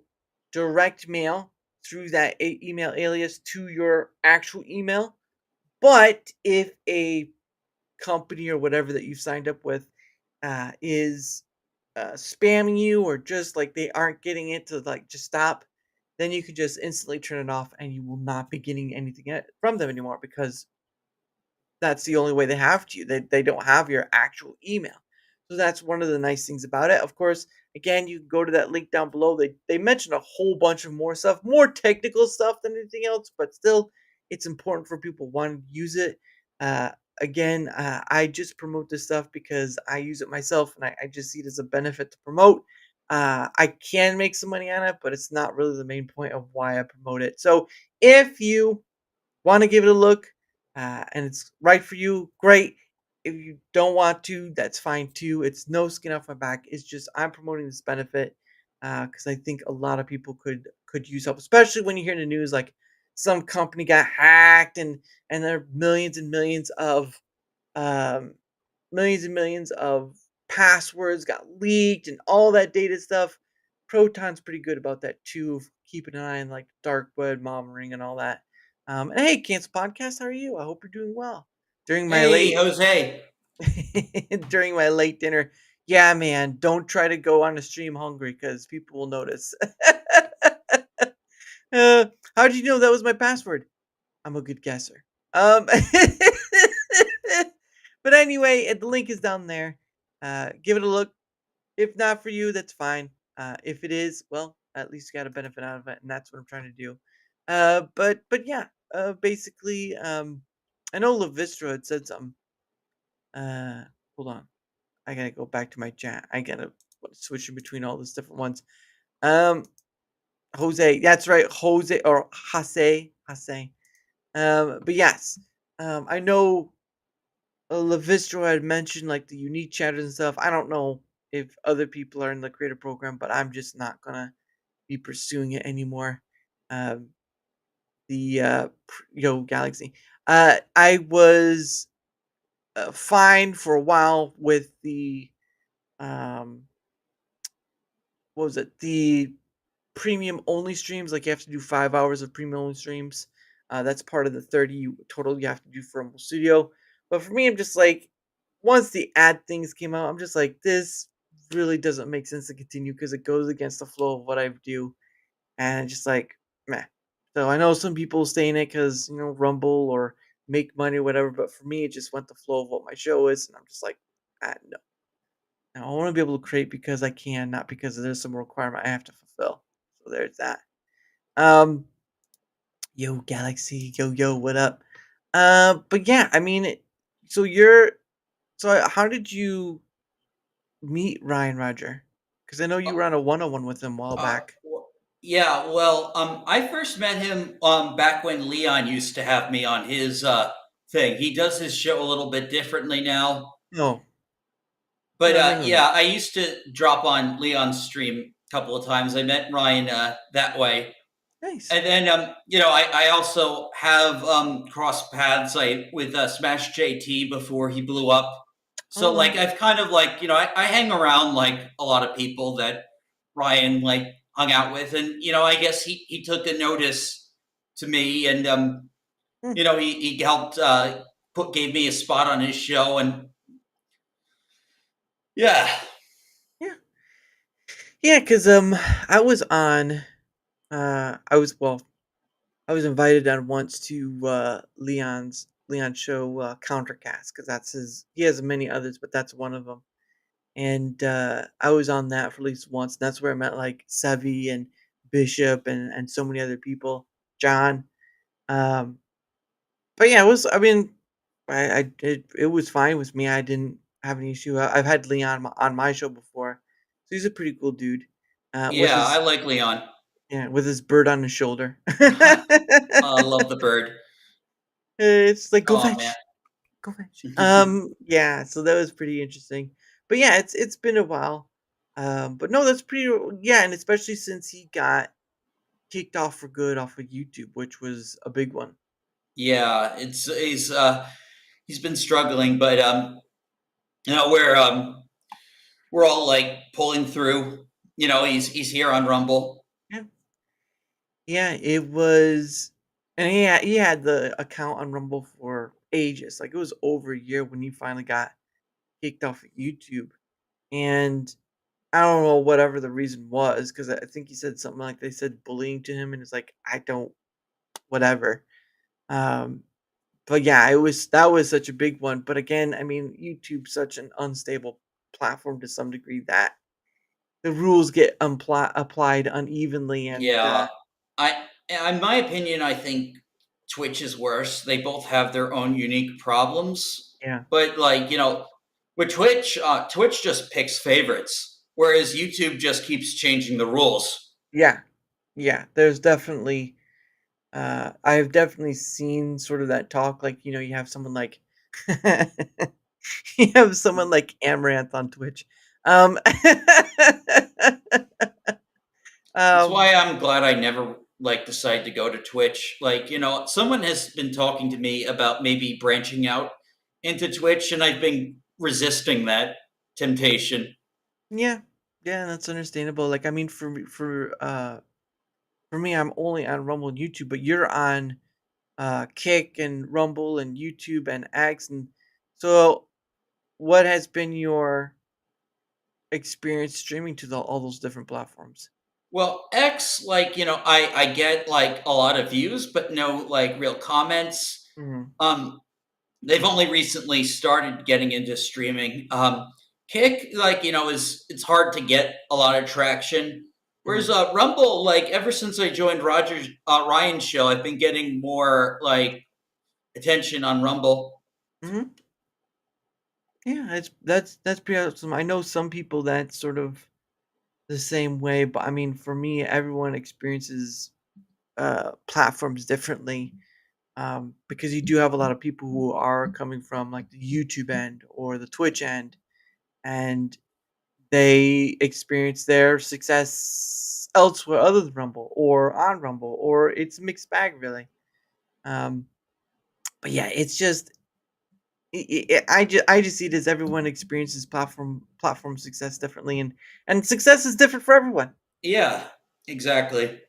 direct mail through that email alias to your actual email. But if a company or whatever that you've signed up with is spamming you, or just like they aren't getting it to like just stop, then you can just instantly turn it off and you will not be getting anything from them anymore, because that's the only way they have to. They don't have your actual email. So that's one of the nice things about it. Of course, again, you can go to that link down below. They mention a whole bunch of more stuff, more technical stuff than anything else, but still, it's important for people wanting to use it. Again, I just promote this stuff because I use it myself, and I just see it as a benefit to promote. I can make some money on it, but it's not really the main point of why I promote it. So if you want to give it a look, and it's right for you, great. If you don't want to, that's fine too. It's no skin off my back. It's just I'm promoting this benefit because I think a lot of people could use help, especially when you hear in the news like some company got hacked and there are millions and millions of passwords got leaked and all that data stuff. Proton's pretty good about that too, of keeping an eye on like dark web, mommering, and all that. And hey, Cancel Podcast, how are you? I hope you're doing well. During my Hey, Jose. during my late dinner, yeah, man, don't try to go on a stream hungry because people will notice. How did you know that was my password? I'm a good guesser. But anyway, the link is down there. Give it a look. If not for you, that's fine. If it is, well, at least you got a benefit out of it, and that's what I'm trying to do. But yeah, basically, I know Levistra had said something. Hold on, I gotta go back to my chat. I gotta switch in between all these different ones. Jose, that's right, Jose or Hase. But yes, I know Levistra had mentioned like the unique chatters and stuff. I don't know if other people are in the creator program, but I'm just not gonna be pursuing it anymore. Yo Galaxy. I was fine for a while with the what was it? The premium only streams. Like you have to do 5 hours of premium only streams. That's part of the 30 total you have to do for Rumble Studio. But for me, I'm just like, once the ad things came out, I'm just like, this really doesn't make sense to continue because it goes against the flow of what I do. And just like, meh. So I know some people stay in it because, Rumble or make money or whatever. But for me, it just went the flow of what my show is. And I'm just like, no. Now, I want to be able to create because I can, not because there's some requirement I have to fulfill. So there's that. Yo, Galaxy, yo, what up? But yeah, I mean, so how did you meet Ryan Roger? Because I know you were on a one-on-one with him a while back. Yeah, well, I first met him back when Leon used to have me on his thing. He does his show a little bit differently now. No. But yeah, I used to drop on Leon's stream a couple of times. I met Ryan that way. Nice. And then, I also have crossed paths with Smash JT before he blew up. So, like, I've kind of like, I hang around like a lot of people that Ryan like hung out with, and I guess he took a notice to me, and he helped gave me a spot on his show, and yeah, because I was on, I was invited on once to Leon's show, Countercast, because he has many others, but that's one of them. And I was on that for at least once. And that's where I met like Sevi and Bishop and so many other people, John. But yeah, it was fine with me. I didn't have any issue. I've had Leon on my show before, so he's a pretty cool dude. I like Leon. Yeah, with his bird on his shoulder. I love the bird. It's like go Aw, fetch. man. Go fetch. Yeah, so that was pretty interesting. But yeah, it's been a while. But no, that's pretty and especially since he got kicked off for good off of YouTube, which was a big one. Yeah, he's been struggling, but we're all like pulling through. He's here on Rumble. Yeah, it was, and he had the account on Rumble for ages. Like it was over a year when he finally got kicked off of YouTube, and I don't know whatever the reason was, because I think he said something like they said bullying to him, and it's like I don't, whatever. But yeah, that was such a big one. But again, I mean, YouTube's such an unstable platform to some degree that the rules get applied unevenly, and Yeah, in my opinion, I think Twitch is worse. They both have their own unique problems. Yeah. But like, with Twitch, Twitch just picks favorites, whereas YouTube just keeps changing the rules. Yeah. There's definitely, I've definitely seen sort of that talk. Like, you have someone like, Amaranth on Twitch. That's why I'm glad I never decided to go to Twitch. Like, someone has been talking to me about maybe branching out into Twitch, and I've been resisting that temptation. Yeah. Yeah, that's understandable. Like, I mean, for me, I'm only on Rumble and YouTube, but you're on Kick and Rumble and YouTube and X, and so what has been your experience streaming to all those different platforms? Well, X, like, I get like a lot of views, but no like real comments. Mhm. They've only recently started getting into streaming. Kick, like, is it's hard to get a lot of traction. Whereas Rumble, like, ever since I joined Ryan's show, I've been getting more like attention on Rumble. Mhm. Yeah, that's pretty awesome. I know some people that's sort of the same way, but I mean, for me, everyone experiences platforms differently. Because you do have a lot of people who are coming from like the YouTube end or the Twitch end, and they experience their success elsewhere other than Rumble or on Rumble, or it's a mixed bag, really. Um, but yeah, it's just I just see it as everyone experiences platform success differently, and success is different for everyone. Yeah, exactly.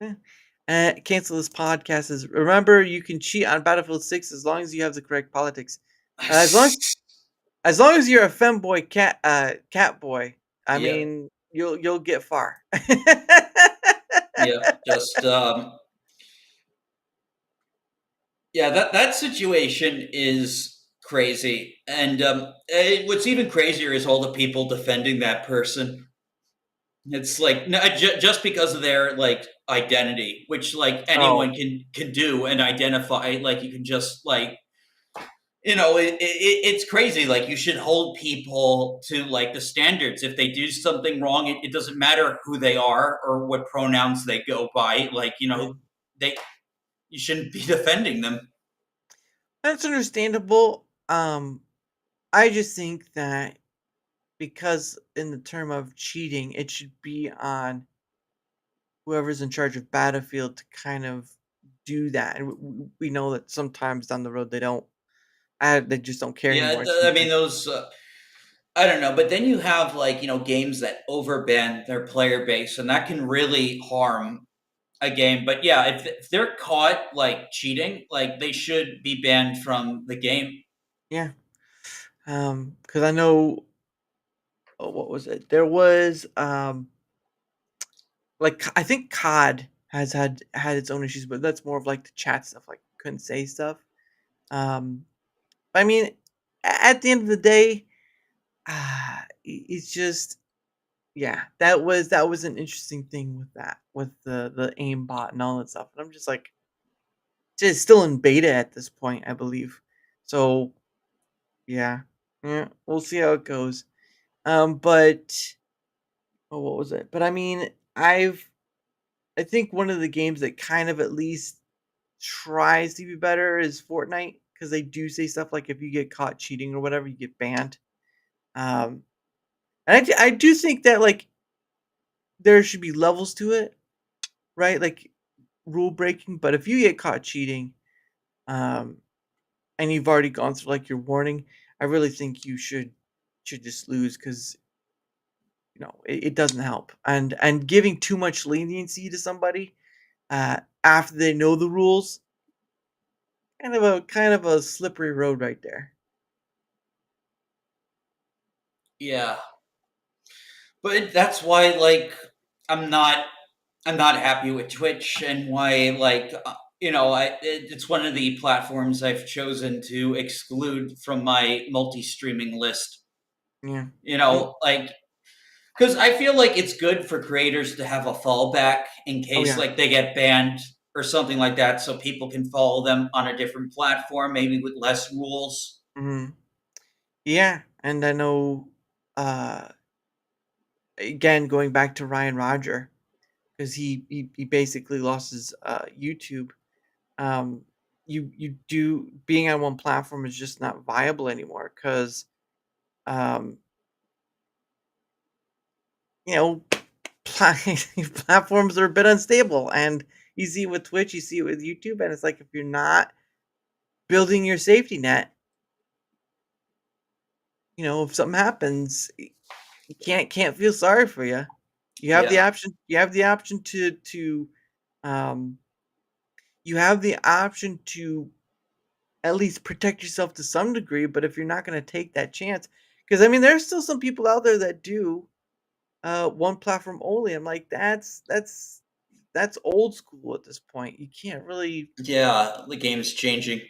Yeah. Cancel this podcast is remember you can cheat on Battlefield 6 as long as you have the correct politics. As long as you're a femboy cat boy, I Yeah. mean you'll get far. Yeah, just yeah, that situation is crazy, and what's even crazier is all the people defending that person. It's like just because of their like identity, which like anyone can do and identify. Like you can just like it's crazy. Like you should hold people to like the standards. If they do something wrong, it doesn't matter who they are or what pronouns they go by. Like they you shouldn't be defending them. That's understandable. I just think that because in the term of cheating, it should be on whoever's in charge of Battlefield to kind of do that. And we know that sometimes down the road they don't. They just don't care Yeah, anymore. I mean those. I don't know, but then you have like games that overban their player base, and that can really harm a game. But yeah, if they're caught like cheating, like they should be banned from the game. Yeah. Because I know. Oh, what was it? There was like I think COD has had its own issues, but that's more of like the chat stuff, like couldn't say stuff. Um, I mean, at the end of the day, it's just yeah, that was an interesting thing with that with the aimbot and all that stuff. And I'm just like, just still in beta at this point, I believe. So yeah, yeah, we'll see how it goes. But oh, what was it? But I mean, I think one of the games that kind of at least tries to be better is Fortnite because they do say stuff like if you get caught cheating or whatever, you get banned. Um, and I do think that like there should be levels to it, right? Like rule breaking. But if you get caught cheating, um, and you've already gone through like your warning, I really think you should just lose because it doesn't help. And giving too much leniency to somebody after they know the rules, kind of a slippery road right there. Yeah, but that's why like I'm not happy with Twitch, and why like it's one of the platforms I've chosen to exclude from my multi-streaming list. Yeah. Like because I feel like it's good for creators to have a fallback in case yeah. like they get banned or something like that, so people can follow them on a different platform, maybe with less rules. Yeah, and I know again going back to Ryan Roger because he basically lost his YouTube. You do being on one platform is just not viable anymore because um you know platforms are a bit unstable, and you see it with Twitch, you see it with YouTube, and it's like if you're not building your safety net, if something happens, can't feel sorry for you. You have the Yeah. option. You have the option to um. You have the option to at least protect yourself to some degree. But if you're not going to take that chance, because I mean, there's still some people out there that do one platform only. I'm like, that's old school at this point. You can't really. Yeah, the game's changing.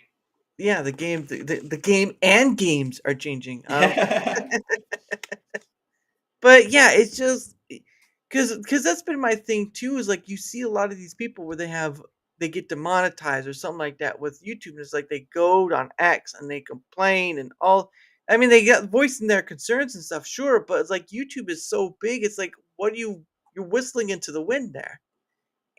Yeah, the game and games are changing. But yeah, it's just because that's been my thing too. Is like you see a lot of these people where they get demonetized or something like that with YouTube. And it's like they go on X and they complain and all. I mean, they get voicing their concerns and stuff, sure, but it's like YouTube is so big. It's like what you're whistling into the wind there,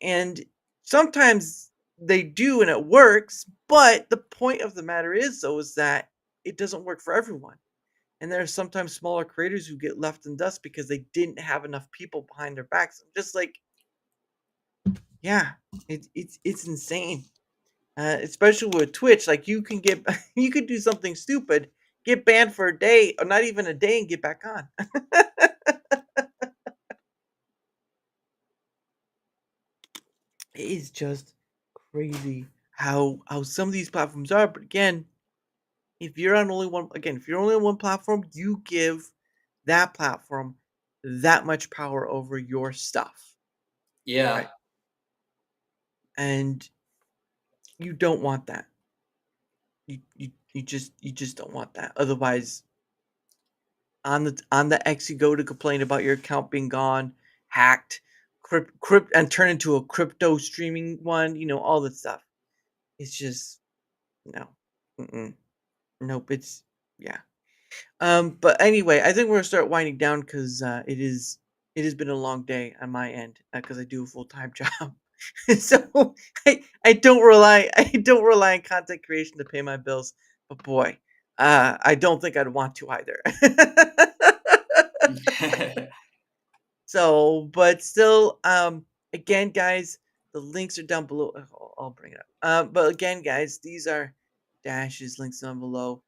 and sometimes they do and it works. But the point of the matter is, though, is that it doesn't work for everyone. And there are sometimes smaller creators who get left in dust because they didn't have enough people behind their backs. I'm just like, yeah, it's insane. Especially with Twitch, like you can get you could do something stupid, get banned for a day or not even a day, and get back on. It is just crazy how some of these platforms are. But again, if you're on only one, if you're only on one platform, you give that platform that much power over your stuff. Yeah. Right. And you don't want that. You just don't want that. Otherwise, on the X, you go to complain about your account being gone, hacked, and turn into a crypto streaming one. All that stuff. It's just no, nope. It's yeah. But anyway, I think we're gonna start winding down because it has been a long day on my end because I do a full-time job. So I don't rely on content creation to pay my bills. But boy, I don't think I'd want to either. So, but still, again, guys, the links are down below. I'll bring it up. But again, guys, these are Dash's links down below.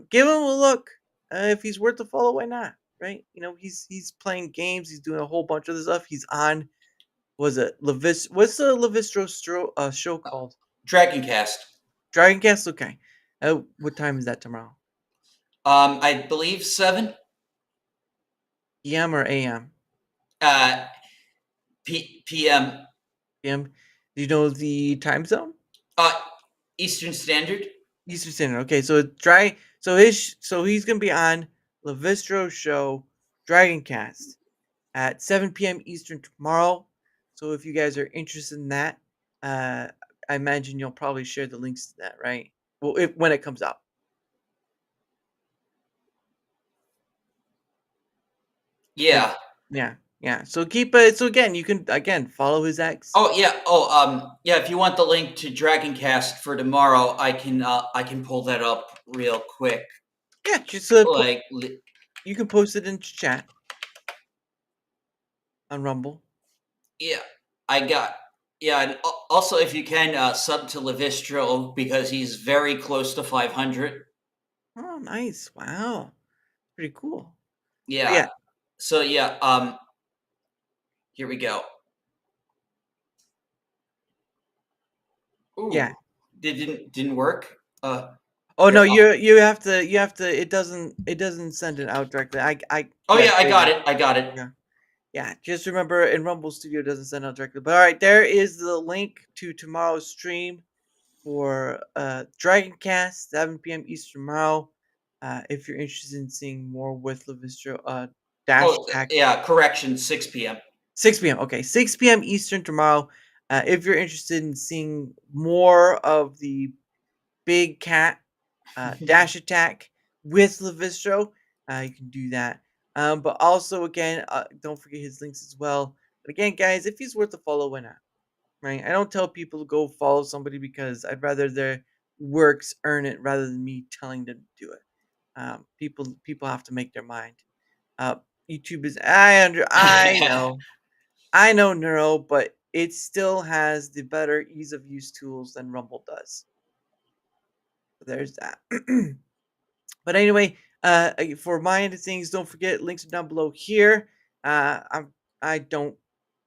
Give him a look. If he's worth a follow, why not? Right? He's playing games. He's doing a whole bunch of this stuff. He's on. Was it What's the Levistro show called? Dragoncast. Dragoncast. Okay. What time is that tomorrow? I believe 7 PM or AM? PM. PM. Do you know the time zone? Eastern Standard. Eastern Standard. Okay, so he's gonna be on Levistro show Dragoncast at 7 p.m. Eastern tomorrow. So if you guys are interested in that, I imagine you'll probably share the links to that, right? Well, when it comes out. Yeah. Yeah. So keep it. So again, you can follow his X. Oh yeah. Yeah. If you want the link to Dragoncast for tomorrow, I can pull that up real quick. Yeah, just you can post it in chat on Rumble. Yeah, I got. Yeah, and also if you can sub to Levistro because he's very close to 500. Oh, nice! Wow, pretty cool. Yeah. Yeah. So yeah. Here we go. Ooh, Yeah. Didn't work. Oh no, you have to. It doesn't send it out directly. Oh yeah, I got it. I got it. Yeah, just remember in Rumble Studio doesn't send out directly. But all right, there is the link to tomorrow's stream for Dragoncast, 7 p.m. Eastern tomorrow. If you're interested in seeing more with Levistro, Yeah, correction, 6 p.m. 6 p.m. Okay, 6 p.m. Eastern tomorrow. If you're interested in seeing more of the Big Cat Dash Attack with Levistro, you can do that. But also, again, don't forget his links as well. But again, guys, if he's worth a follow, why not? Right? I don't tell people to go follow somebody because I'd rather their works earn it rather than me telling them to do it. People have to make their mind. YouTube is I know Neuro, but it still has the better ease of use tools than Rumble does. So there's that. But anyway, For my end of things, don't forget links are down below here. I'm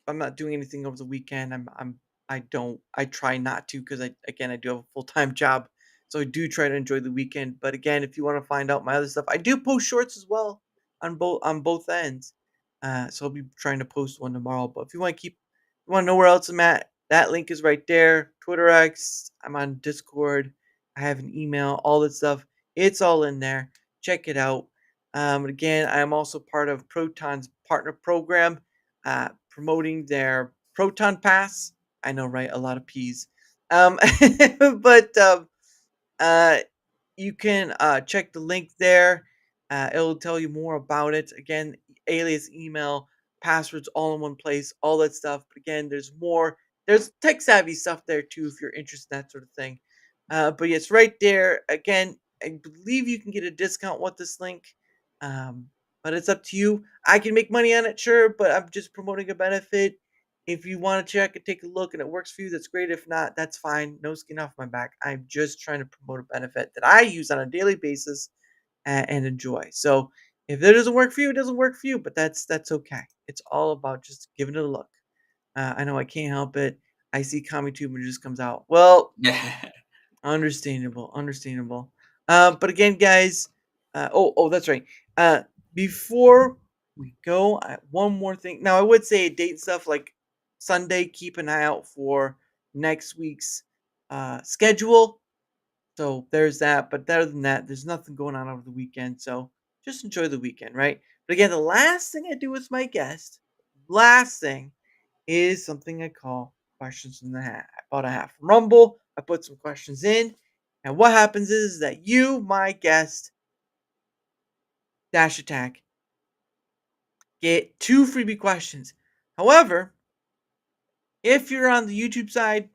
not doing anything over the weekend. I try not to because I do have a full-time job. So I do try to enjoy the weekend. But again, if you want to find out my other stuff, I do post shorts as well on both ends. So I'll be trying to post one tomorrow. But if you want to know where else I'm at, that link is right there. Twitter X, I'm on Discord. I have an email, all that stuff. It's all in there. Check it out. Again, I am also part of Proton's partner program, promoting their Proton Pass. I know, right? A lot of P's. But you can check the link there. It'll tell you more about it. Again, alias, email, passwords, all in one place, all that stuff. But again, there's more. There's tech savvy stuff there too if you're interested in that sort of thing. But yeah, it's right there. Again, I believe you can get a discount with this link. But it's up to you. I can make money on it, sure, but I'm just promoting a benefit. If you want to check and take a look and it works for you, that's great. If not, that's fine. No skin off my back. I'm just trying to promote a benefit that I use on a daily basis and enjoy. So if that doesn't work for you, it doesn't work for you, but that's okay. It's all about just giving it a look. I know I can't help it. I see CommyTube and it just comes out. Well, understandable. But again, guys, that's right. Before we go, one more thing. Now, I would say date and stuff like Sunday. Keep an eye out for next week's schedule. So there's that. But other than that, there's nothing going on over the weekend. So just enjoy the weekend, right? But again, the last thing I do with my guest, is something I call questions in the hat. I bought a hat from Rumble. I put some questions in. And what happens is that you, my guest, Dash Attack, get 2 freebie questions. However, if you're on the YouTube side,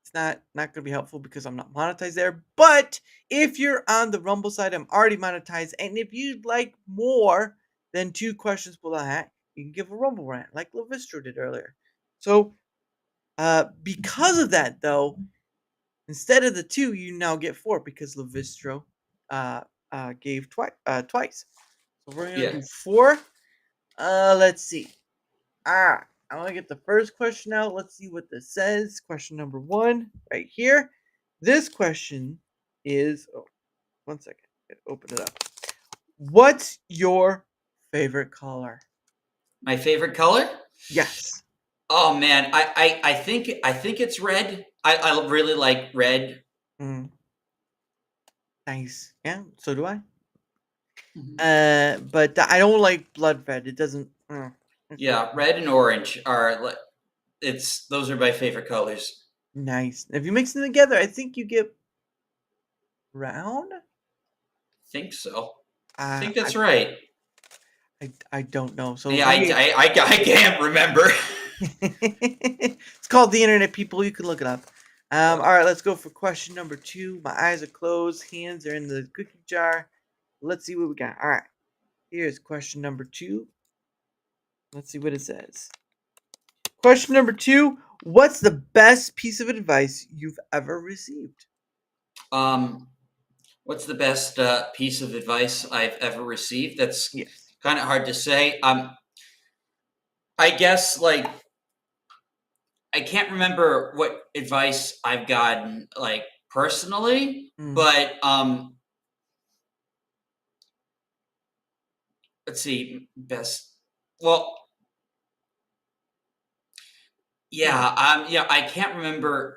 it's not going to be helpful because I'm not monetized there. But if you're on the Rumble side, I'm already monetized. And if you'd like more than 2 questions below the hat, you can give a Rumble rant like Lavistro did earlier. So, because of that, though, instead of the 2, you now get 4 because Lavistro gave twice. So we're going to do 4. Let's see. I want to get the first question out. Let's see what this says. Question number 1 right here. This question is, 1 second. Open it up. What's your favorite color? My favorite color? Yes. Oh man, I think it's red. I really like red. Nice. Yeah, so do I. But I don't like blood red. It doesn't. Yeah, red and orange are those are my favorite colors. Nice. If you mix them together, I think you get brown. Think so. I think that's right. I don't know. So yeah, I can't remember. It's called the internet, people. You can look it up. All right, let's go for question number 2. My eyes are closed, hands are in the cookie jar. Let's see what we got. All right, here's question number 2. Let's see what it says. Question number 2: what's the best piece of advice you've ever received? What's the best piece of advice I've ever received? That's kind of hard to say. I guess I can't remember what advice I've gotten personally, but let's see, best. Well, I can't remember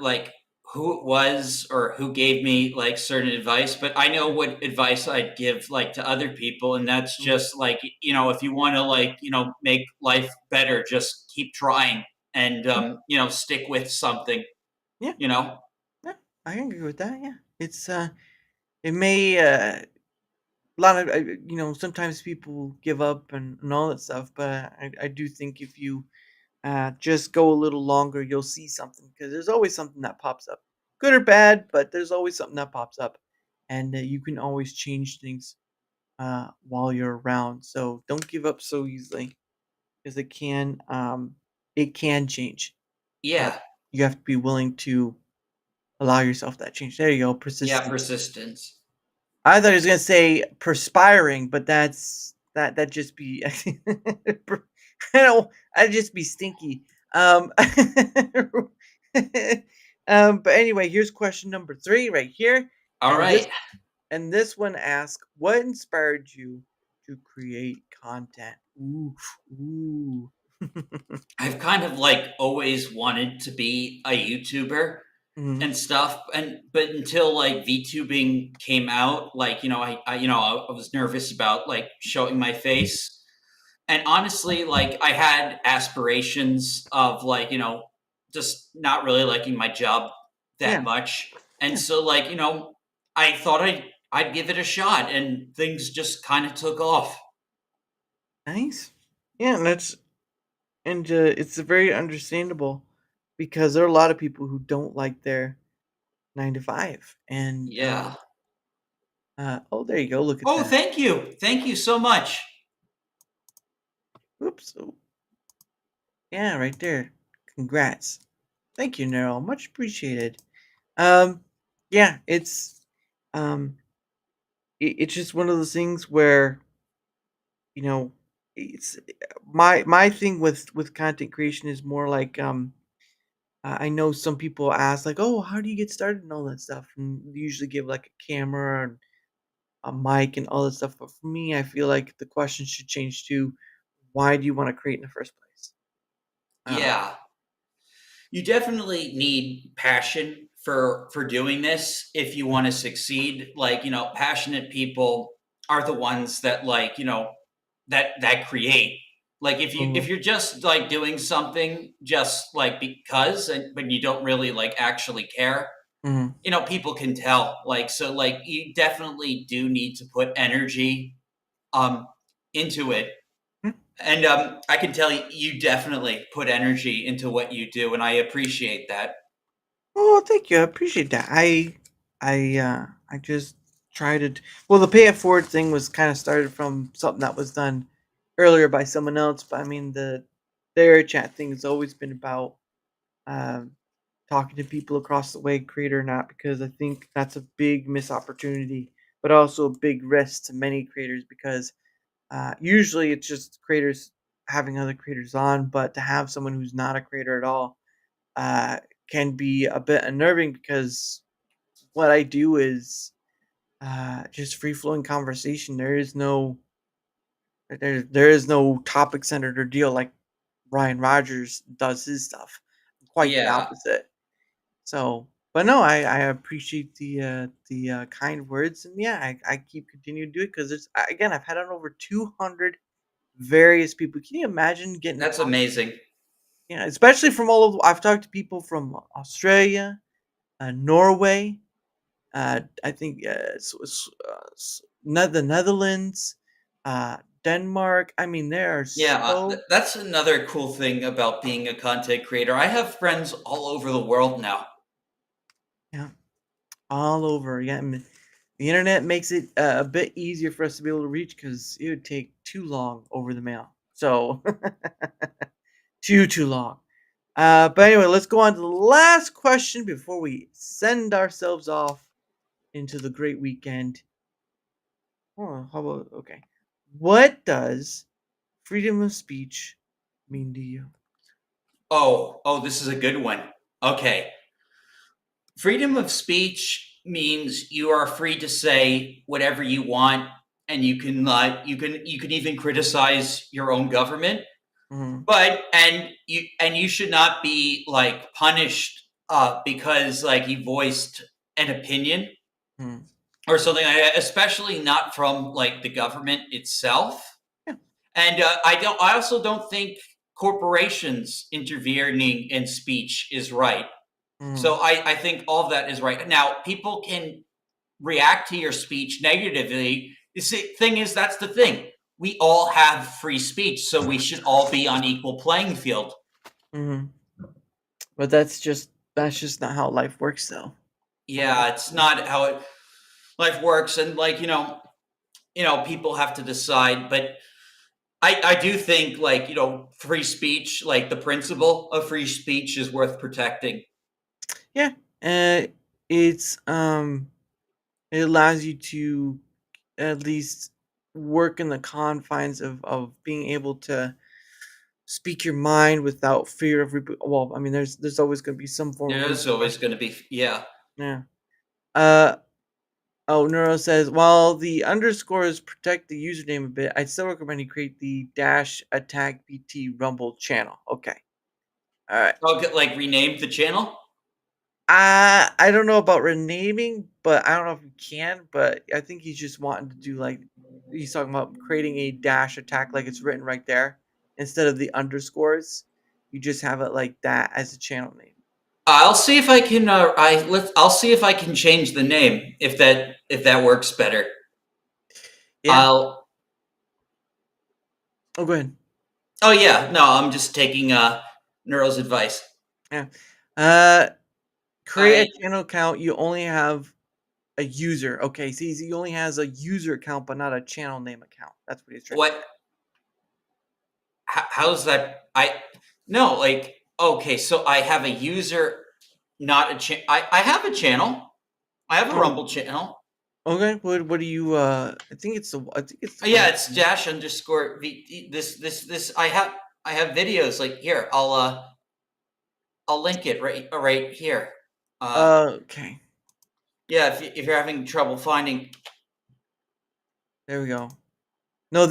who it was or who gave me certain advice, but I know what advice I'd give to other people, and that's just if you want to make life better, just keep trying and stick with something. Yeah. Yeah, I agree with that. Yeah, it's it may a lot of sometimes people give up and all that stuff, but I do think if you just go a little longer, you'll see something because there's always something that pops up, good or bad, but there's always something that pops up, and you can always change things while you're around. So don't give up so easily because it can change. Yeah. You have to be willing to allow yourself that change. There you go. Persistence. Yeah, persistence. I thought he was gonna say perspiring, but that just be I don't I'd just be stinky. But anyway, here's question number 3 right here. All And this right. and this one asks, what inspired you to create content? Ooh, ooh. I've kind of like always wanted to be a YouTuber Mhm. and stuff, but until like VTubing came out, like I was nervous about like showing my face, and honestly, like I had aspirations of like just not really liking my job that Yeah. much, and Yeah. so like I thought I'd give it a shot, and things just kind of took off. Nice. Yeah, it's very understandable because there are a lot of people who don't like their 9 to 5 and Yeah. oh, there you go. Look at Oh, that. thank you so much. Oops. Oh. Yeah, right there. Congrats. Thank you, Nero. Much appreciated. Um, yeah, um, it's just one of those things where you know, it's my thing with content creation is more like I know some people ask like, "Oh, how do you get started?" and all that stuff, and they usually give like a camera and a mic and all that stuff. But for me, I feel like the question should change to, why do you want to create in the first place? Yeah. You definitely need passion for doing this if you want to succeed. Like, passionate people are the ones that like, that create. Like if Mhm. you're just like doing something just like because but you don't really like actually care, Mhm. people can tell. Like so like you definitely do need to put energy um into it. Mm. And I can tell you definitely put energy into what you do, and I appreciate that. Oh, thank you. I appreciate that. I just try to. Well, the pay it forward thing was kind of started from something that was done earlier by someone else, but I mean their chat thing has always been about um, talking to people across the way, creator or not, because I think that's a big missed opportunity, but also a big risk to many creators because usually it's just creators having other creators on, but to have someone who's not a creator at all uh, can be a bit unnerving because what I do is just free flowing conversation. There is no topic centered or deal like Ryan Rogers does his stuff. Quite the Yeah. opposite. So, but no, I appreciate the kind words, and yeah, I keep continuing to do it because again I've had on over 200 various people. Can you imagine getting That's talk? amazing. Yeah, especially from all over. I've talked to people from Australia, Norway. I think the Netherlands, Denmark. I mean, there are Yeah, so that's another cool thing about being a content creator. I have friends all over the world now. yeah, all over. Yeah, the internet makes it a bit easier for us to be able to reach because it would take too long over the mail. So too long. But anyway, let's go on to the last question before we send ourselves off into the great weekend. Oh, how about okay? What does freedom of speech mean to you? Oh, this is a good one. Okay. Freedom of speech means you are free to say whatever you want, and you can even criticize your own government. Mhm. But you should not be like punished because like you voiced an opinion Mhm. or something like that, especially not from like the government itself. Yeah. And I also don't think corporations intervening in speech is right. So Mhm. I think all of that is right. Now, people can react to your speech negatively. The thing is, that's the thing. We all have free speech, so we should all be on equal playing field. Mhm. But that's just not how life works, though. Yeah, it's not how life works, and like people have to decide. But I do think like free speech, like the principle of free speech, is worth protecting. Yeah, it's It allows you to at least work in the confines of being able to speak your mind without fear of well, I mean, there's always going to be some form of There's always going to be, yeah. yeah. Uh oh, Neuro says while the underscores protect the username a bit, I'd still recommend you create the --attack BT Rumble channel. Okay. All right. I'll get like renamed the channel. I don't know about renaming, but I don't know if you can. But I think he's just wanting to do like he's talking about creating a --attack like it's written right there instead of the underscores. You just have it like that as a channel name. I'll see if I can. I'll see if I can change the name if that works better. Yeah. I'll. Oh, go ahead. Oh yeah, no, I'm just taking Neuro's advice. Yeah. Create a channel account. You only have a user. Okay, see, he only has a user account, but not a channel name account. That's what he's trying. What? How's that? No, like okay, so I have a user, not a channel. I have a channel. I have a Rumble channel. Okay, what do you? I think it's the. Yeah, it's --_VT. This. I have videos like here. I'll link it right here. Okay. Yeah, if you're having trouble finding. There we go. No,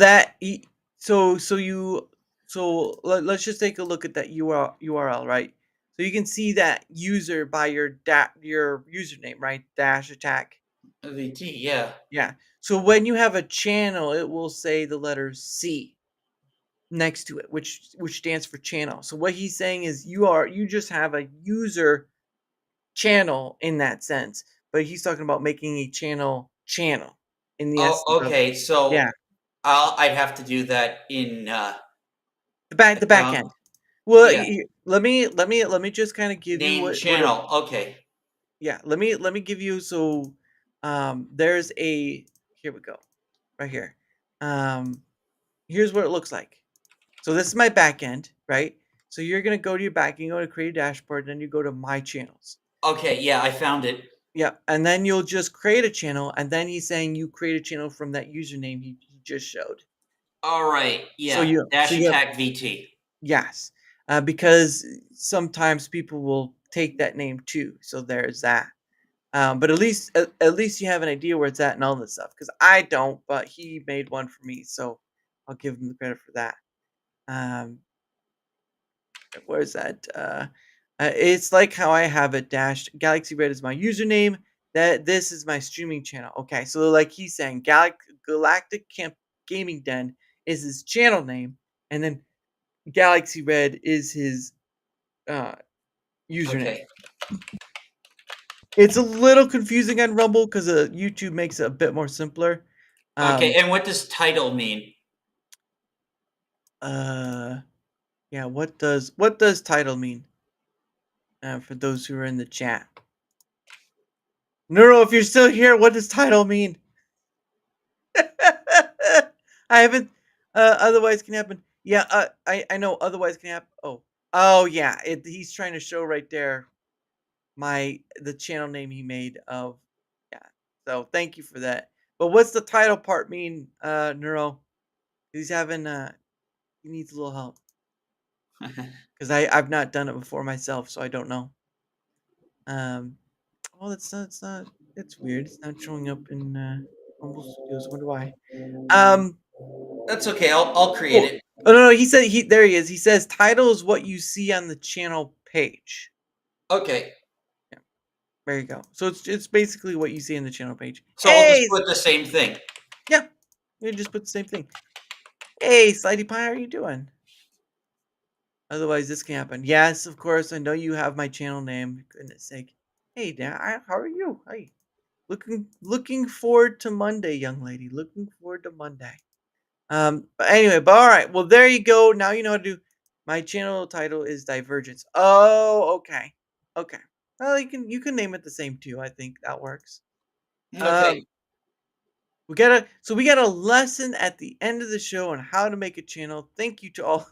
so let's just take a look at that URL, right? So you can see that user by your username, right? --attack VT, yeah. Yeah. So when you have a channel, it will say the letter C next to it, which stands for channel. So what he's saying is you just have a user channel in that sense, but he's talking about making a channel in the essence of- okay. So yeah, I'd have to do that in the back end. Well, yeah. let me just kind of give you Name what channel. Okay. Yeah, let me give you so there's a here we go. Right here. Here's what it looks like. So this is my back end, right? So you're gonna go to your back, you go to create a dashboard, then you go to my channels. Okay, yeah, I found it. Yeah, and then you'll just create a channel, and then he's saying you create a channel from that username he just showed. All right. Yeah. So you --attack VT. Yes, because sometimes people will take that name too. So there's that. But at least you have an idea where it's at and all this stuff. Because I don't, but he made one for me, so I'll give him the credit for that. Where's that? It's like how I have it dashed. Galaxy Red is my username. This is my streaming channel. Okay, so like he's saying, Galactic Camp Gaming Den is his channel name, and then Galaxy Red is his username. Okay. It's a little confusing on Rumble because YouTube makes it a bit more simpler. Okay, and what does title mean? Yeah, what does title mean? For those who are in the chat. Neuro, if you're still here, what does title mean? I haven't otherwise can happen. Yeah, I know otherwise can happen. Oh yeah, he's trying to show right there the channel name he made of yeah. So thank you for that. But what's the title part mean, Neuro? He's having he needs a little help. Because I've not done it before myself, so I don't know. Oh, it's not. It's weird. It's not showing up in Rumble Studios. Wonder why. That's okay. I'll create it. Oh no, he said there he is. He says title is what you see on the channel page. Okay. Yeah. There you go. So it's basically what you see in the channel page. So I'll just put the same thing. Yeah, you just put the same thing. Hey, Slidey Pie, how are you doing? Otherwise, this can happen. Yes, of course. I know you have my channel name. For goodness sake. Hey, Dan, how are you? Hey, looking forward to Monday, young lady. Looking forward to Monday. But anyway, but all right. Well, there you go. Now you know how to do. My channel title is Divergence. Oh, okay, okay. Well, you can name it the same too. I think that works. Okay. We got a lesson at the end of the show on how to make a channel. Thank you to all.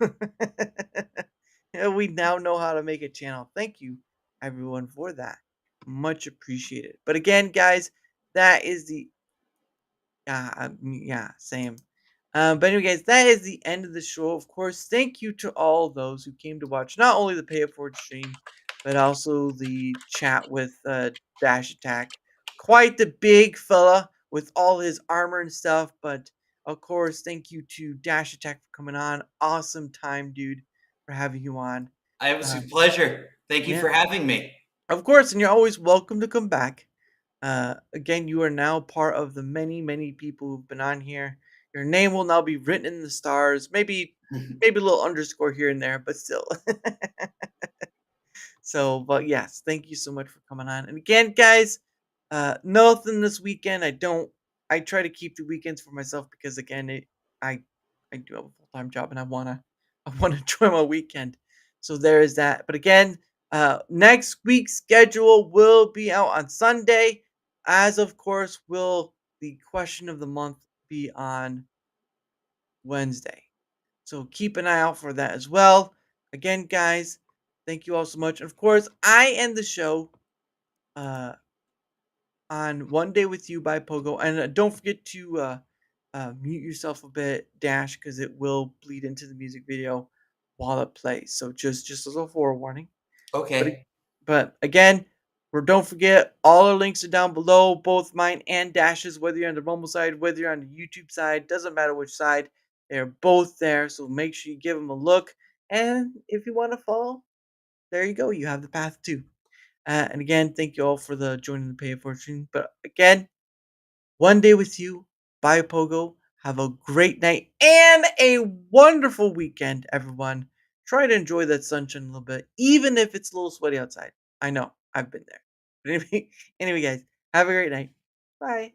Yeah, we now know how to make a channel. Thank you, everyone, for that. Much appreciated. But again, guys, that is the yeah, same. But anyway, guys, that is the end of the show. Of course, thank you to all those who came to watch not only the Pay It Forward stream, but also the chat with Dash Attack. Quite the big fella with all his armor and stuff. But of course, thank you to Dash Attack for coming on. Awesome time, dude, for having you on. It was a pleasure. Thank you for having me. Of course, and you're always welcome to come back. Again, you are now part of the many, many people who've been on here. Your name will now be written in the stars. Maybe a little underscore here and there, but still. So, but yes, thank you so much for coming on. And again, guys, nothing this weekend. I try to keep the weekends for myself because again, I do have a full-time job and I wanna enjoy my weekend. So there is that. But again, next week's schedule will be out on Sunday. As of course, will the question of the month be on Wednesday. So keep an eye out for that as well. Again, guys, thank you all so much. And of course, I end the show on One Day With You by Pogo. And don't forget to mute yourself a bit, Dash, because it will bleed into the music video while it plays. So just as a forewarning. Okay. But again, don't forget, all our links are down below, both mine and Dash's, whether you're on the Rumble side, whether you're on the YouTube side, doesn't matter which side, they're both there. So make sure you give them a look. And if you want to follow, there you go. You have the path too. And again, thank you all for joining the Pay It Forward stream. But again, One Day With You by Pogo. Have a great night and a wonderful weekend, everyone. Try to enjoy that sunshine a little bit, even if it's a little sweaty outside. I know, I've been there. But anyway, guys, have a great night. Bye.